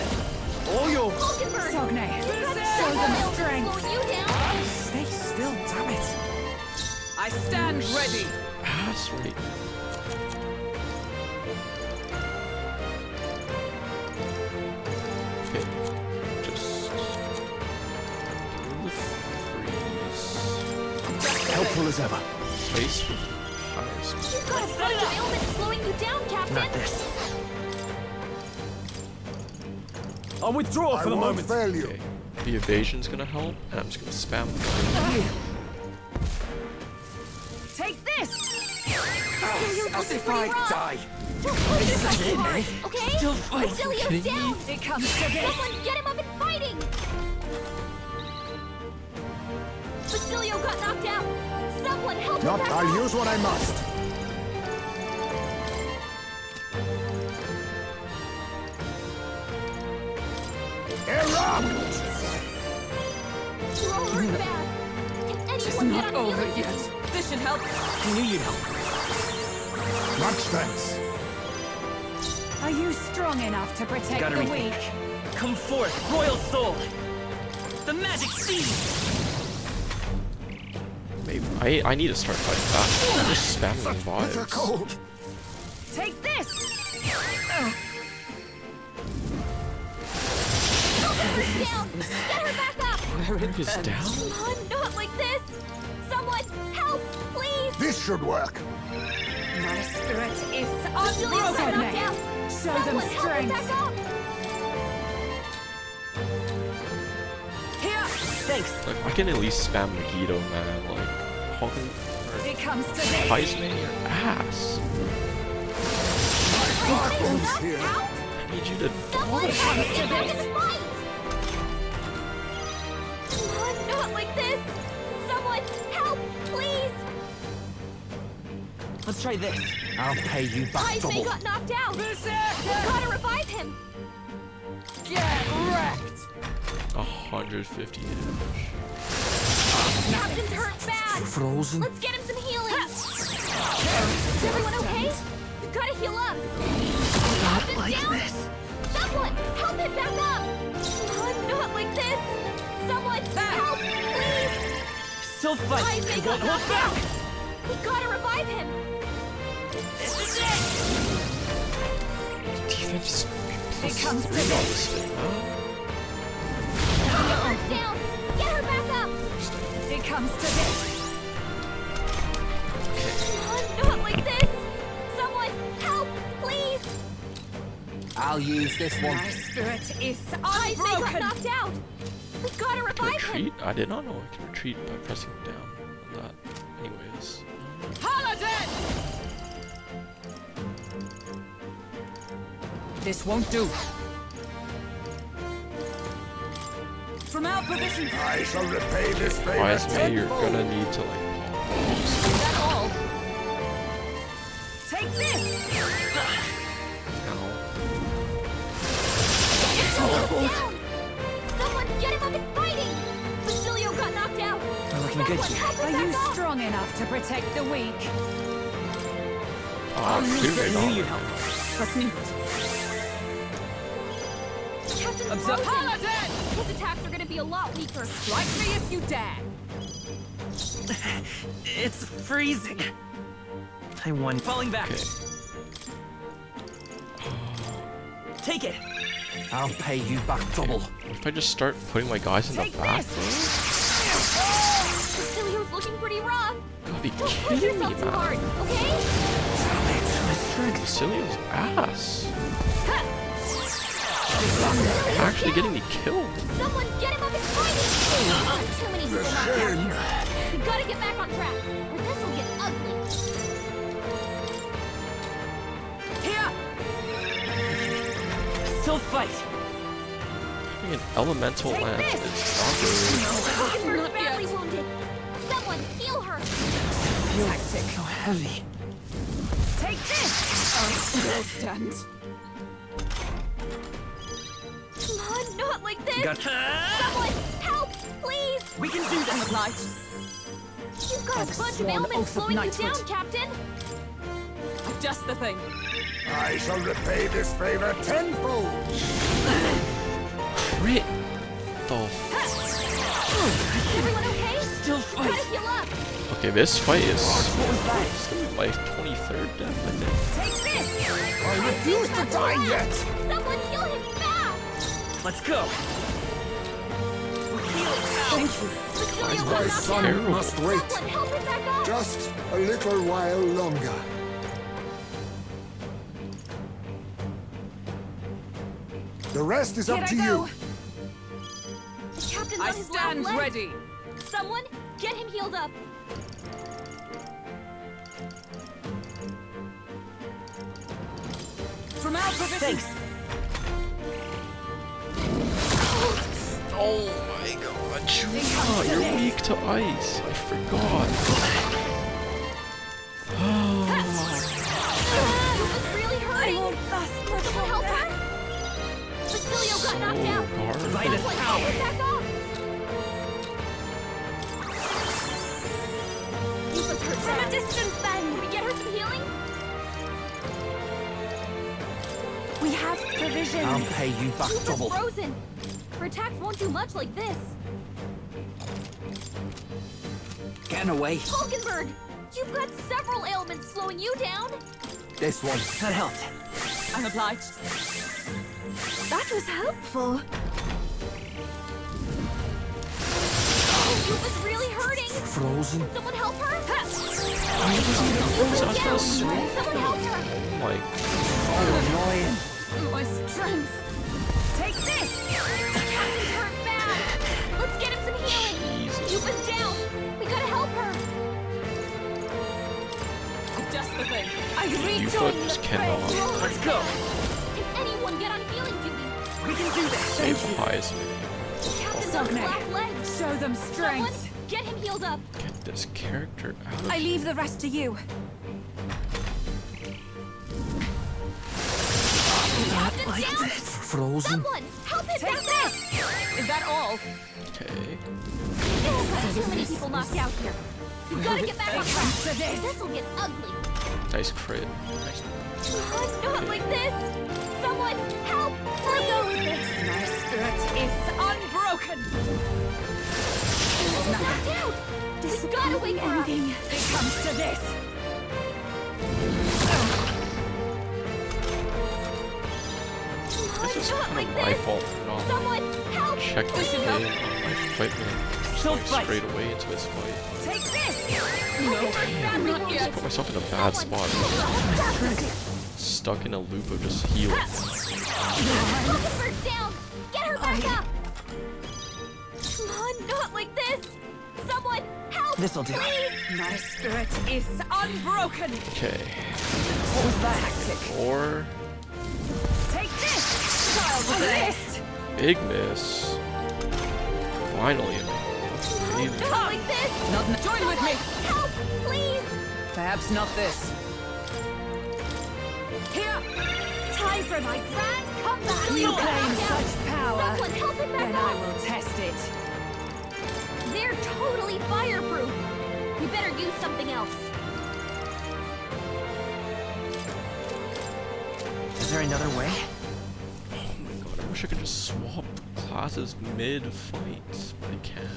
S5: All yours.
S17: Sogne, show them strength.
S2: Slowing you down.
S16: Stay still, damn it.
S15: I stand ready.
S1: Ass right now. Okay. Just kill the freeze.
S5: as ever.
S1: Place for highest.
S2: You've got a bunch of ailments slowing you down, Captain.
S16: Not this.
S5: I'll withdraw for the moment.
S3: Fail you.
S1: Okay. The evasion's gonna help, and I'm just gonna spam.
S17: Take this!
S16: As if I die.
S2: Don't push it
S16: This
S2: too
S16: again,
S2: hard,
S16: eh?
S2: okay?
S16: Still fighting.
S2: Basilio's down!
S17: It comes to this.
S2: Someone get him up and fighting! Basilio got knocked out! Someone help him
S3: Not,
S2: back
S3: I'll
S2: up!
S3: use what I must. Erupt!
S2: You're all hurt bad. Can
S15: It's
S2: anyone get
S15: not
S2: on
S15: over
S2: healing?
S15: yet. This should help.
S16: I knew you'd help.
S3: Much thanks.
S17: Are you strong enough to protect
S20: Gotta
S17: the
S20: rethink.
S17: weak?
S20: Come forth, royal soul! The magic seed!
S1: Maybe I need to start fighting back. I'm just spamming vibes.
S17: Take this!
S2: Down! Get her back up!
S1: Where is down?
S2: Come on, not like this! Someone help, please!
S3: This should work.
S17: My spirit is
S2: Basilio's got knocked out!
S17: Show them
S2: Someone help him
S17: strength.
S2: back up!
S17: Here!
S20: Thanks.
S1: Like, I can at least spam Megiddo, man. Like, Hulkin
S17: It comes to this.
S1: Heisman your ass.
S3: Sparkles here.
S1: I need you to
S2: Someone
S1: dodge.
S2: help us get back in the fight! Come on, not like this! Someone help, please!
S16: Let's try this. I'll pay you back
S2: Heisman
S16: double.
S2: got knocked out! We gotta revive him!
S17: Get wrecked!
S1: 150 damage.
S2: Captain's hurt bad!
S16: Frozen.
S2: Let's get him some healing! Is everyone okay? We've gotta heal up! Captain's
S16: like
S2: down!
S16: this.
S2: Someone help him back up! Come on, not like this! Someone help, please!
S16: Still fight.
S2: Heisman got knocked out! We gotta revive him!
S16: This is it.
S1: Defense.
S17: It comes to
S1: Three on
S17: this.
S1: this thing, huh?
S2: Someone's down! Get her back up!
S17: It comes to this.
S2: Come on, not like this! Someone help, please!
S16: I'll use this one.
S17: My spirit is
S2: Heisman got
S17: unbroken.
S2: knocked out! We gotta revive him!
S1: Retreat? I did not know I can retreat by pressing down on that. Anyways.
S17: Paladin!
S15: This won't do. From our position.
S3: I shall repay this favor
S1: Heisman, you're
S3: tenfold.
S1: gonna need to like
S2: Is that all?
S17: Take this!
S2: Down! Someone get him up and fighting! Basilio got knocked out!
S16: We're looking good
S2: Someone
S16: here.
S2: help him
S17: Are you
S2: back up!
S17: strong enough to protect the weak?
S1: shoot
S15: I
S1: it
S15: knew
S1: off.
S15: you'd help. Trust me.
S2: Captain
S15: Observe-
S2: Frozen!
S15: Paladin!
S2: His attacks are gonna be a lot weaker.
S15: Strike me if you dare.
S20: It's freezing. I won. Falling back.
S1: Okay.
S20: Take it.
S16: I'll pay you back double.
S1: What if I just start putting my guys in the
S17: Take
S1: back?
S2: Basilio's looking pretty rough.
S1: Gotta be
S2: Don't push
S1: kidding me,
S2: yourself too
S1: man.
S2: hard, okay?
S1: Basilio's ass. Actually getting me killed.
S2: Someone get him up and fighting! Too many people knocked out here. We gotta get back on track, or this'll get ugly.
S15: Here.
S20: Still fight.
S1: Having an elemental
S17: Take
S1: lance
S17: this.
S1: is not good.
S2: We're badly wounded. Someone heal her.
S16: Tactic. So heavy.
S17: Take this!
S15: Still stand.
S2: Come on, not like this.
S20: Got.
S2: Someone help, please.
S20: We can do
S15: On the
S20: this.
S15: flight.
S2: You've got a bunch of
S15: sworn
S2: ailments
S15: oath of
S2: slowing you
S15: knighthood.
S2: down, Captain.
S15: Just the thing.
S3: I shall repay this favor tenfold.
S1: Crit. The
S2: Is everyone okay?
S20: Still
S2: Gotta
S20: fight.
S2: heal up.
S1: Okay, this fight is
S20: What was that?
S1: my 23rd death, I think.
S17: Take this!
S3: I refuse to die yet.
S2: Someone heal him fast.
S20: Let's go. We're healing now.
S9: Thank you.
S3: My son
S1: terrible.
S3: must wait. Just a little while longer. The rest is up to you.
S2: The captain's
S15: I
S2: on his
S15: stand
S2: last legs.
S15: ready.
S2: Someone, get him healed up.
S15: From our position.
S1: Oh my god, Julia, you're weak to ice. I forgot.
S2: Really hurting. Someone help her. Basilio got knocked out.
S20: Vitus power.
S2: Back off. You was hurt from a distance then. Can we get her some healing?
S7: We have provisions.
S16: I'll pay you back
S2: Yuba's
S16: double.
S2: frozen. Her attacks won't do much like this.
S16: Getting away.
S2: Falkenberg, you've got several ailments slowing you down.
S16: This one. That helped.
S15: I'm obliged.
S2: That was helpful. Yuba's really hurting.
S16: Frozen.
S2: Someone help her.
S1: Someone help
S2: Someone help her.
S1: Like,
S16: Oh, annoying.
S2: My strength. Take this. Captain's hurt bad. Let's get him some healing. Yuba's down. We gotta help her.
S15: Just the thing.
S2: I
S1: you
S2: rejoin
S1: just
S2: the
S1: cannot
S2: fray.
S15: Let's go.
S2: Can anyone get on healing duty?
S15: We can do this.
S1: save highest.
S2: Captain's on his last legs.
S17: Show them strength.
S2: Someone, get him healed up.
S1: Get this character out of
S7: I leave the rest to you.
S2: Captain's down.
S16: Frozen.
S2: Someone, help him back up.
S15: Is that all?
S1: Okay.
S2: Too many people knocked out here. We gotta get back on track. This'll get ugly.
S1: Nice crit.
S2: Not like this. Someone, help, please. Go with this.
S15: My spirit is unbroken.
S2: Knocked out. We gotta wake her up.
S15: It comes to this.
S1: This is
S2: Not
S1: kind
S2: like
S1: of my
S2: this.
S1: fault for not
S2: Someone, help.
S1: checking
S2: We should
S1: in
S2: help.
S1: on my equipment. Just
S15: She'll
S1: going
S15: fight.
S1: straight away into this fight.
S2: Take this.
S15: No, not
S1: I
S15: yet.
S1: put myself in a bad spot. Stuck in a loop of just healing.
S2: Falkenberg down. Get her back up. Come on, not like this. Someone, help.
S16: This'll do.
S2: Please.
S15: My spirit is unbroken.
S1: Okay.
S15: What was that?
S1: Or
S15: Take this. Child of this.
S1: big miss. Finally. Maybe.
S2: Not like this.
S15: Not join with me.
S2: Help, please.
S15: Perhaps not this.
S2: Here. Time for my grand comeback.
S17: You claim such power,
S2: Someone help it back
S17: then I
S2: up.
S17: will test it.
S2: They're totally fireproof. We better use something else.
S16: Is there another way?
S1: Oh my god, I wish I could just swap classes mid-fight, but I can't.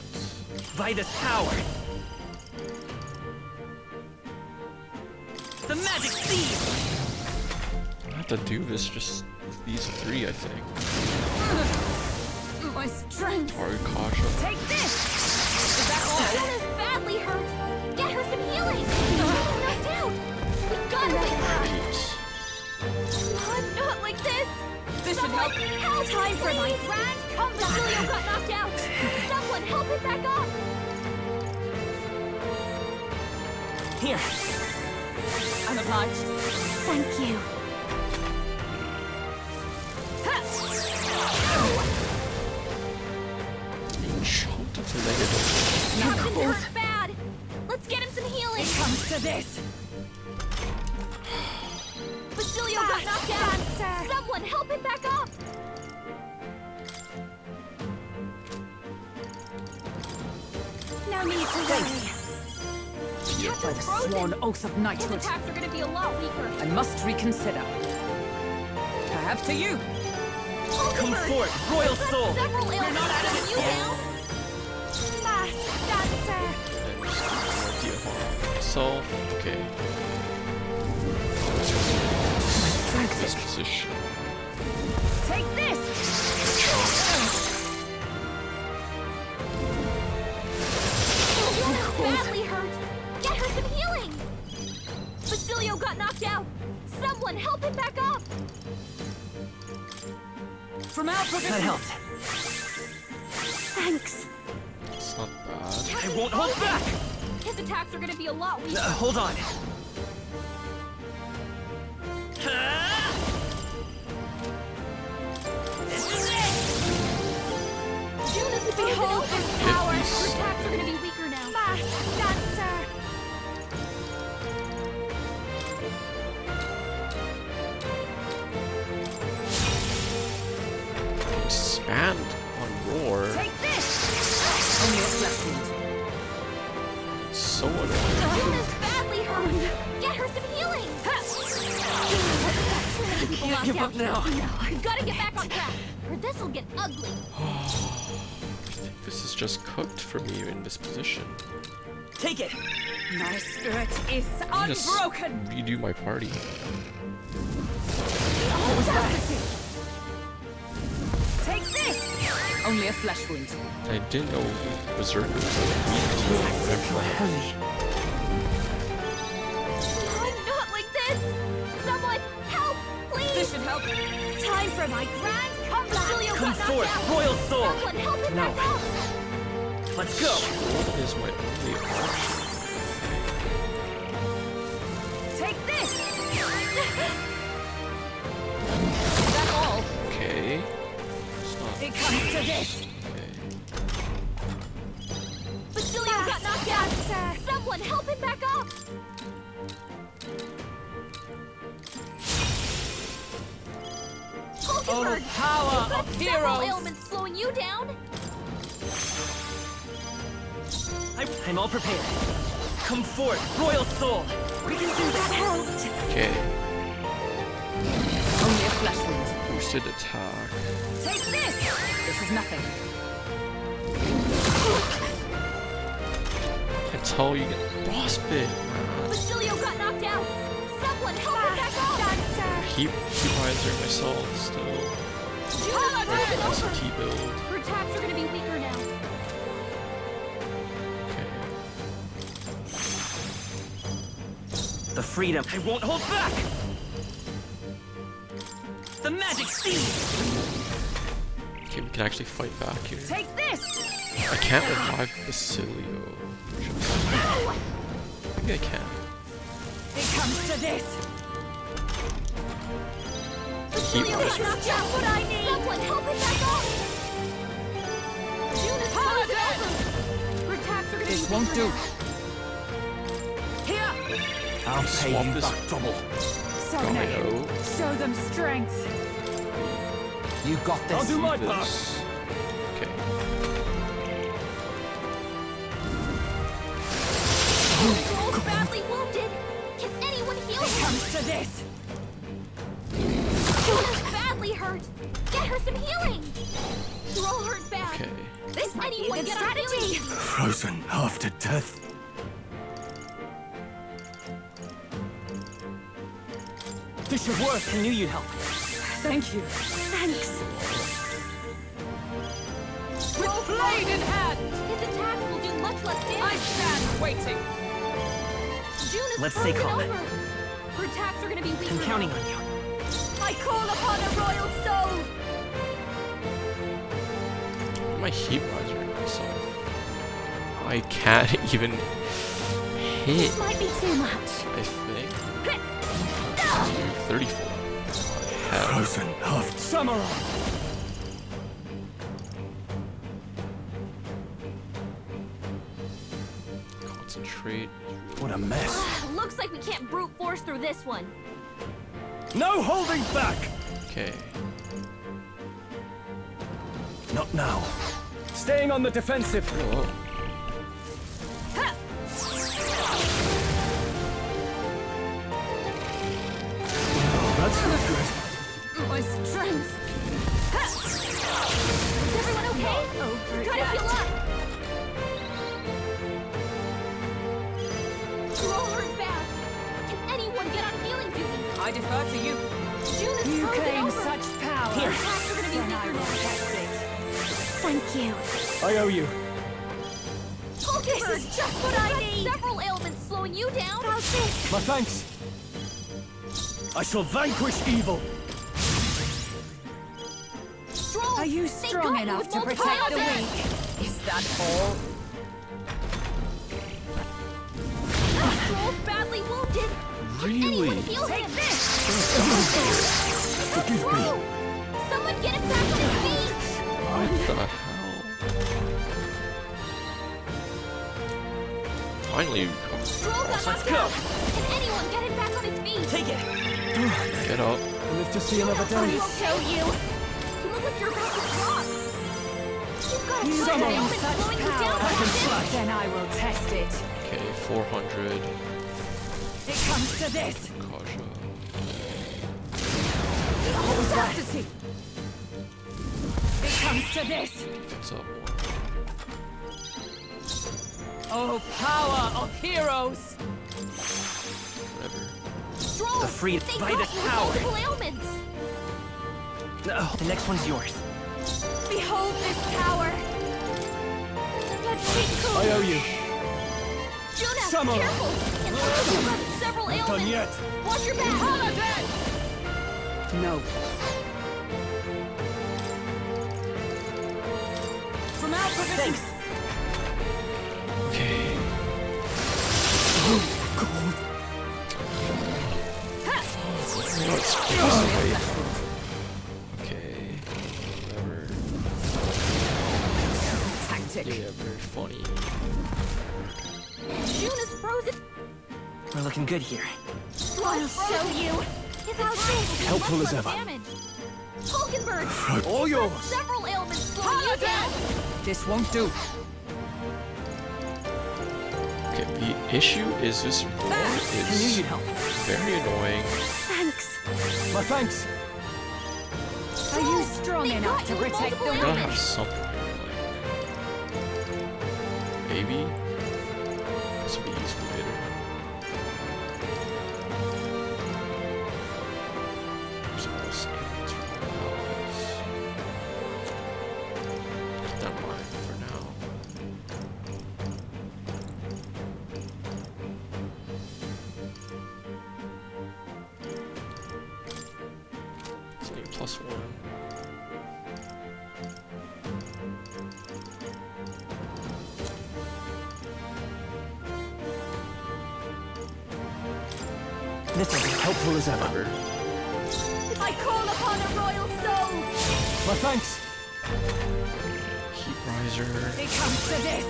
S20: Vitus power. The magic seed.
S1: I have to do this just with these three, I think.
S2: My strength.
S1: Tarukasha.
S2: Take this. Is that all? Rella's badly hurt. Get her some healing. Knocked out. We gotta wake her up.
S1: Jeez.
S2: Come on, not like this.
S15: This should help.
S2: Help! Time for my grand comeback. Basilio got knocked out. Someone help him back up.
S16: Here.
S15: I'm obliged.
S2: Thank you.
S1: Choked into negative.
S2: Captain's hurt bad. Let's get him some healing.
S15: It comes to this.
S2: Basilio got knocked out. Someone help him back up.
S7: No need to worry.
S15: By the sworn oath of
S2: His
S15: knighthood,
S2: attacks are gonna be a lot weaker.
S15: I must reconsider. Perhaps to you.
S20: Come forth, royal soul.
S2: Several ailments slowing you down.
S7: Mask dancer.
S1: And just give me an idea of myself. Okay. This position.
S2: Take this. Someone help him back up!
S15: From our provision.
S20: That helped.
S2: Thanks.
S1: It's not bad.
S20: I won't hold back!
S2: His attacks are gonna be a lot weaker.
S20: Hold on.
S2: Judas, behold his power! Her attacks are gonna be weaker now. Fast dancer!
S1: Expand on roar.
S15: Take this! Only a flesh wound.
S1: So annoying.
S2: Judas badly hurt! Get her some healing!
S20: Can't give up now.
S2: We've gotta get back on track, or this'll get ugly.
S1: I think this is just cooked for me in this position.
S15: Take it! My spirit is
S1: Let me just
S15: unbroken!
S1: redo my party.
S15: What was that? Take this! Only a flesh wound.
S1: I didn't know Berserkers were
S20: heavy.
S2: I'm not like this! Someone help, please!
S15: This should help.
S2: Time for my grand comeback! Basilio
S20: Come
S2: got knocked
S20: forth,
S2: out.
S20: Royal Soul!
S2: Someone help him
S20: No.
S2: back up!
S20: Let's go!
S1: Shield is my only option.
S15: Take this! Is that all?
S1: Okay. It's not.
S15: It comes to this!
S2: Basilio got knocked out! Someone help him back up!
S15: Oh, the
S2: Hulkenberg,
S15: power
S2: you've got
S15: of
S2: several
S15: heroes!
S2: ailments slowing you down.
S20: I'm all prepared. Come forth, Royal Soul! We can do this!
S1: Okay.
S15: Only a flesh wound.
S1: Boosted attack.
S15: Take this! This is nothing.
S1: I tell you, get boss bit.
S2: Basilio got knocked out! Someone help him back up!
S1: Keep riser myself still.
S2: Judas,
S1: ST build.
S2: her attacks are gonna be weaker now.
S20: The freedom. I won't hold back! The magic steed!
S1: Okay, we can actually fight back here.
S15: Take this!
S1: I can't revive Basilio. Maybe I can.
S15: It comes to this!
S1: Keep
S2: Basilio got
S1: riser.
S2: knocked out! What I need! Someone help him back up! Judas, close it over! Her attacks are gonna
S5: This
S2: be
S5: won't
S2: weaker
S5: do.
S2: now.
S15: Here!
S5: I'll pay
S1: Swap
S5: you
S1: this
S5: back double.
S17: So
S1: Guy-o.
S17: show them strength.
S5: You got this.
S1: I'll do my part. Okay.
S2: Joel's badly wounded. Can anyone heal him?
S15: It comes to this!
S2: Judas badly hurt. Get her some healing. Throw hurt bad.
S1: Okay.
S2: This might be a good strategy.
S5: Frozen after death.
S20: This should work. I knew you'd help.
S15: Thank you.
S2: Thanks.
S15: With blade in hand!
S2: His attacks will do much less damage.
S15: I stand waiting!
S2: Judas
S20: Let's stay calm.
S2: over. Her attacks are gonna be weaker.
S20: I'm counting on you.
S2: I call upon a royal soul.
S1: My heat riser myself. I can't even hit.
S2: This might be too much.
S1: I think. 34.
S5: Frozen after
S15: Samurai!
S1: Concentrate.
S5: What a mess.
S2: Looks like we can't brute force through this one.
S5: No holding back!
S1: Okay.
S5: Not now. Staying on the defensive.
S1: Oh.
S5: That's not good.
S2: My strength. Is everyone okay? Gotta heal up. You're all hurt bad. Can anyone get on healing duty?
S15: I defer to you.
S2: Judas,
S17: You
S2: throws it
S17: claim
S2: over.
S17: such power.
S2: Her attacks are gonna be
S17: Then I
S2: weaker
S17: will
S2: now.
S17: test it.
S2: Thank you.
S5: I owe you.
S2: This is just what I need. Several ailments slowing you down. How's this?
S5: My thanks.
S10: I shall vanquish evil.
S17: Are you strong enough to protect the weak?
S15: Is that all?
S2: Stroll's badly wounded.
S1: Really?
S2: Heal him.
S5: Forgive me.
S2: Someone get him back on his feet.
S1: What the hell? Finally, you come.
S2: Stroll got knocked out. Can anyone get him back on his feet?
S20: Take it.
S1: Get up.
S5: Live to see another
S2: I
S5: day.
S2: will kill you. You look like you're about to drop. You've got a bunch of ailments slowing you down.
S17: Then I will test it.
S1: Okay, 400.
S17: It comes to this.
S1: Kaja.
S17: Audacity. It comes to this.
S1: Fix up more.
S15: Oh, power of heroes!
S1: Whatever.
S2: Stroll,
S20: The free
S2: they
S20: by
S2: got
S20: this
S2: you with
S20: power.
S2: multiple ailments.
S20: No, the next one's yours.
S2: Behold this power. Let's take cool.
S5: I owe you.
S2: Jonah,
S5: Summer.
S2: careful. It looks like you've got several ailments.
S5: Done yet.
S2: Watch your back.
S15: No. From our position.
S20: Thanks.
S1: Okay.
S5: Oh, God.
S1: Okay. Whatever.
S15: Tactic.
S1: Yeah, very funny.
S2: Jonah's frozen.
S20: We're looking good here.
S2: I'll show you. His house is
S5: Helpful as ever.
S2: Hulkenberg.
S5: All yours.
S2: Several ailments slowing you down.
S15: This won't do.
S1: Okay, the issue is this roar
S20: I knew
S1: is
S20: you'd help.
S1: very annoying.
S2: Thanks.
S5: My thanks.
S17: Are you strong enough to protect the
S1: I gotta
S17: weak?
S1: have something here, like maybe this would be useful later. There's more statements from the allies. Never mind for now. Let's need +1.
S20: This will be
S5: Helpful as ever.
S2: I call upon a royal soul.
S5: My thanks.
S1: Heat riser.
S17: It comes to this.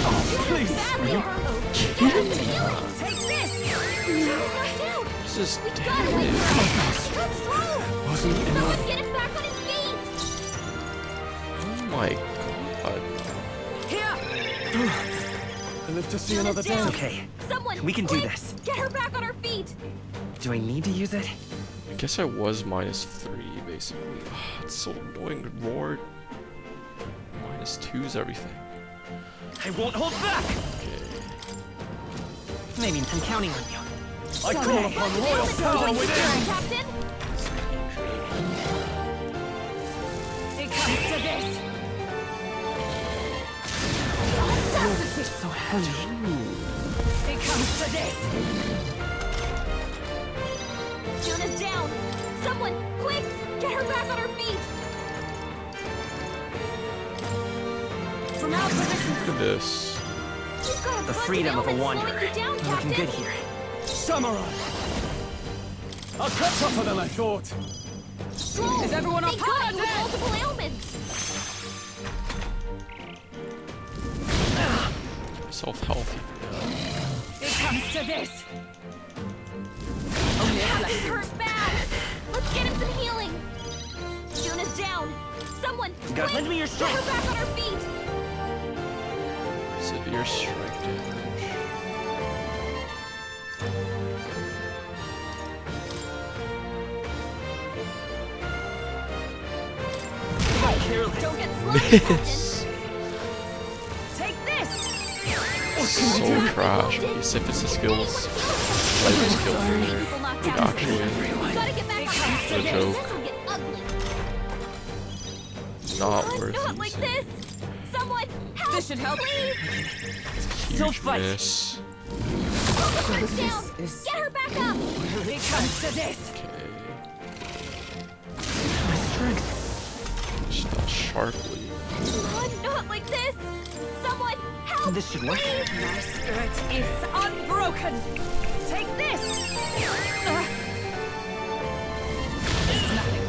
S5: Oh, please.
S2: Badly hurt. Get him to heal him. Take this. Knocked out.
S1: This is
S2: We gotta wait
S1: damage.
S2: for him. That's Stroll.
S5: Wasn't
S2: Someone
S5: enough.
S2: get him back on his feet.
S1: Oh my god.
S15: Here.
S5: I live to see another day.
S20: It's okay.
S2: Someone,
S20: We can do
S2: quick,
S20: this.
S2: Get her back on her feet.
S20: Do I need to use it?
S1: I guess I was -3 basically. It's so annoying. Roar. -2's everything.
S20: I won't hold back!
S1: Okay.
S20: Maybe I'm counting on you.
S5: I call upon royal power within.
S2: Captain.
S17: It comes to this.
S20: So heavy.
S17: It comes to this.
S2: Jonah's down. Someone, quick, get her back on her feet.
S15: From our position.
S1: Look at this.
S2: You've got a
S20: The
S2: bunch
S20: freedom of a
S2: ailments
S20: wanderer.
S2: slowing you down,
S20: We're looking
S2: Captain.
S20: good here.
S5: Samurai. I'll cut tougher than I thought.
S2: Stroll,
S15: Is everyone
S2: they
S15: up?
S2: got you with multiple ailments.
S1: Myself healthy for now.
S17: It comes to this.
S15: Only a
S2: He's
S15: flesh.
S2: hurt bad. Let's get him some healing. Jonah's down. Someone,
S20: You gotta
S2: quick,
S20: lend me your
S2: get
S20: strength.
S2: her back on her feet.
S1: Severe strike damage.
S2: Don't get sluggy,
S1: Miss.
S2: Take this.
S1: So trash. As if it's the skills. Like the skill here.
S2: People knocked
S1: Like
S2: out.
S1: actually
S2: We gotta get back on track.
S1: a joke.
S2: This will get ugly.
S1: Not worth
S2: Not like
S1: using.
S2: this. Someone, help,
S15: This should help.
S2: please.
S20: Still
S1: Huge
S20: fight.
S1: miss.
S2: Focus down! Get her back up!
S17: It comes to this!
S1: My strength. She thought sharply.
S2: Not like this! Someone help!
S20: This should work.
S17: My spirit is unbroken! Take this! Nothing.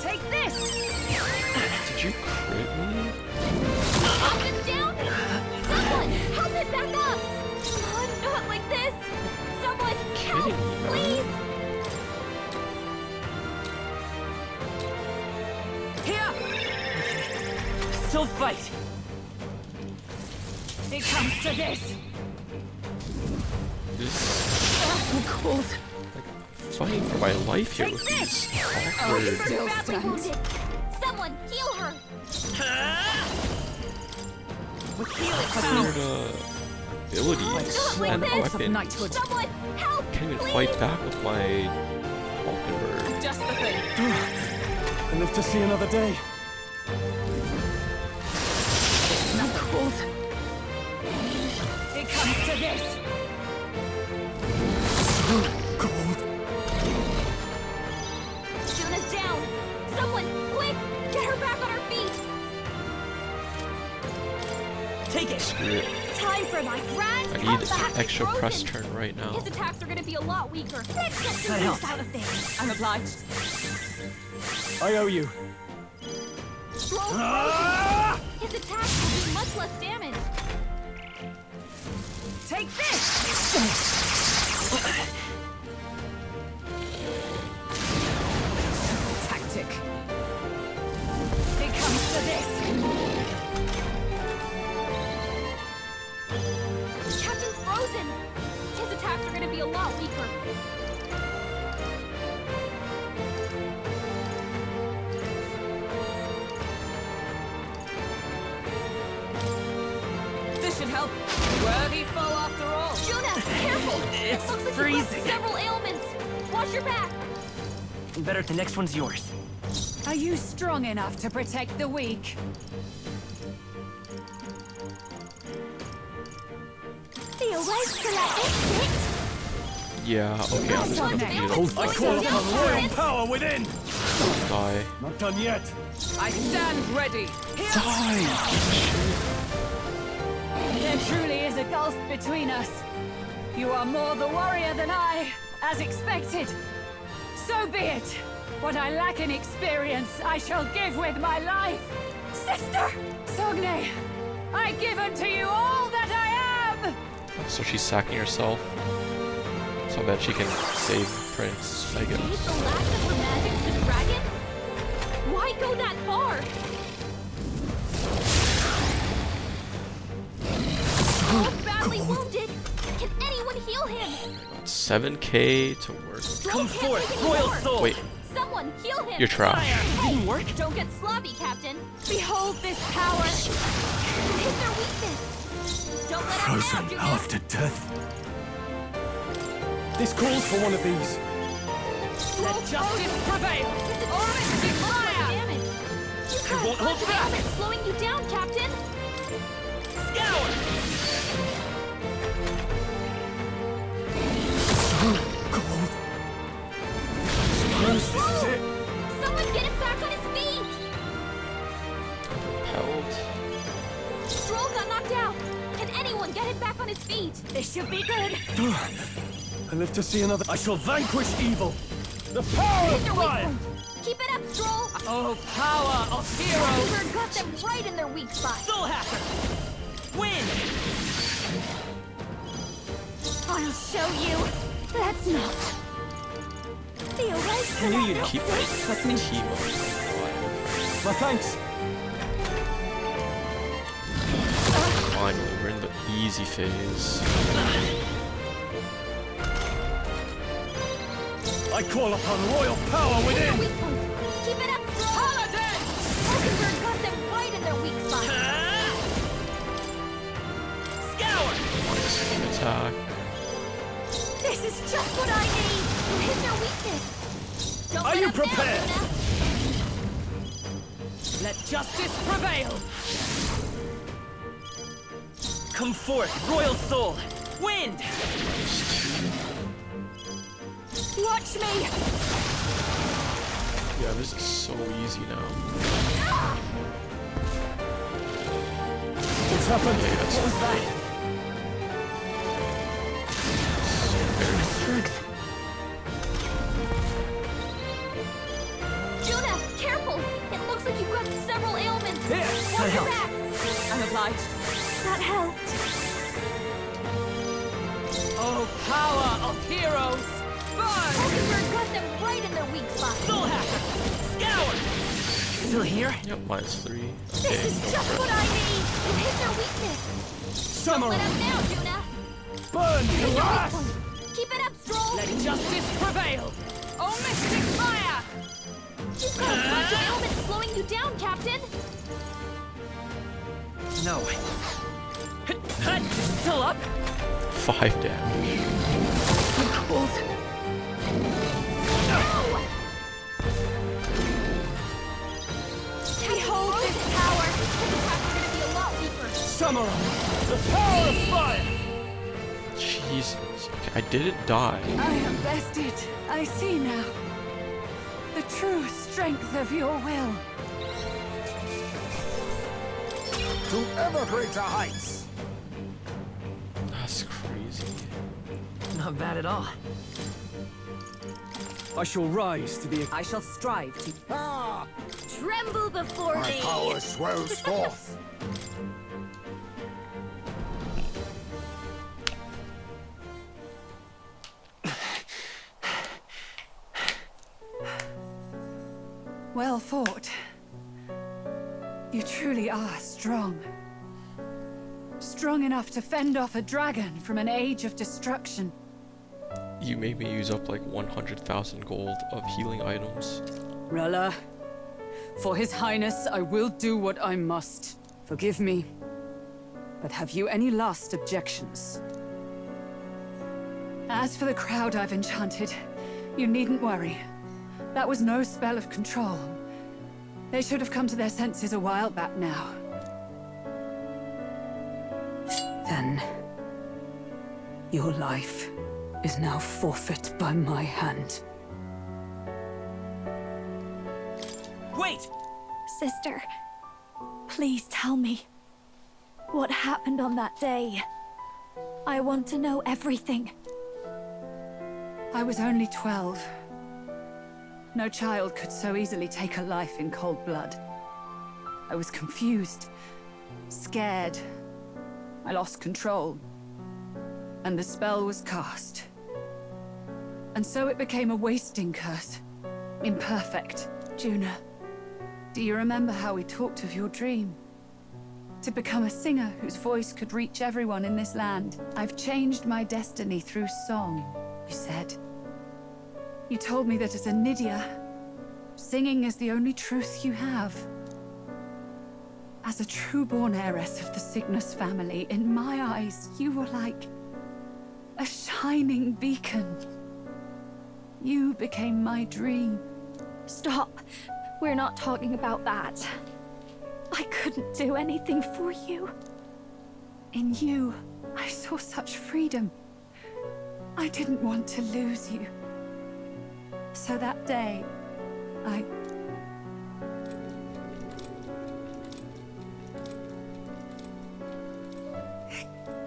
S17: Take this!
S1: Did you crit me?
S2: Captain down! Someone help him back up! Not like this! Someone help, please!
S20: Here! Still fight!
S17: It comes to this!
S1: I'm
S17: cold.
S1: Fighting for my life here
S2: Take
S1: with
S2: this!
S1: these
S2: Oh,
S1: awkward...
S2: you're badly wounded! Someone heal her!
S20: With healing
S1: Weird, abilities and weapons.
S2: Someone help!
S1: Can't even fight back with my Hulkenberg.
S15: Just the thing.
S5: I live to see another day.
S17: It's not cold. It comes to this!
S2: Juna's down! Someone, quick! Get her back on her feet!
S20: Take it!
S1: Screw it.
S2: Time for my grand
S1: I need
S2: comeback!
S1: an extra
S2: Frozen.
S1: press turn right now.
S2: His attacks are gonna be a lot weaker. Let's get some
S20: That
S2: use
S20: helps.
S2: out of this!
S15: I'm obliged.
S5: I owe you.
S2: Stroll's frozen! His attacks will do much less damage!
S17: Take this! Tactic. It comes to this!
S2: Captain's frozen! His attacks are gonna be a lot weaker.
S15: This should help. Worthy foe after all.
S2: Juna, careful!
S20: It's
S2: It looks like
S20: freezing.
S2: you've got several ailments! Watch your back!
S20: Better if the next one's yours.
S17: Are you strong enough to protect the weak?
S2: Feel right to let this sit?
S1: Yeah, okay, I'm just gonna beat it.
S5: I call upon royal power within!
S1: Die.
S5: Not done yet.
S15: I stand ready.
S17: There truly is a gulf between us. You are more the warrior than I, as expected. So be it. What I lack in experience, I shall give with my life. Sister! Sogne, I give unto you all that I am!
S1: So she's sacking herself. So I bet she can save Prince, I guess.
S2: Gave the last of her magic to the dragon? Why go that far? Stroll's badly wounded! Can anyone heal him?
S1: 7k to work.
S2: Come forth,
S20: Royal Soul!
S1: Wait,
S2: Someone heal him!
S1: you're trash.
S2: Hey, don't get sloppy, Captain. Behold this power. Hit their weakness. Don't let us down, Juna.
S5: after death. This calls for one of these.
S15: Let justice prevail. Orange fire.
S2: Damage. You got
S20: won't
S2: a bunch
S20: hold
S2: of
S20: back.
S2: elements slowing you down, Captain.
S20: Scour!
S5: Suppose this is it.
S2: Someone get him back on his feet.
S1: Held.
S2: Stroll got knocked out. Can anyone get him back on his feet? This should be good.
S5: I live to see another. I shall vanquish evil. The power of
S2: Hit their weak
S5: fire.
S2: point. Keep it up, Stroll.
S15: Oh, power of heroes.
S2: Bird got them right in their weak spot.
S20: Soul Hacker! Win!
S2: I'll show you. That's not. Feel right
S20: I knew you'd
S2: to
S20: help.
S1: Keep
S20: Trust me.
S1: team up.
S5: My thanks.
S1: Finally, we're in the easy phase.
S5: I call upon royal power
S2: Hit their
S5: within.
S2: weak point. Keep it up, Stroll.
S15: Paladin!
S2: Bird got them right in their weak spot.
S20: Scour!
S1: Minus attack.
S2: This is just what I need. You hit their weakness. Don't
S5: Are
S2: let
S5: you
S2: up now,
S5: prepared?
S2: Juna.
S15: Let justice prevail.
S20: Come forth, royal soul! Wind!
S2: Watch me!
S1: Yeah, this is so easy now.
S5: What's happened?
S1: Okay, that's
S5: What was that?
S19: Strength.
S2: Juna, careful! It looks like you've got several ailments.
S20: There,
S2: Watch
S20: that
S2: your
S20: helped.
S2: back.
S15: I'm obliged.
S2: That helped.
S15: Oh, power of heroes! Burn!
S2: Oakenberg got them right in their weak spot.
S20: Soul hacker! Scour! Still here?
S1: Yep, -3.
S2: This
S1: Okay.
S2: is just what I need! You hit their weakness!
S5: Summer!
S2: Let up now, Juna!
S5: Burn,
S2: Hit
S5: you
S2: your weak
S5: ass!
S2: point. Keep it up, Stroll!
S15: Let justice prevail! Oh, mystic fire!
S2: You've got a bunch of ailments slowing you down, Captain!
S20: No. Still up?
S1: 5 damage.
S2: Cold. No! Behold this power! His attacks are gonna be a lot weaker.
S5: Samurai! The power of fire!
S1: Jesus. I didn't die.
S17: I am bested. I see now. The true strength of your will.
S3: To ever greater heights.
S1: That's crazy.
S20: Not bad at all.
S5: I shall rise to be a...
S15: I shall strive to...
S3: Ah!
S2: Tremble before
S3: My
S2: me!
S3: power swells forth.
S17: Well fought. You truly are strong. Strong enough to fend off a dragon from an age of destruction.
S1: You made me use up like 100,000 gold of healing items.
S15: Rella, for His Highness, I will do what I must. Forgive me. But have you any last objections?
S17: As for the crowd I've enchanted, you needn't worry. That was no spell of control. They should have come to their senses a while back now.
S15: Then, your life is now forfeit by my hand.
S20: Wait!
S2: Sister, please tell me. What happened on that day? I want to know everything.
S17: I was only 12. No child could so easily take a life in cold blood. I was confused, scared. I lost control. And the spell was cast. And so it became a wasting curse. Imperfect. Juna, do you remember how we talked of your dream? To become a singer whose voice could reach everyone in this land. I've changed my destiny through song, you said. You told me that as a Nydia, singing is the only truth you have. As a true-born heiress of the Cygnus family, in my eyes, you were like a shining beacon. You became my dream.
S2: Stop. We're not talking about that. I couldn't do anything for you.
S17: In you, I saw such freedom. I didn't want to lose you. So that day, I...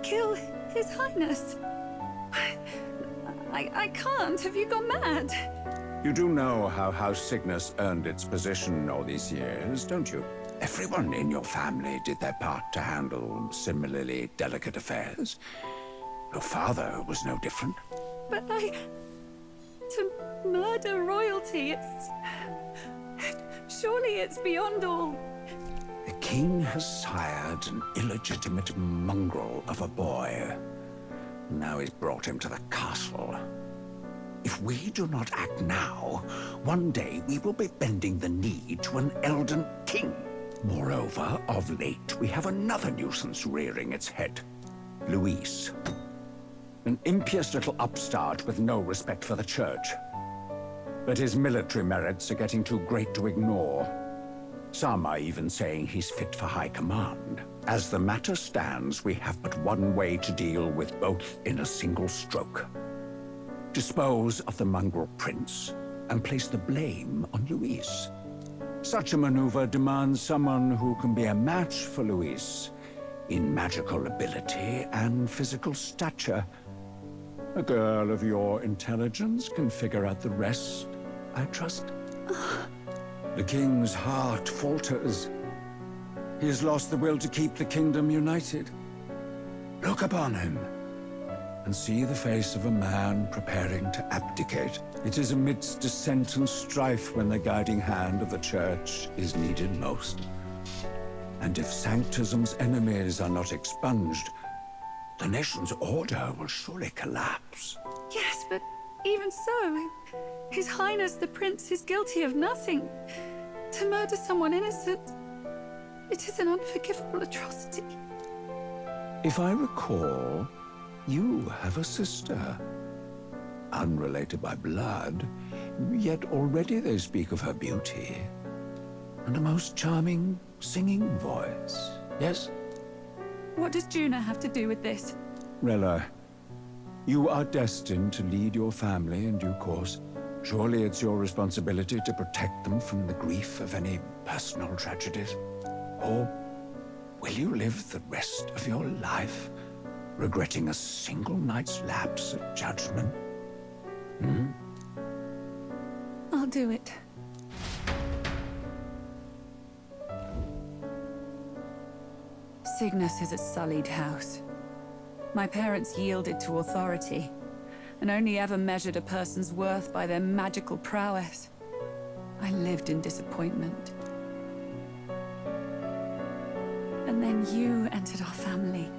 S17: kill His Highness. I can't. Have you gone mad?
S6: You do know how House Cygnus earned its position all these years, don't you? Everyone in your family did their part to handle similarly delicate affairs. Your father was no different.
S17: But to murder royalty, surely it's beyond all.
S6: The king has sired an illegitimate mongrel of a boy. Now he's brought him to the castle. If we do not act now, one day we will be bending the knee to an Elden king. Moreover, of late, we have another nuisance rearing its head. Luis. An impious little upstart with no respect for the church. But his military merits are getting too great to ignore. Some are even saying he's fit for high command. As the matter stands, we have but one way to deal with both in a single stroke. Dispose of the mongrel prince and place the blame on Luis. Such a maneuver demands someone who can be a match for Luis in magical ability and physical stature. A girl of your intelligence can figure out the rest, I trust. The king's heart falters. He has lost the will to keep the kingdom united. Look upon him and see the face of a man preparing to abdicate. It is amidst dissent and strife when the guiding hand of the church is needed most. And if Sanctism's enemies are not expunged, the nation's order will surely collapse.
S17: Yes, but even so, His Highness the Prince is guilty of nothing. To murder someone innocent, it is an unforgivable atrocity.
S6: If I recall, you have a sister. Unrelated by blood, yet already they speak of her beauty. And a most charming singing voice, yes?
S17: What does Juna have to do with this?
S6: Rella, you are destined to lead your family in due course. Surely it's your responsibility to protect them from the grief of any personal tragedies. Or will you live the rest of your life regretting a single night's lapse of judgment?
S17: I'll do it. Cygnus is a sullied house. My parents yielded to authority, and only ever measured a person's worth by their magical prowess. I lived in disappointment. And then you entered our family.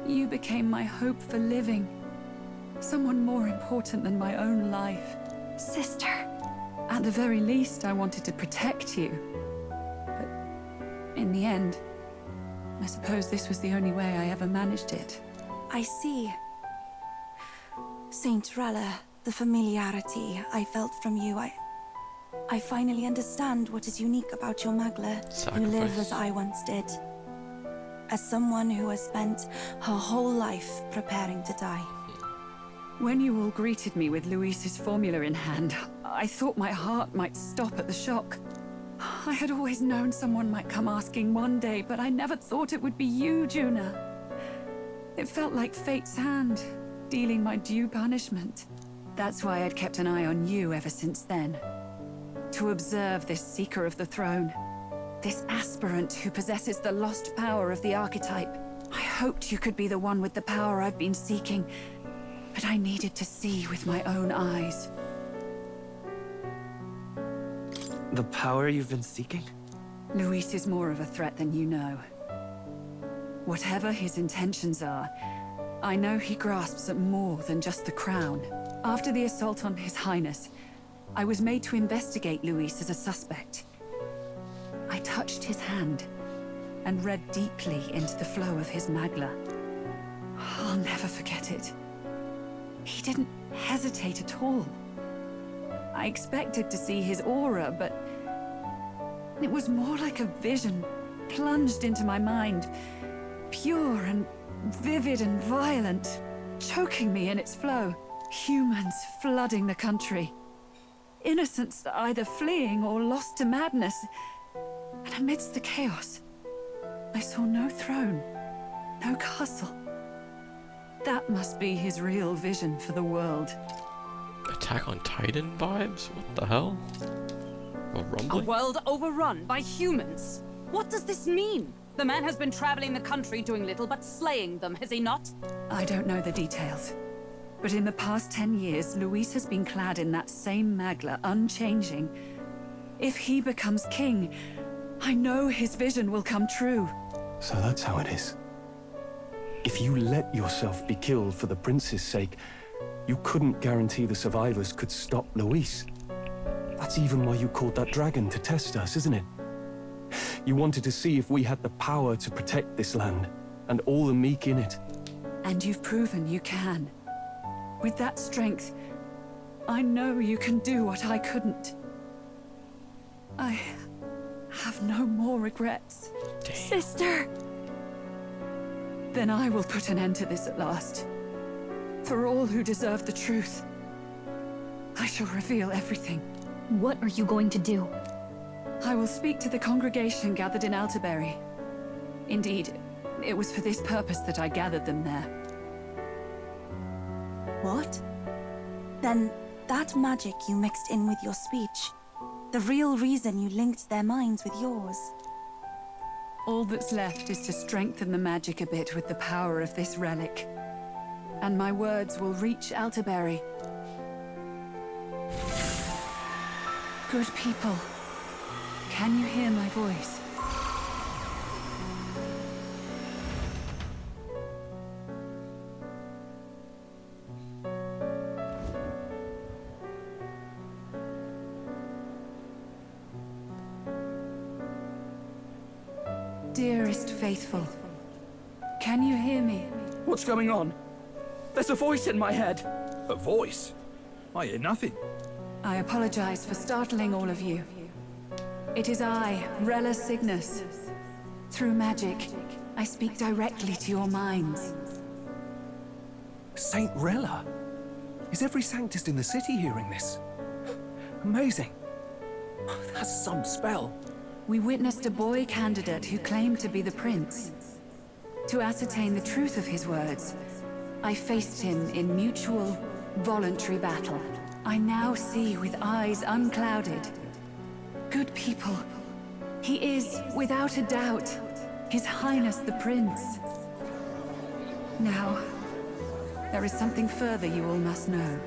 S17: You became my hope for living. Someone more important than my own life.
S2: Sister.
S17: At the very least, I wanted to protect you. But in the end, I suppose this was the only way I ever managed it.
S7: I see. Saint Rella, the familiarity I felt from you, I finally understand what is unique about your Magla. You live as I once did. As someone who has spent her whole life preparing to die.
S17: When you all greeted me with Luis's formula in hand, I thought my heart might stop at the shock. I had always known someone might come asking one day, but I never thought it would be you, Juna. It felt like fate's hand, dealing my due punishment. That's why I'd kept an eye on you ever since then. To observe this seeker of the throne. This aspirant who possesses the lost power of the archetype. I hoped you could be the one with the power I've been seeking, but I needed to see with my own eyes.
S16: The power you've been seeking?
S17: Luis is more of a threat than you know. Whatever his intentions are, I know he grasps at more than just the crown. After the assault on His Highness, I was made to investigate Luis as a suspect. I touched his hand and read deeply into the flow of his Magla. I'll never forget it. He didn't hesitate at all. I expected to see his aura, but it was more like a vision plunged into my mind, pure and vivid and violent, choking me in its flow. Humans flooding the country. Innocents either fleeing or lost to madness. And amidst the chaos, I saw no throne, no castle. That must be his real vision for the world.
S1: Attack on Titan vibes? What the hell? A
S15: A
S1: rumbling?
S15: world overrun by humans? What does this mean? The man has been traveling the country doing little but slaying them, has he not?
S17: I don't know the details. But in the past 10 years, Luis has been clad in that same Magla, unchanging. If he becomes king, I know his vision will come true.
S5: So that's how it is. If you let yourself be killed for the prince's sake, you couldn't guarantee the survivors could stop Luis. That's even why you called that dragon to test us, isn't it? You wanted to see if we had the power to protect this land, and all the meek in it.
S17: And you've proven you can. With that strength, I know you can do what I couldn't. I have no more regrets.
S2: Sister!
S17: Then I will put an end to this at last. For all who deserve the truth. I shall reveal everything.
S19: What are you going to do?
S17: I will speak to the congregation gathered in Altabury. Indeed, it was for this purpose that I gathered them there.
S7: What? Then that magic you mixed in with your speech, the real reason you linked their minds with yours.
S17: All that's left is to strengthen the magic a bit with the power of this relic. And my words will reach Altabury. Good people, can you hear my voice? Dearest faithful, can you hear me?
S16: What's going on? There's a voice in my head. A voice? I hear nothing.
S17: I apologize for startling all of you. It is I, Rella Cygnus. Through magic, I speak directly to your minds.
S5: Saint Rella? Is every Sanctist in the city hearing this? Amazing. That's some spell.
S17: We witnessed a boy candidate who claimed to be the prince. To ascertain the truth of his words, I faced him in mutual, voluntary battle. I now see with eyes unclouded. Good people, he is, without a doubt, His Highness the Prince. Now, there is something further you all must know.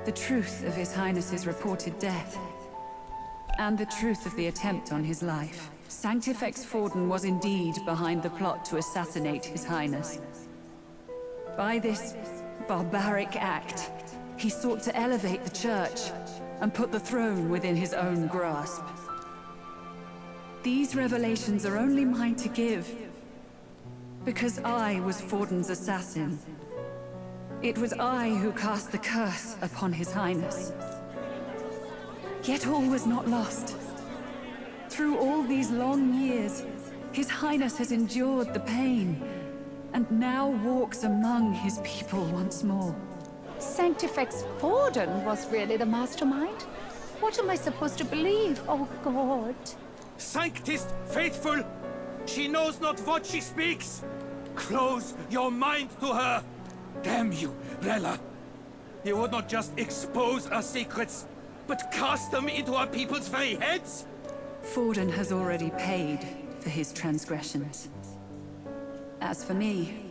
S17: The truth of His Highness's reported death, and the truth of the attempt on his life. Sanctifex Forden was indeed behind the plot to assassinate His Highness. By this barbaric act, he sought to elevate the Church and put the throne within his own grasp. These revelations are only mine to give, because I was Forden's assassin. It was I who cast the curse upon His Highness. Yet all was not lost. Through all these long years, His Highness has endured the pain, and now walks among his people once more.
S11: Sanctifex Forden was really the mastermind? What am I supposed to believe? Oh, God.
S10: Sanctist faithful! She knows not what she speaks! Close your mind to her! Damn you, Rella! You would not just expose our secrets, but cast them into our people's very heads?
S17: Forden has already paid for his transgressions. As for me,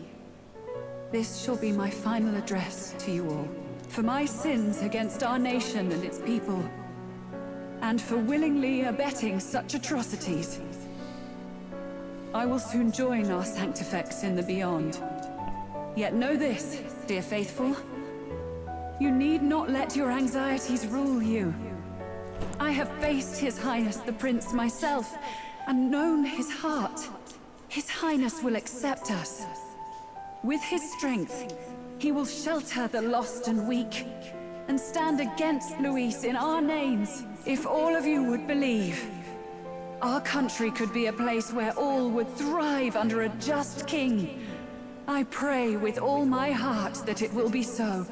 S17: this shall be my final address to you all. For my sins against our nation and its people, and for willingly abetting such atrocities. I will soon join our Sanctifex in the beyond. Yet know this, dear faithful. You need not let your anxieties rule you. I have faced His Highness the Prince myself, and known his heart. His Highness will accept us. With his strength, he will shelter the lost and weak, and stand against Luis in our names. If all of you would believe, our country could be a place where all would thrive under a just king. I pray with all my heart that it will be so.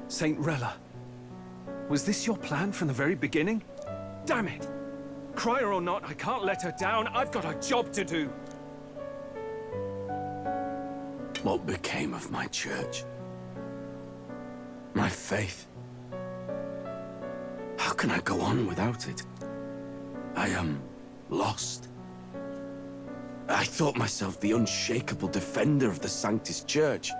S5: Saint Rella, was this your plan from the very beginning? Damn it! Crier or not, I can't let her down. I've got a job to do.
S22: What became of my church? My faith? How can I go on without it? I am lost. I thought myself the unshakable defender of the Sanctist Church.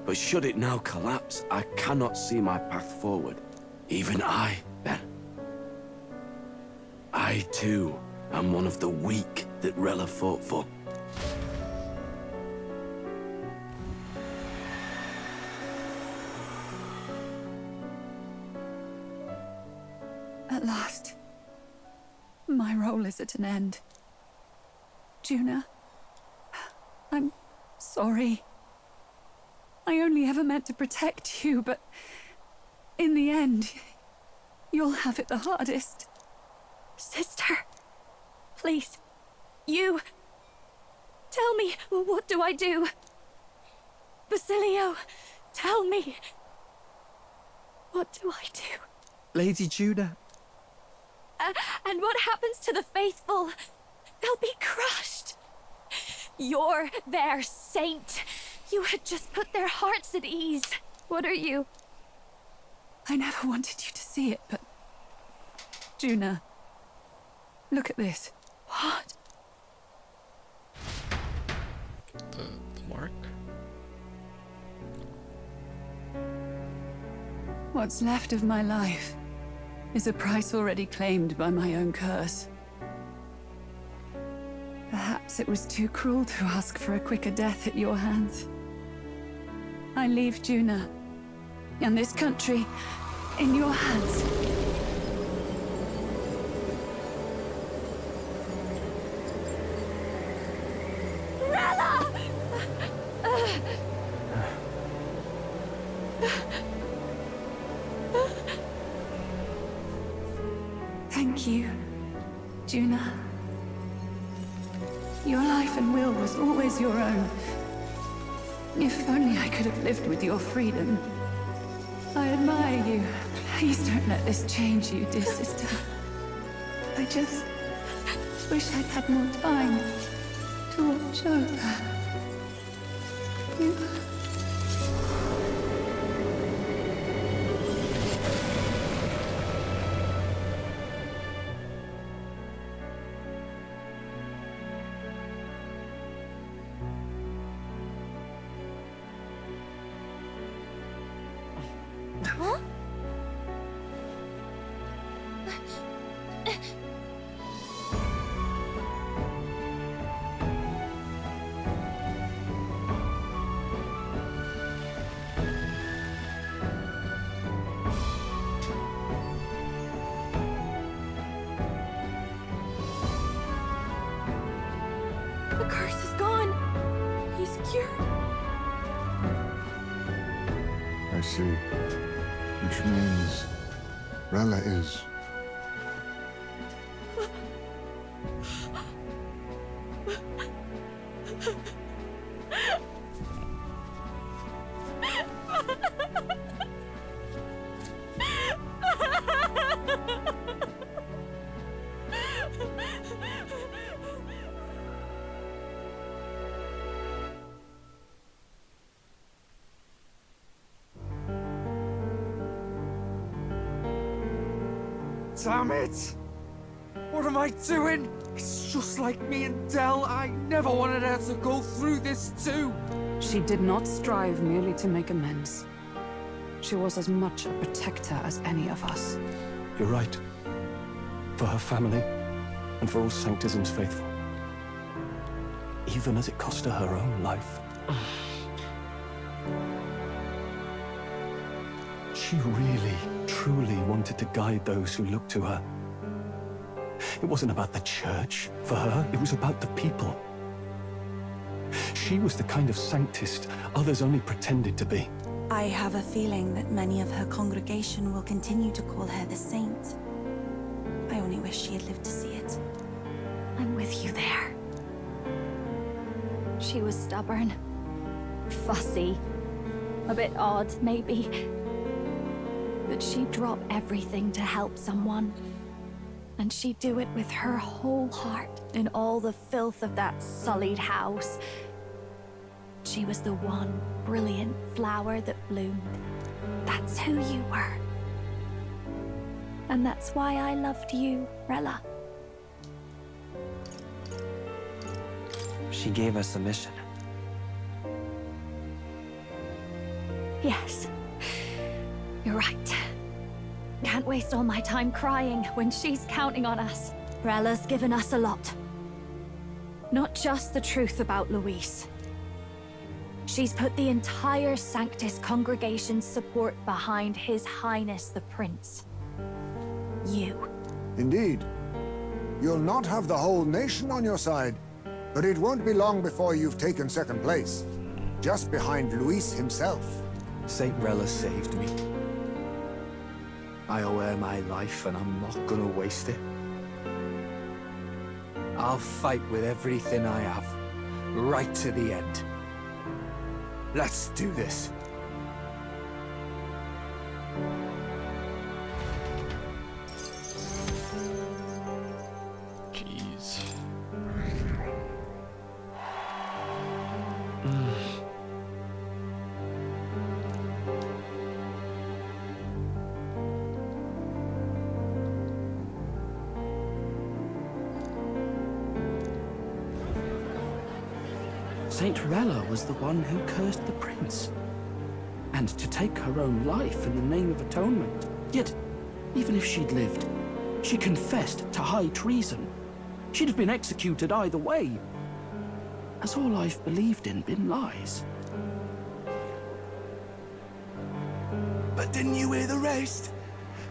S22: But should it now collapse, I cannot see my path forward. Even I, then. I, too, am one of the weak that Rella fought for.
S17: At last, my role is at an end. Juna, I'm sorry. I only ever meant to protect you, but In the end, you'll have it the hardest.
S2: Sister, please, you... Tell me, what do I do? Basilio, tell me. What do I do?
S13: Lady Judah.
S2: And what happens to the faithful? They'll be crushed. You're their saint. You had just put their hearts at ease. What are you?
S17: I never wanted you to see it, but... Juna, look at this.
S2: What?
S1: The mark?
S17: What's left of my life is a price already claimed by my own curse. Perhaps it was too cruel to ask for a quicker death at your hands. I leave Juna and this country in your hands.
S2: Rella!
S17: Thank you, Juna. Your life and will was always your own. If only I could have lived with your freedom. I admire you. Please don't let this change you, dear sister. I just wish I'd had more time to watch over you.
S2: Huh? The curse is gone. He's cured.
S3: I see. Which means Rella is...
S16: Damn it! What am I doing? It's just like me and Del. I never wanted her to go through this too.
S9: She did not strive merely to make amends. She was as much a protector as any of us.
S5: You're right. For her family, and for all Sanctism's faithful. Even as it cost her her own life. She really, truly wanted to guide those who looked to her. It wasn't about the church, for her. It was about the people. She was the kind of Sanctist others only pretended to be.
S7: I have a feeling that many of her congregation will continue to call her the saint. I only wish she had lived to see it.
S2: I'm with you there. She was stubborn, fussy, a bit odd, maybe. But she'd drop everything to help someone. And she'd do it with her whole heart in all the filth of that sullied house. She was the one brilliant flower that bloomed. That's who you were. And that's why I loved you, Rella.
S12: She gave us a mission.
S2: Yes. You're right. Can't waste all my time crying when she's counting on us. Rella's given us a lot. Not just the truth about Luis. She's put the entire Sanctus congregation's support behind His Highness the Prince. You.
S3: Indeed. You'll not have the whole nation on your side, but it won't be long before you've taken second place. Just behind Luis himself.
S13: Saint Rella saved me. I owe her my life, and I'm not gonna waste it. I'll fight with everything I have, right to the end. Let's do this.
S1: Jeez.
S22: Saint Rella was the one who cursed the prince. And to take her own life in the name of atonement. Yet, even if she'd lived, she confessed to high treason. She'd have been executed either way. Has all I've believed in been lies?
S10: But didn't you hear the rest?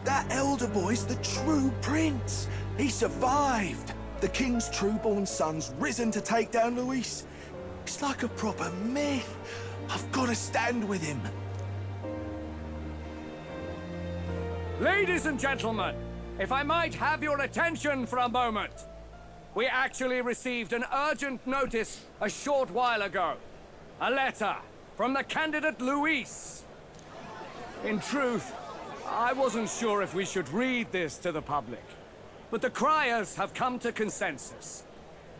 S10: That elder boy's the true prince. He survived. The king's true-born son's risen to take down Luis. It's like a proper myth. I've got to stand with him.
S12: Ladies and gentlemen, if I might have your attention for a moment. We actually received an urgent notice a short while ago. A letter from the candidate Luis. In truth, I wasn't sure if we should read this to the public. But the criers have come to consensus.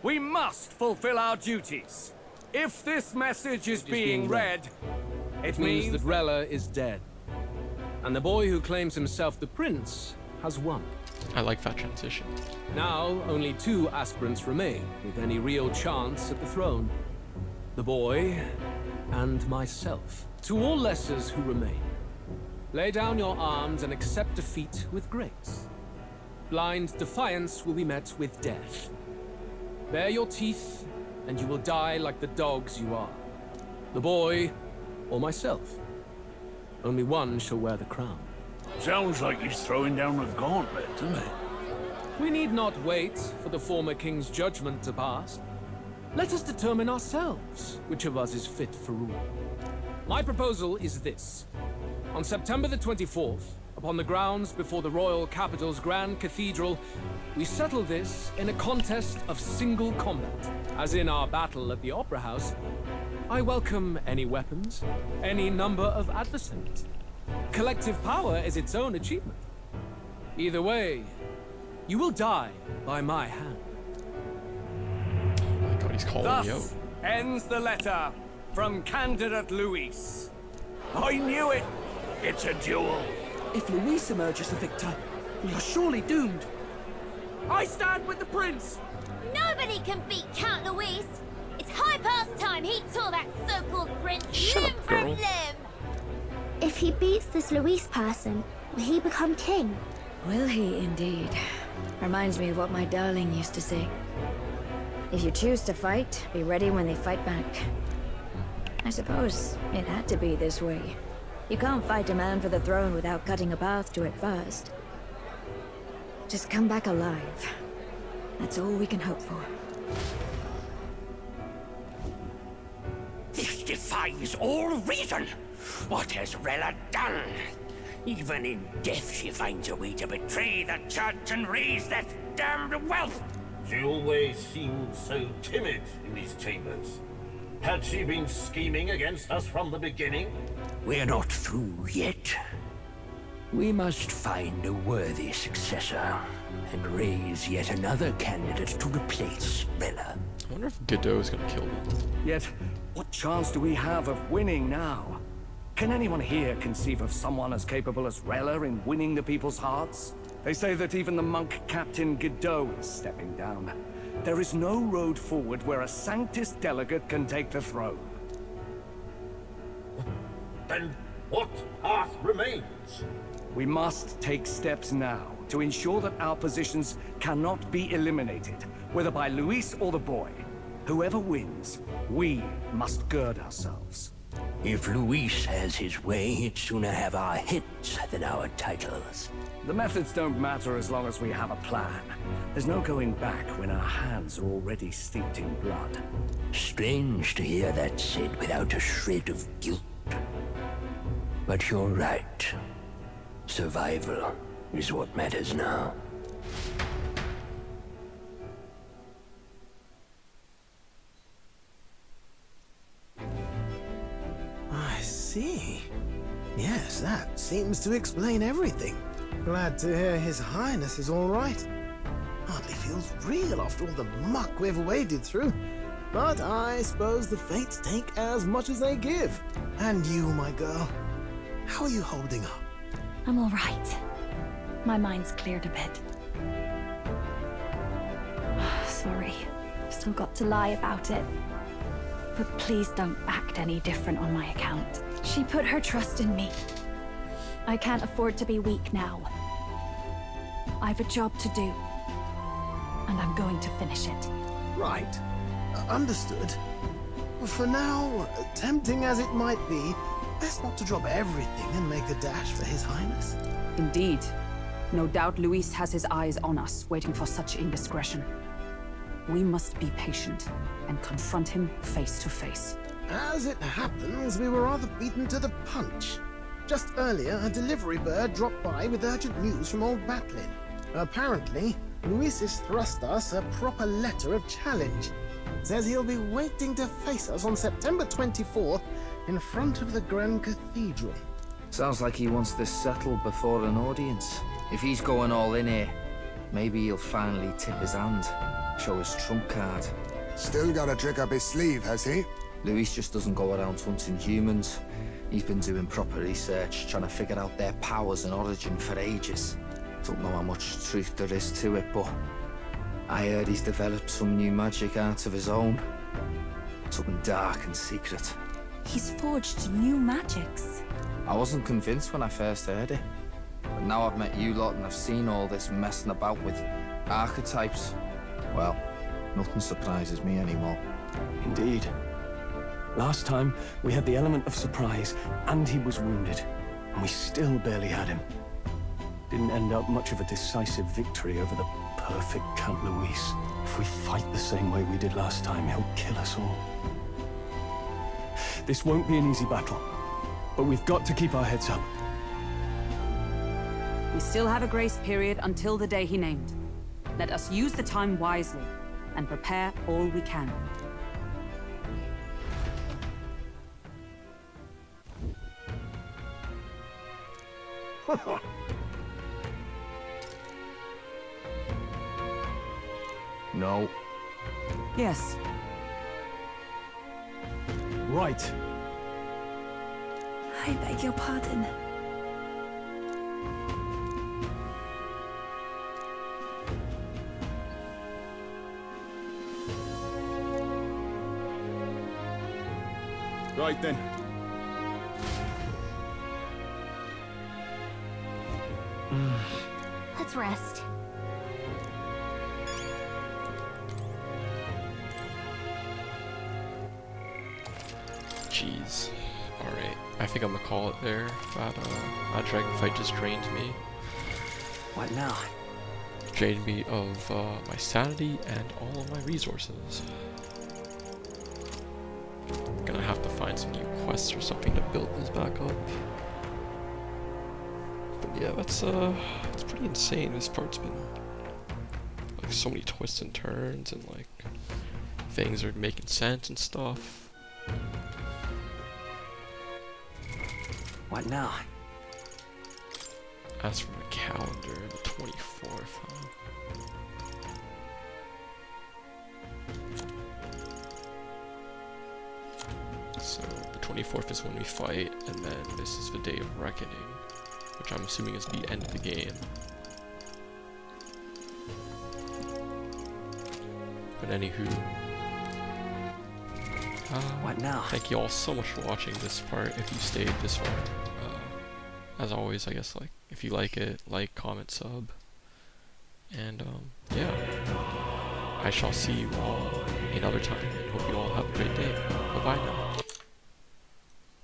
S12: We must fulfill our duties. If this message is being read,
S18: it means that Rella is dead. And the boy who claims himself the prince has won.
S1: I like that transition.
S18: Now, only 2 aspirants remain with any real chance at the throne. The boy and myself. To all lessers who remain, lay down your arms and accept defeat with grace. Blind defiance will be met with death. Bare your teeth, and you will die like the dogs you are. The boy, or myself. Only one shall wear the crown.
S23: Sounds like he's throwing down a gauntlet, doesn't it?
S18: We need not wait for the former king's judgment to pass. Let us determine ourselves which of us is fit for rule. My proposal is this. On September the 24th, upon the grounds before the royal capital's grand cathedral, we settle this in a contest of single combat. As in our battle at the Opera House, I welcome any weapons, any number of adversaries. Collective power is its own achievement. Either way, you will die by my hand.
S1: Oh my god, he's calling me out.
S12: Thus ends the letter from candidate Luis. I knew it! It's a duel.
S22: If Luis emerges the victor, we are surely doomed.
S12: I stand with the prince!
S24: Nobody can beat Count Luis! It's high past time he tore that so-called prince limb from limb!
S25: If he beats this Luis person, will he become king?
S26: Will he indeed? Reminds me of what my darling used to say. If you choose to fight, be ready when they fight back. I suppose it had to be this way. You can't fight a man for the throne without cutting a path to it first. Just come back alive. That's all we can hope for.
S27: This defies all reason! What has Rella done? Even in death she finds a way to betray the church and raise that damned wealth!
S28: She always seemed so timid in these chambers. Had she been scheming against us from the beginning?
S27: We're not through yet. We must find a worthy successor and raise yet another candidate to replace Rella.
S1: I wonder if Godot is gonna kill them.
S12: Yet, what chance do we have of winning now? Can anyone here conceive of someone as capable as Rella in winning the people's hearts? They say that even the monk Captain Godot is stepping down. There is no road forward where a Sanctus delegate can take the throne.
S28: Then what path remains?
S12: We must take steps now to ensure that our positions cannot be eliminated, whether by Luis or the boy. Whoever wins, we must gird ourselves.
S27: If Luis has his way, he'd sooner have our hits than our titles.
S12: The methods don't matter as long as we have a plan. There's no going back when our hands are already steeped in blood.
S27: Strange to hear that said without a shred of guilt. But you're right. Survival is what matters now.
S4: I see. Yes, that seems to explain everything. Glad to hear His Highness is all right. Hardly feels real after all the muck we've waded through. But I suppose the fates take as much as they give. And you, my girl, how are you holding up?
S2: I'm all right. My mind's cleared a bit. Sorry. Still got to lie about it. But please don't act any different on my account. She put her trust in me. I can't afford to be weak now. I've a job to do. And I'm going to finish it.
S4: Right. Understood. For now, tempting as it might be, best not to drop everything and make a dash for His Highness.
S9: Indeed. No doubt Luis has his eyes on us, waiting for such indiscretion. We must be patient and confront him face to face.
S4: As it happens, we were rather beaten to the punch. Just earlier, a delivery bird dropped by with urgent news from old Batlin. Apparently, Luis has thrust us a proper letter of challenge. Says he'll be waiting to face us on September 24th in front of the Grand Cathedral.
S6: Sounds like he wants this settled before an audience. If he's going all in here, maybe he'll finally tip his hand, show his trump card.
S3: Still got a trick up his sleeve, has he?
S6: Luis just doesn't go around hunting humans. He's been doing proper research, trying to figure out their powers and origin for ages. Don't know how much truth there is to it, but I heard he's developed some new magic art of his own. Something dark and secret.
S7: He's forged new magics.
S6: I wasn't convinced when I first heard it. But now I've met you lot and I've seen all this messing about with archetypes. Well, nothing surprises me anymore.
S5: Indeed. Last time, we had the element of surprise, and he was wounded. And we still barely had him. Didn't end up much of a decisive victory over the perfect Count Luis. If we fight the same way we did last time, he'll kill us all. This won't be an easy battle, but we've got to keep our heads up.
S9: We still have a grace period until the day he named. Let us use the time wisely and prepare all we can.
S6: No.
S9: Yes.
S5: Right.
S7: I beg your pardon.
S5: Right then.
S24: Let's rest.
S1: Jeez. Alright. I think I'm gonna call it there. That dragon fight just drained me.
S4: What now?
S1: Drained me of my sanity and all of my resources. Gonna have to find some new quests or something to build this back up. But yeah, it's pretty insane. This part's been like so many twists and turns, and like things are making sense and stuff.
S4: What now?
S1: As for the calendar, the 24th, huh? So the 24th is when we fight, and then this is the day of reckoning, which I'm assuming is the end of the game. But anywho,
S4: what now?
S1: Thank you all so much for watching this part. If you stayed this far, as always, I guess, like, if you like it, like, comment, sub, and yeah, I shall see you all another time, and hope you all have a great day. Bye bye now.